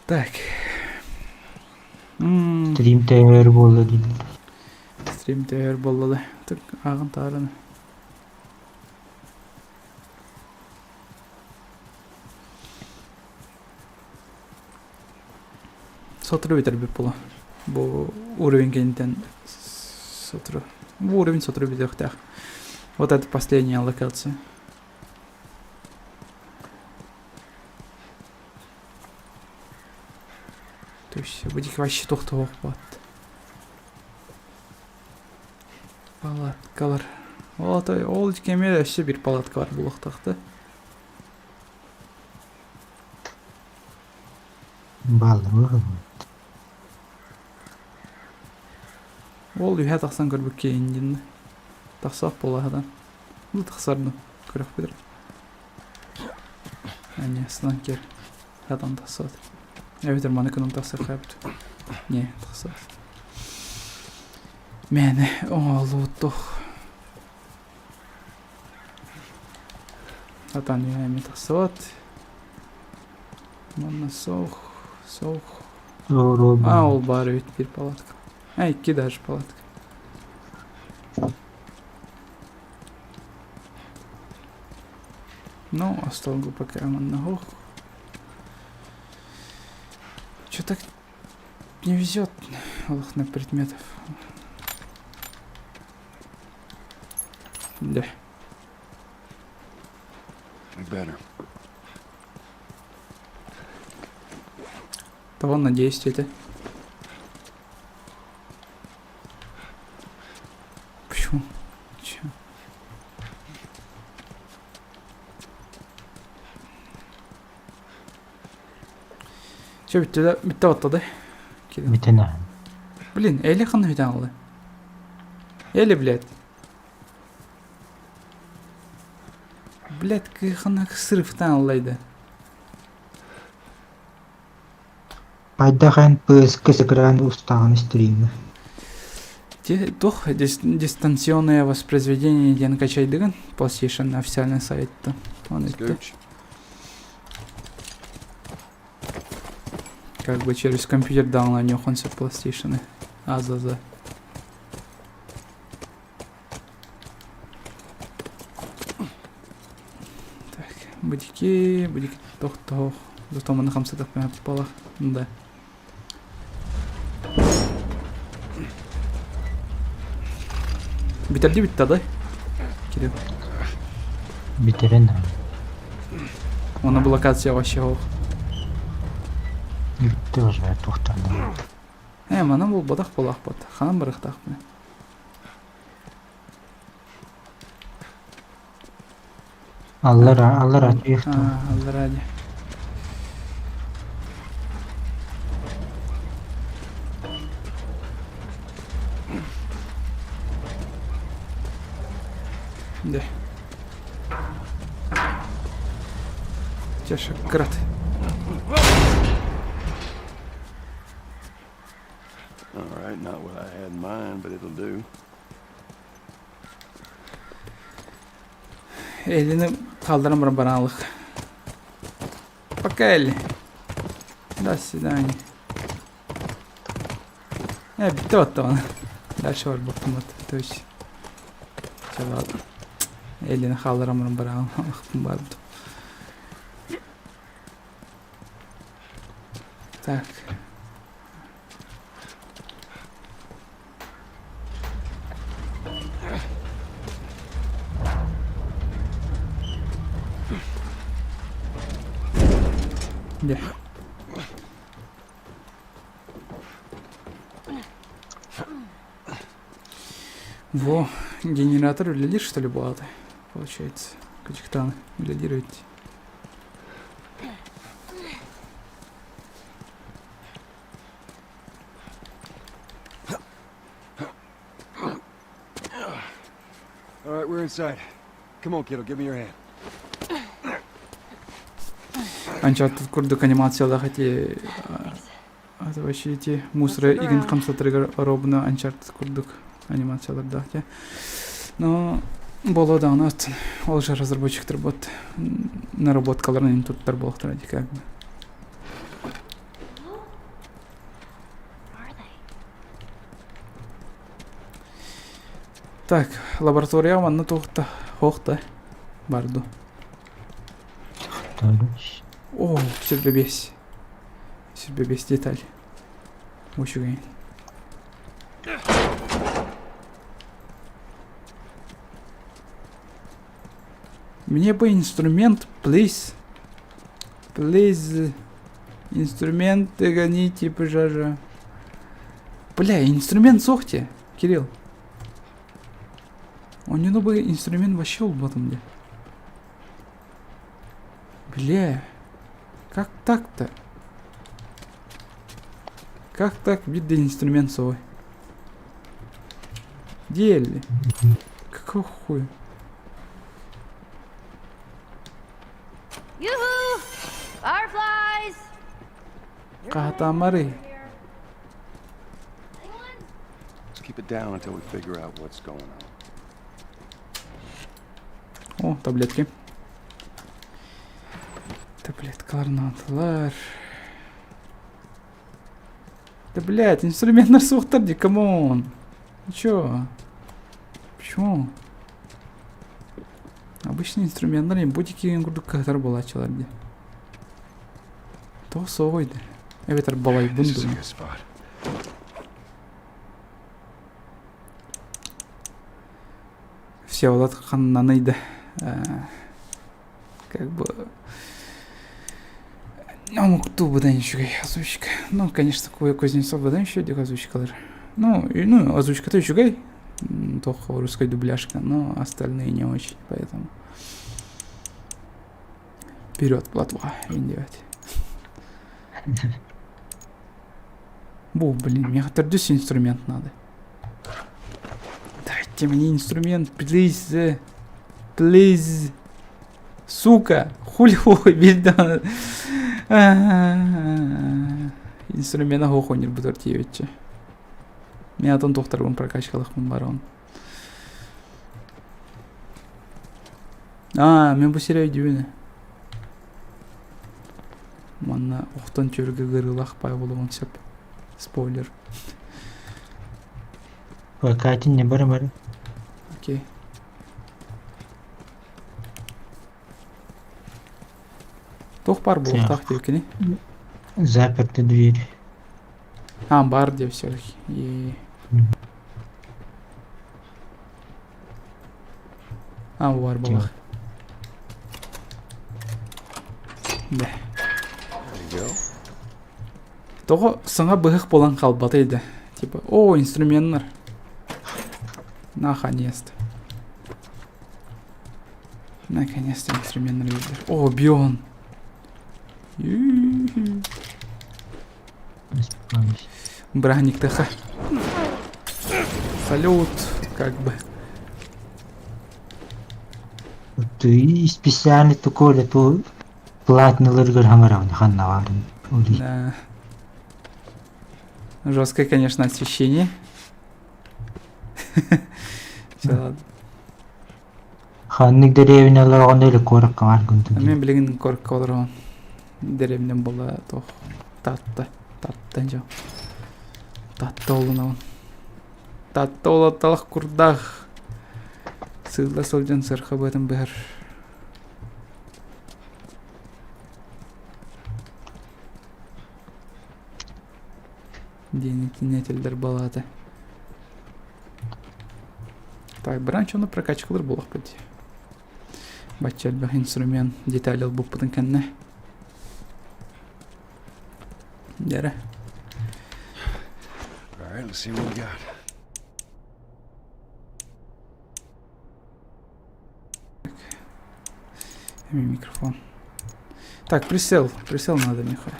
Так. Стрим тәуір болды дейді. Стрим тәуір болды. Так, ағын тарыны. Сотру бітірбеп бұла. Бұл уровень кенттен сотру. Бұл уровень сотру бітірқтақ. Вот это последняя локация. То есть будик вообще тоқты оқ болады. Палаткалар. Ол кеме өші бір палатка бар бұл оқтақты. Балығы. Ол үйе тақсан көрбік кейінден. Тақсақ болағадан. Бұл тақсарды көріп бедір. Әне, сынан кер. Әдан тақсады. Evet, hermano, que não está cerrado. Не, тақсады. Мені, луттық. Атан үйеме тақсады. Мұны соқ. А, ол бар өйт бір палатка. Екі даже палатка. Ну, осталгу пока на хох. Чё так не везет на предметов? Да. Того надеюсь, это. Почему? Чё? Чё, бітті оттады? Бітіне. Блин, әлі қаны бітен алды? Әлі, блядь. Блядь, қаны сырыфтан алайды. Пайдахан пысқы сыгран устаған стримі. Toch, дистанционное воспроизведение ден качайдыгын PlayStation официальный сайтта. Как бы через компьютер дал на нёхонся PlayStation. Азаза. Так, будики тох. Зато мы на хамсетах попало. Да. Bitirdi bitti aday. Кирилл. Бітірін. Ona блокация вообще ох. Бітті уже тоқтаны. Mana бұл бодақ болақ бот. Ханам біріқтақ мені. Аллар ачыйықты. Аллар ради. Да. Чаша крат. All right, not what I had in mind, but it'll do. Elini kaldıramıyorum banalık. Пока, Элли. До свидания. Бітті он. Дальше var бақтымат. То есть. Ладно. Эллини қалдырамырым барағым барды. Так. Де. Во, генератор улетит, что ли, было-то? Получается. Качектаны улетирует. All right, we're inside. Come on, kiddo, give me your hand. Uncharted курдук анимациялар хати это вообще эти мусоры иген камсатырга робна Uncharted курдук анимацияларда хати. Но боло да анат ол же разработчиктер бот наработкаларын туттар болуктар эди как бы. Так, лаборатория ванна тухта хохта барду. О, сюрбебес деталь. Очень. Мне бы инструмент, please. Please. Инструмент гоните, пожалуйста. Бля, инструмент сохте, Кирилл. У него бы инструмент вообще в этом где. Бля. Как так-то? Как так видно инструмент свой? Дели. Какого хуя? Yoo-hoo! Fireflies! Катамары. Let's keep it down until we figure out what's going on. О, таблетки. Таблеткаларны атылар. Да блять, инструменттер суктар ди, камон. Чё? Почему? Обычный инструменттер эми ботики курдук катар болачылар ди. То сойды. Эветер балай This is бунду. a good spot. Все вот это ханнанайды. Как бы... Ну, кто бы да ничего озвучка. Ну, конечно, кое Кузнецов бы да еще где озвучка. Ну, озвучка-то еще только русской дубляжка, но остальные не очень, поэтому... Вперед, платва, индивать. Бу, блин, мне тордюсь инструмент надо. Дайте мне инструмент, please. Please. Сука, хули видно. Инструмент хохонер бутар тиевиче. Мен атон тохтарбын прокачкалыкмын барон. Мен бу серия дүйүнө. Манна оқтон чөргө кырылакпай болгон сеп. Спойлер. Катин не бары. Окей. Тох бар был, так текини. Заперты дверь. Бар где все-таки. Бар был. Да. Того саңа быгык болан калбатыйды. Типа, о, инструменттер. Наконец-то. Наконец-то инструменттер видер. О, бион. Браник ТХ. Салют, как бы. Ты специально такой то платный лыргар хамаран ханнаварын. Да. Жесткое, конечно, освещение. Все, ладно. Ханник деревня ларган эле корак камар гүнтүн. Мен билген корк олорон. Деревнен бола тох. Татта жо. Татта олунабын. Татта олаталык курдах. Сыгла солжан сырха бөтөн бер. Денетелдер балады. Так, бранч оны прокачкалар болук бит. Баччалбах инструмент деталь алып буппутун кенне. Дере. All right, let's see what we got. Микрофон. Так, прицел. Прицел надо, Миха.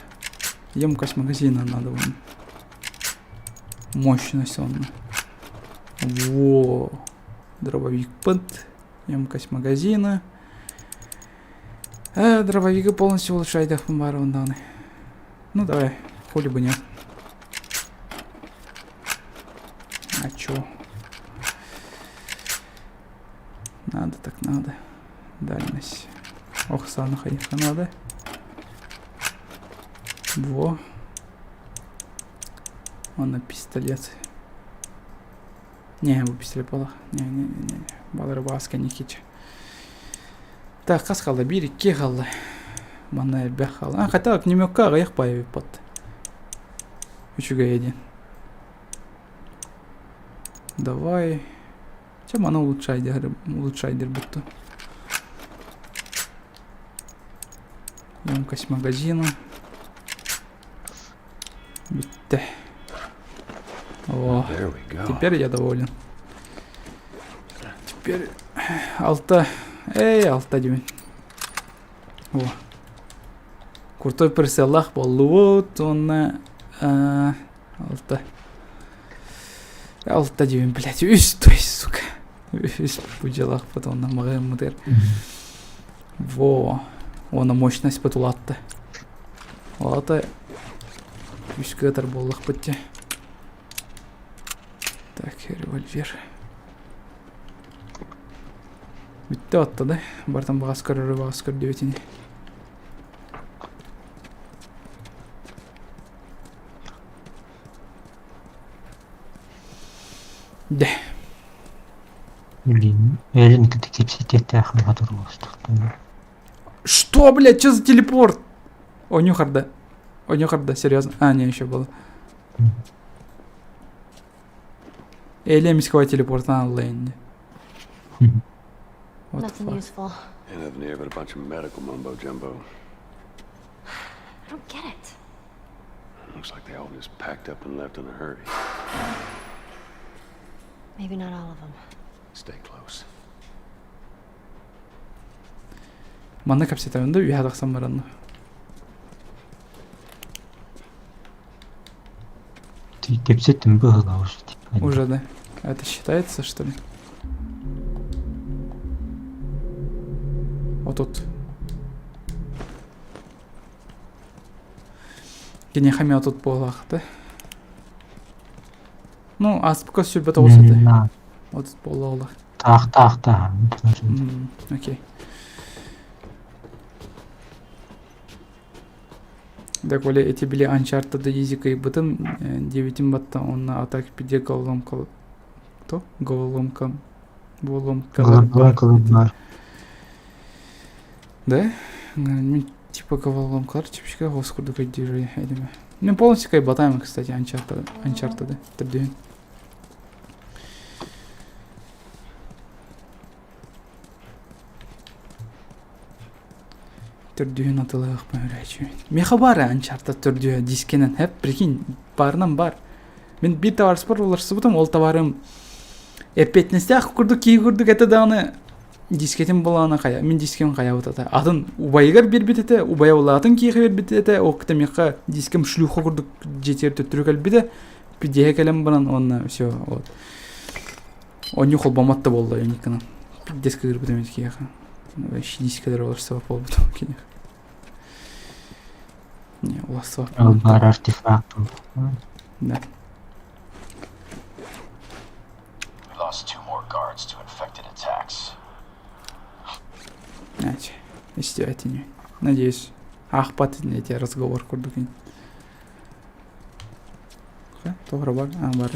Емкость магазина надо вон. Мощность он. Во. Дробовик под. Емкость магазина. Дробовик полностью улучшает их данные. Ну давай, хули бы нет. А чё? Надо так надо. Дальность. Ох, санаха их надо. Во. Он на пистолет. Не, bu пистолет бала. Не. Балары басқа не кетші. Так, қас қалды? 1-2 қалды. Мана әлбәқ қалды. Қайта немекка ғайық байы бат. 3-ге еден. Давай. Че мана улучшайдер бұтты. Емкость магазина. Битті. О, теперь я доволен. Теперь алта. Алта деймін. О. Крутой прицеллах болды. Вот оны. Алта. Алта деймін, блядь. Той, сука. Бұджалақ потом на мағайын мұдыр. Во. Оны мощность потулатты. Алта. 3 катар болдық бітті. Так, револьвер. Бітті атты да. Бартан бағаскар деветіне. Да. Блин, Эллинг-то кепсететті ақын қатыр болыстық. Что, блядь, что за телепорт? О, Нюхарда, серьезно. Не, еще было. Элемского телепорта на Лэнде. Nothing useful. And nothing here but a bunch of medical mumbo jumbo. I don't get it. Looks like they all just packed up and left in a hurry. Maybe not all of them. Stay close. Манна капсетавында үй адақсан баранды. Ты кепсеттің бұғыла уже. Уже, да. Это считается, что ли? Вот тут. Гене хамя тут болақ, да? Ну, аспыка сүрбет олсады. Вот тут болақ. Тақ. Окей. Так, оля эти были Uncharted языка и бытым 9 батта онна атак пиде головоломка. Кто? Головоломка бар. Да? Типа головоломкалар чипчика госкурду кайдиры эдеме. Мен полностью кай батаем, кстати, Uncharted. Түрден. Түрдüğün atılığı öğretiyor. Meha var ya Uncharted түрдüğü diskenen hep прикинь барынан бар. Мен bir товар спор оларсы бутам ол товарым эпетнесте ақ күрдік это даны дискетим болана кая. Мен дискем кая бутата. Атын убайгар бир битете, убая олатын кийге бир битете. Окта меха дискем шлюха күрдік жетер төттүрүк албиде. Пидеге келем банан онна всё вот. Оню холбаматта болду уникана. Диске кирбит эмес кийге. Вообще дискалар оларсы бар болду кене. Не, у вас бар артефакт. Да. Lost 2 more guards to infected attacks. Истятине. Надеюсь, ахпат эти разговор курдук. Тоғра бар? Бар.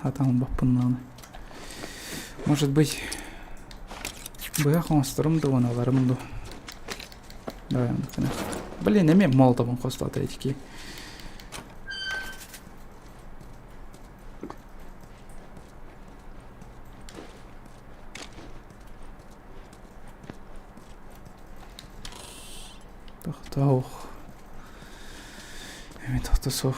Атам баппыннаны. Может быть, бая қоныстырым да оны аларым да. Да, блин, эме молотовын қосылады этики. Тоқтауқ. Эми тоқтосох.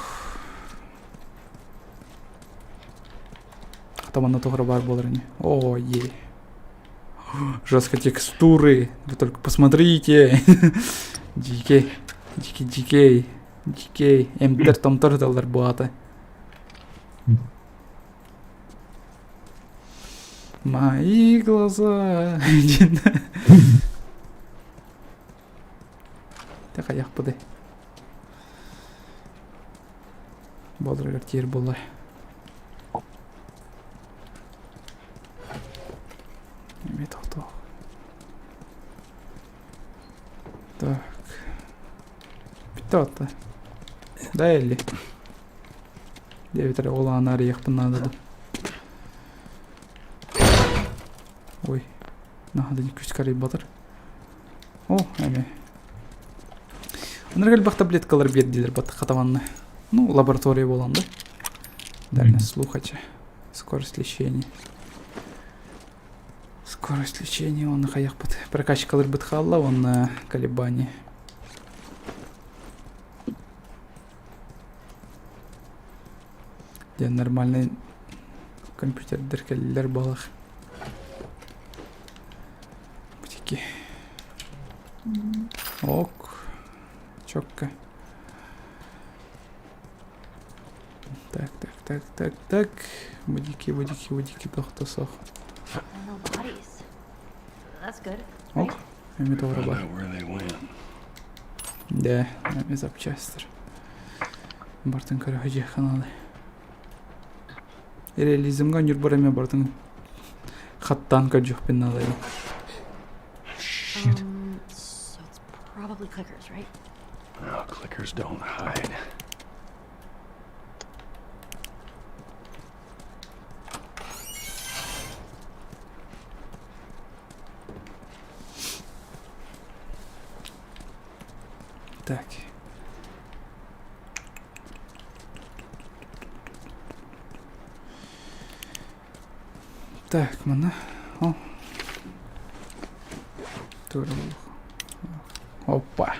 Атаманда тоғыра бар болар не. О, е. Жестко текстуры. Вы только посмотрите. Дикей. Дикей. Эмдер томтор далар буата. Мои глаза. Так аяқ бұды. Балдырғар тер болай. Неме тоқтау. Так. Бітті атты. Да әлі. Девітері олаған әрі яқпын надады. Ой. Нағады не күш қарай батыр. О, әме. Онырғал бақ таблеткалар берділер баты қатаманны. Ну, лаборатория боланды. Дальность слухача. Скорость лечения. Скорость лечения, он хаяқ быт. Прокачкалар быт халла, он колебания. Ден нормальный компьютер деркеллер балах. Бутики. Ок. Чокка. Так. Будики, тоқтосох. Ок, эми тоғыра бар. Да, эми запчастыр. Бартын көрі хөже қанады. Реализмға нүр бар эми бартын қаттан көр жоқ бен надайды. So it's probably clickers, right? Well, clickers don't hide. Так. Так, мына. О. Тура. Опа.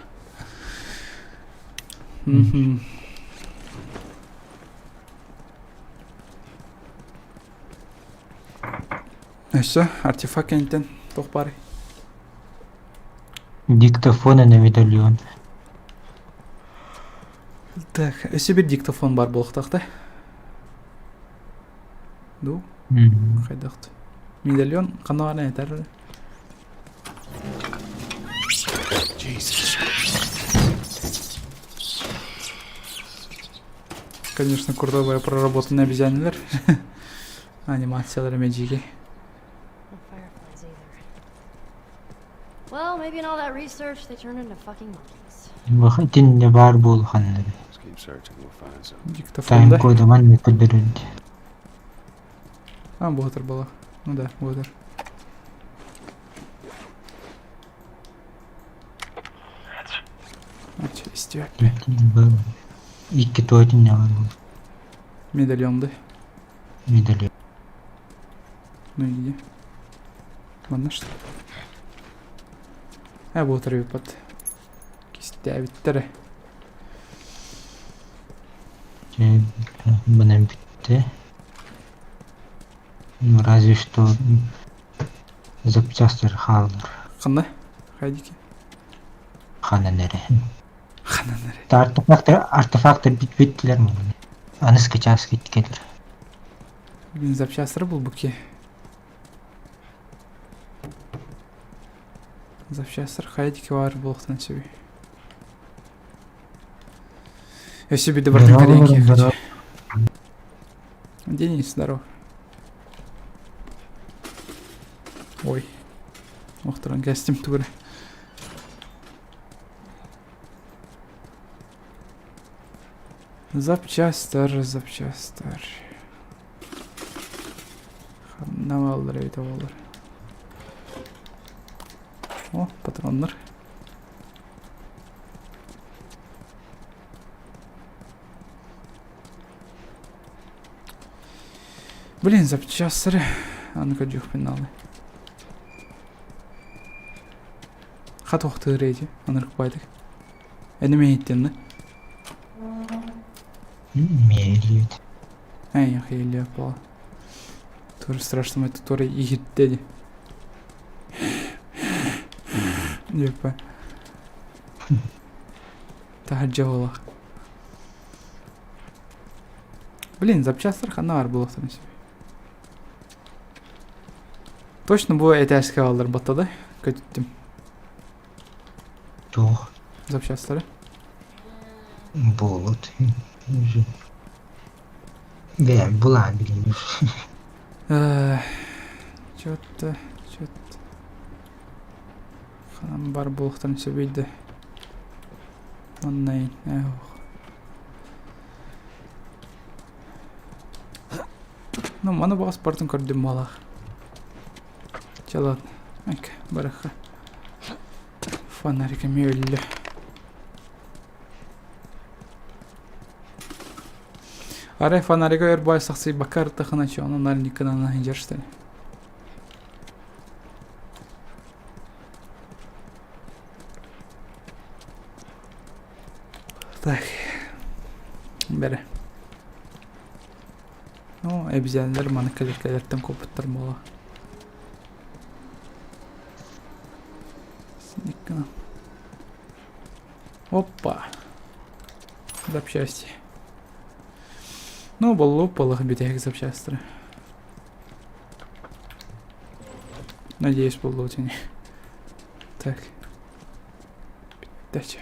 Нәші, артефакт кәнттен тоқ бары. Диктофон на медальон. Так, өсі бір диктофон бар болықтақты. Ду? Қайдақты. Медальон қануғана әтәрі. Конечно, крутая проработанная обезьянилер. Анимациялар мәжеге. Well, maybe in all that research they turned into fucking monkeys. Вақытын не бар болғанлары. Диктофон да? Койдаман не көдірілді. А, бұғытыр бала. Ну да, бұғытыр. Ача, истек. Икі тойтын не бар бол. Медальонды. Медальон. Ну иди. Ладно что? А, бұғытыр өпат. Кесте әбіттірі. Бұнан бітті. Разве что запчастер халдыр. Қандай? Қайдеке? Хананері. Хананері. Артефактор бит-биттілер мұны. Аныс качас кеткедір. Блин, запчастыры бұл бұке. Запчастыр қайдеке бар болықтан сөбей. Өсі біді бартын коренке хочу. Денис, здоров. Ой. Оқтыран гәстім түгірі. Запчастар. Намалдар өйті олар. О, патронлар. Блин, запчастары. А-ну-ка, жоқ пеналы. Хат оқты рейді. Анырық байдық. Әнеме еттенді. Мелит. Эй, охуели, пол. Тоже страшно, это тоже егиттеди. Депа. Тахаджаула. Блин, запчастар ханар было в том себе. Точно bu eterski alır batada. Kötüttüm. Тух. Запчастары. Болот. Вен, булан билmiş. Чё-то. Ханам бар болуктан сөбейді. Оннай. Ну, мана бағас бартын көрдім балақ. Ладно, айка, бараха. Фонарика мөлі. Арай фонарика өрбай сақсый бакар тахана чо, оны нарникана нахинжар штаны. Так. Бәрі. Ну, обезьянлар маны кәлеркәлерден көпіттір мола. Опа. Запчасти. Ну, был лопалых битых запчасти. Надеюсь, был лутень. Так. Дача.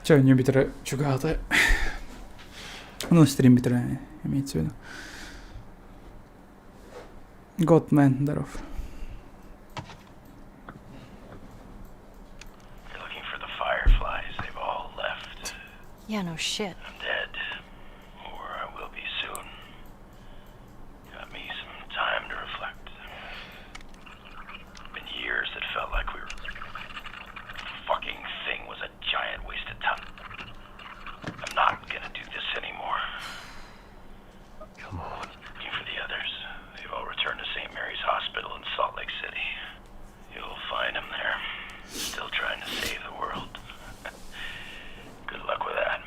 Чё, не битера чугата. Ну, стрим битера имеется в виду. Готмен, здоров. You're looking for the fireflies. They've all left. Yeah, no shit. I'm dead. Or I will be soon. Got me some time to reflect. Been years that felt like we were... Fucking thing was a giant waste of time. I'm not gonna do this anymore. Come on. Looking for the others. They've all returned to St. Mary's Hospital in Salt Lake City. You'll find them there. Still trying to save the world. Good luck with that.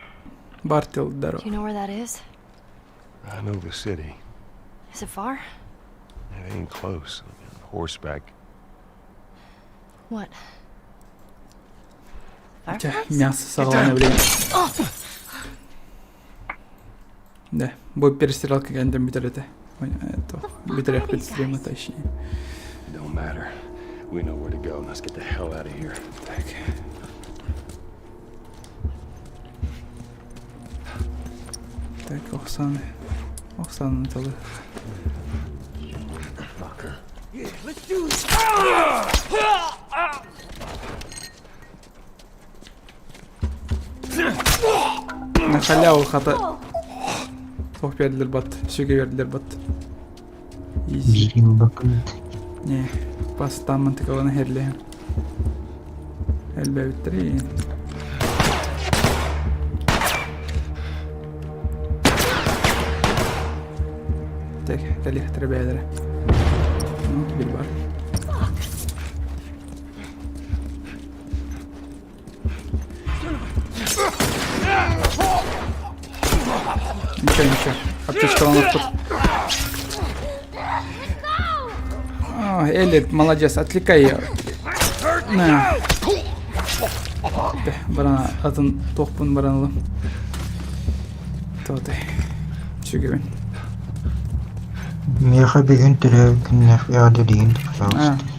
Бартел, здоров. Do you know where that is? I know the city. Is it far? It ain't close. Horseback. What? Хотя Fireflies? мясо салона, блин. Да, будет перестиралка гандом битерете. Это битерех под стрима точнее. Don't matter. We know where to go. Let's get the hell out of here. Так. Так, Оксаны. Оксаны наталы. На халяву хата. Тох бердилер бат. Сүйге бердилер бат. Изи. Билин bakın. Не, пастамын тыкованы херле. Элбе биттери. Так, калих требедер. Ну, бир бар. Ничего. Аптечка у нас тут. Элли, молодец, отвлекай ее. На. Барана, атын тоқпын баранлы. Тоты. Чүгебен. Меха bir gün türe günler yağdı değil.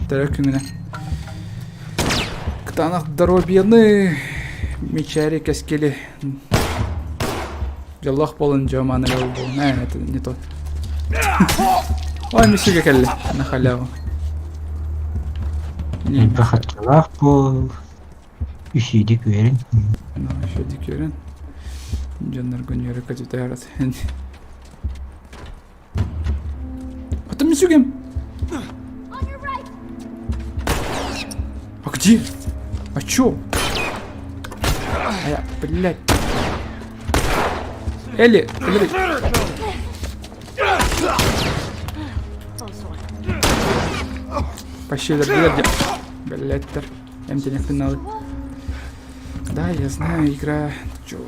Тірі күнгіне. Ктанақ здоровьены. Мечари кәскелі. Жаллах болын жаманы болу. Это не тот. Ой, мисюге келли. На халяву. Бахатчылах bu. Üşüdük verin. Şu dikörün. Canlar günleri kaçıda yarat. Это мисюгем. А где? А чё? Блядь. Элли, блядь. close one. Пощелер, блядь, МТ не надо. Да, я знаю, игра. Чё?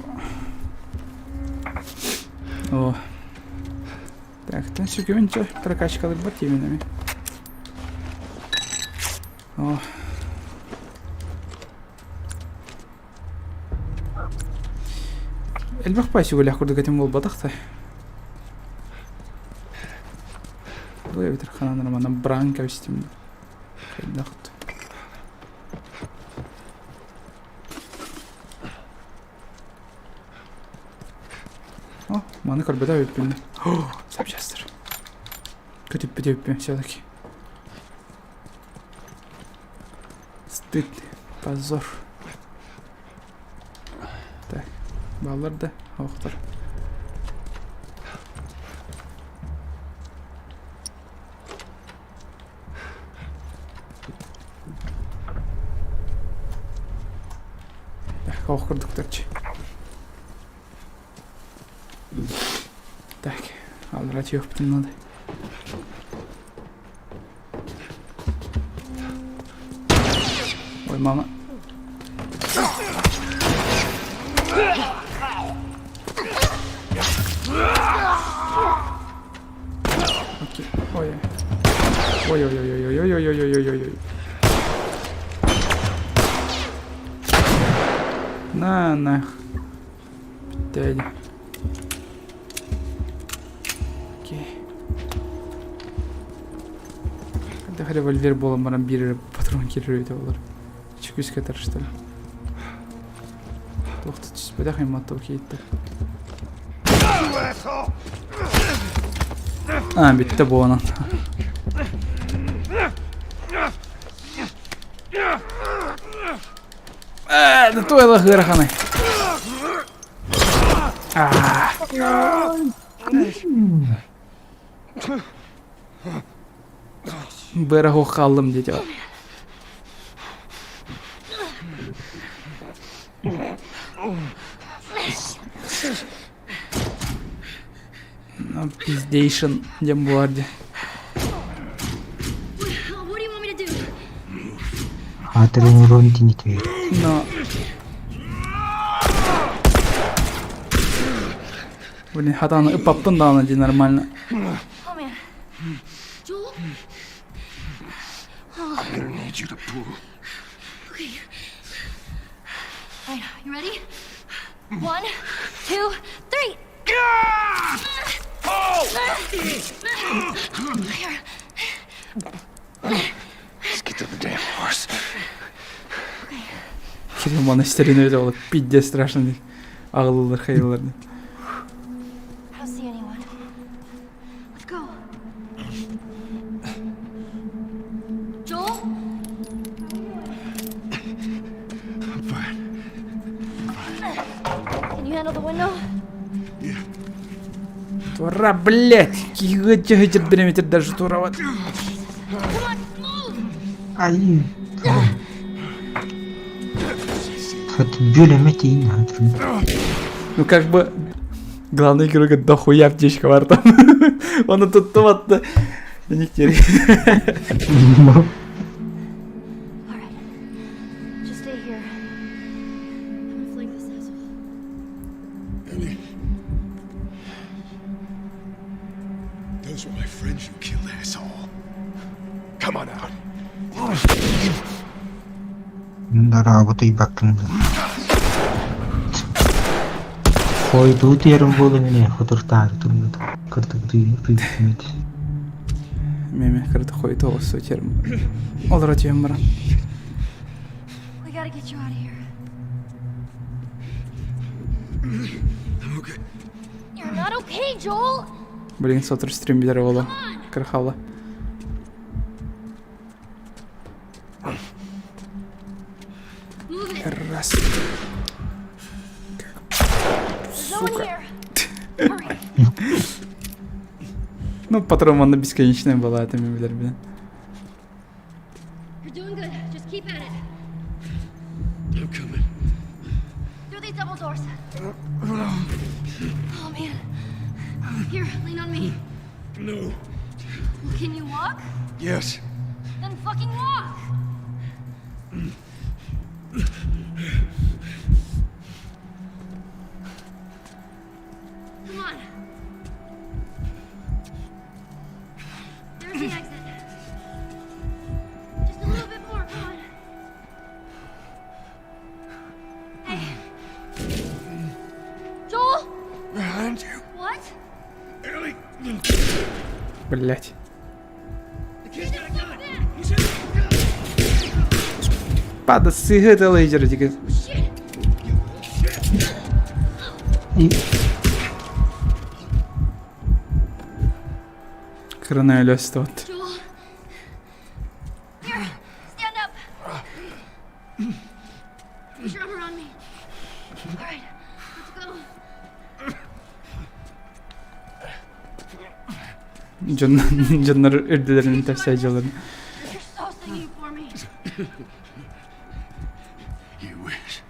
О. Так, там все кемінче прокачкали ботивинами. О. Эльбахпаси угля курдук этим бол батахта. Бұл ебетер хананыр мана бранка үстімді. Қайдақты. О, маны көрбеда өтпенді. О, запчастыр. Көтіп беде өтпен все-таки. Стыд, позор. Так, балалар да оқтар. Так, оқтырдық такчы. Так, алрать ёптым надо. Ой, мама. Окей. Ой. Ой-ой-ой-ой-ой-ой-ой-ой-ой-ой-ой. На. Дядя. Когда револьвер был, марабиры патрон кирует олар. Чекусь катар что ли? Тоқты түспеді қиматтау кейтті. Бітті болынан. Да тойлы ғырғаны. Бәрі қалдым дейді. Пиздейшн дем буарди. тренируемте не тверь. Но... Блин, хатаны ыппаптын да ана нормально. I'm gonna need you to pull. Okay. Alright, you ready? 1, 2, 3. Here. Let's get to the damn horse. Кирилл бана істерін өйді олып, пидде страшно дейді. Ағылылар, қайылылар дейді. I don't see anyone. Let's go. Joel? I'm fine. Can you handle the window? Yeah. Тура, блядь! Киғы-чығы береметер даже турават. Ай. Хоть бюлемети и надо. Ну как бы... Главный герой дохуя аптечка бар там. Оны туттыватты. Не терей. Alright. Just stay here. I'm gonna flank this asshole. Ellie. Those were my friends you killed, asshole. Come on out. Да работай бакынды. Койду терім болу мене худыртары тұрмады. Кыртыгды придумать. Меме кырды қойды осы терім. Олар өтем барам. We gotta get you out of here. I'm okay. You're not okay, Joel! Блин, сотыр стрим бедері олу. Кырхалы. Move it! Раз. There's no one here! Hurry! Ну, патрон она бесконечная была, это мемелер, блин. You're doing good. Just keep at it. I'm coming. Through these double doors. Oh, man. Here, lean on me. No. Can you walk? Yes. Then fucking walk! Come on. There's the exit. Just a little bit more, come on. Hey. Joel? Behind you. What? Ellie. Блять. Пада сыгыт лейджер тільки. Кырына өлөстү вот. Joel. Here, stand up. Put your arm around me. All right, let's go. Canlar öldülerinin taşıyıcılarını. You're so singing for me. You wish.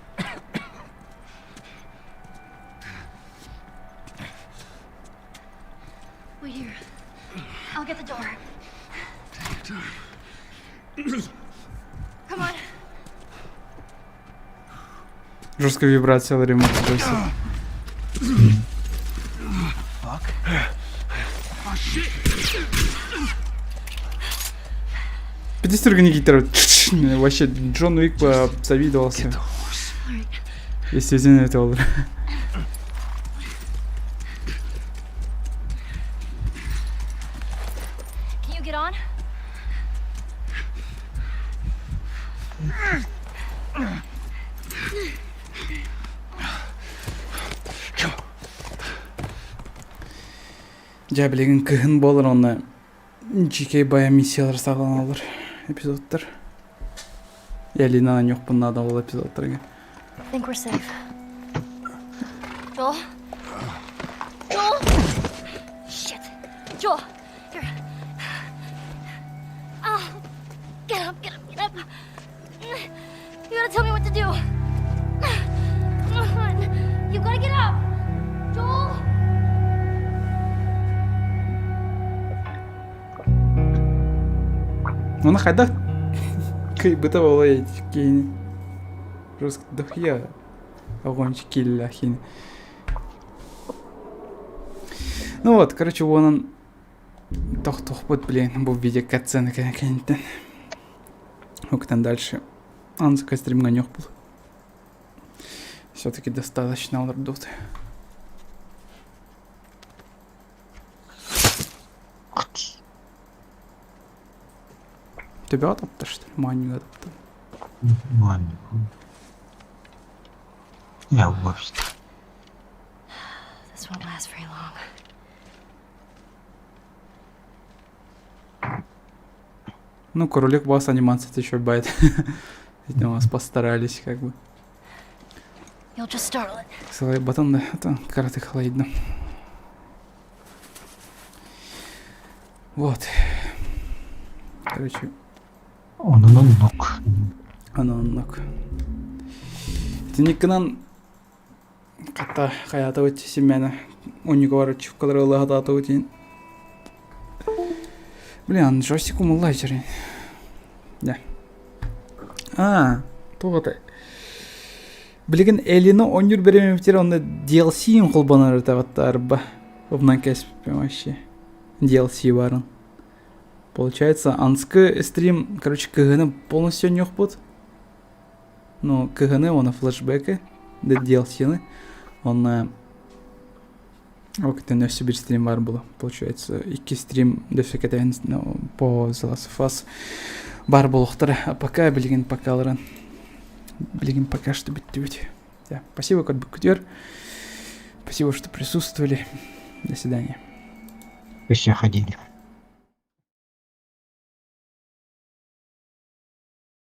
Wait here. I'll get the door. Come on. Жесткая вибрация ремонт. Пятистерка не гитара. Вообще Джон Уик завидовался. Естественно, это было. Can you get on? Жа билеген кыһын болор онна жеке бая миссиялар сагалан алыр эпизодтар. Ялинанан жок бунда да бул эпизодтарга. I think we're safe. Joel? Joel? Shit. Joel, here. Oh, get up, get up, get up. You gotta tell me what to do. Come on. You gotta get up. Joel? Оны кайда кыйбыта болой кейин. Жестко дохуя. Огончик килля хин. Ну вот, короче, вон он. Тох вот, блин, был в виде катсцены, конечно. Ну-ка там дальше. Анзака стримга нёх был. Все-таки достаточно лордот. Тебя атапты, что ли? Маню атапты. Маню. Я вовсе. This won't last very long. Ну, Кролик Бас анимация еще бает. Видимо, вас постарались, как бы. You'll just startle it. Силай батон, да, это карты холодно. Вот. Короче. Onun nok. Аноннок. Тинекканан ката хаята өтчү семена. Униговар чуккалары лагата өтин. Блин, жостик умылай жерин. Да. Тоғытай. Билеген элино онюр беремемтер онда DLC-ин қолбанар тағыттар ба. Обнан кәсіппен вообще. DLC барын. Получается, анскы стрим, короче, КГН полностью не будет. Но КГН, он флешбеки, да DLC-ны. Он... Окей, все бір стрим бар было. Получается, iki стрим да все кетен по The Last of Us бар болуқтар. А пока білген покалырын. Білген пока что бітті. Спасибо, кот Букутер. Спасибо, что присутствовали. До свидания. Еще ходили.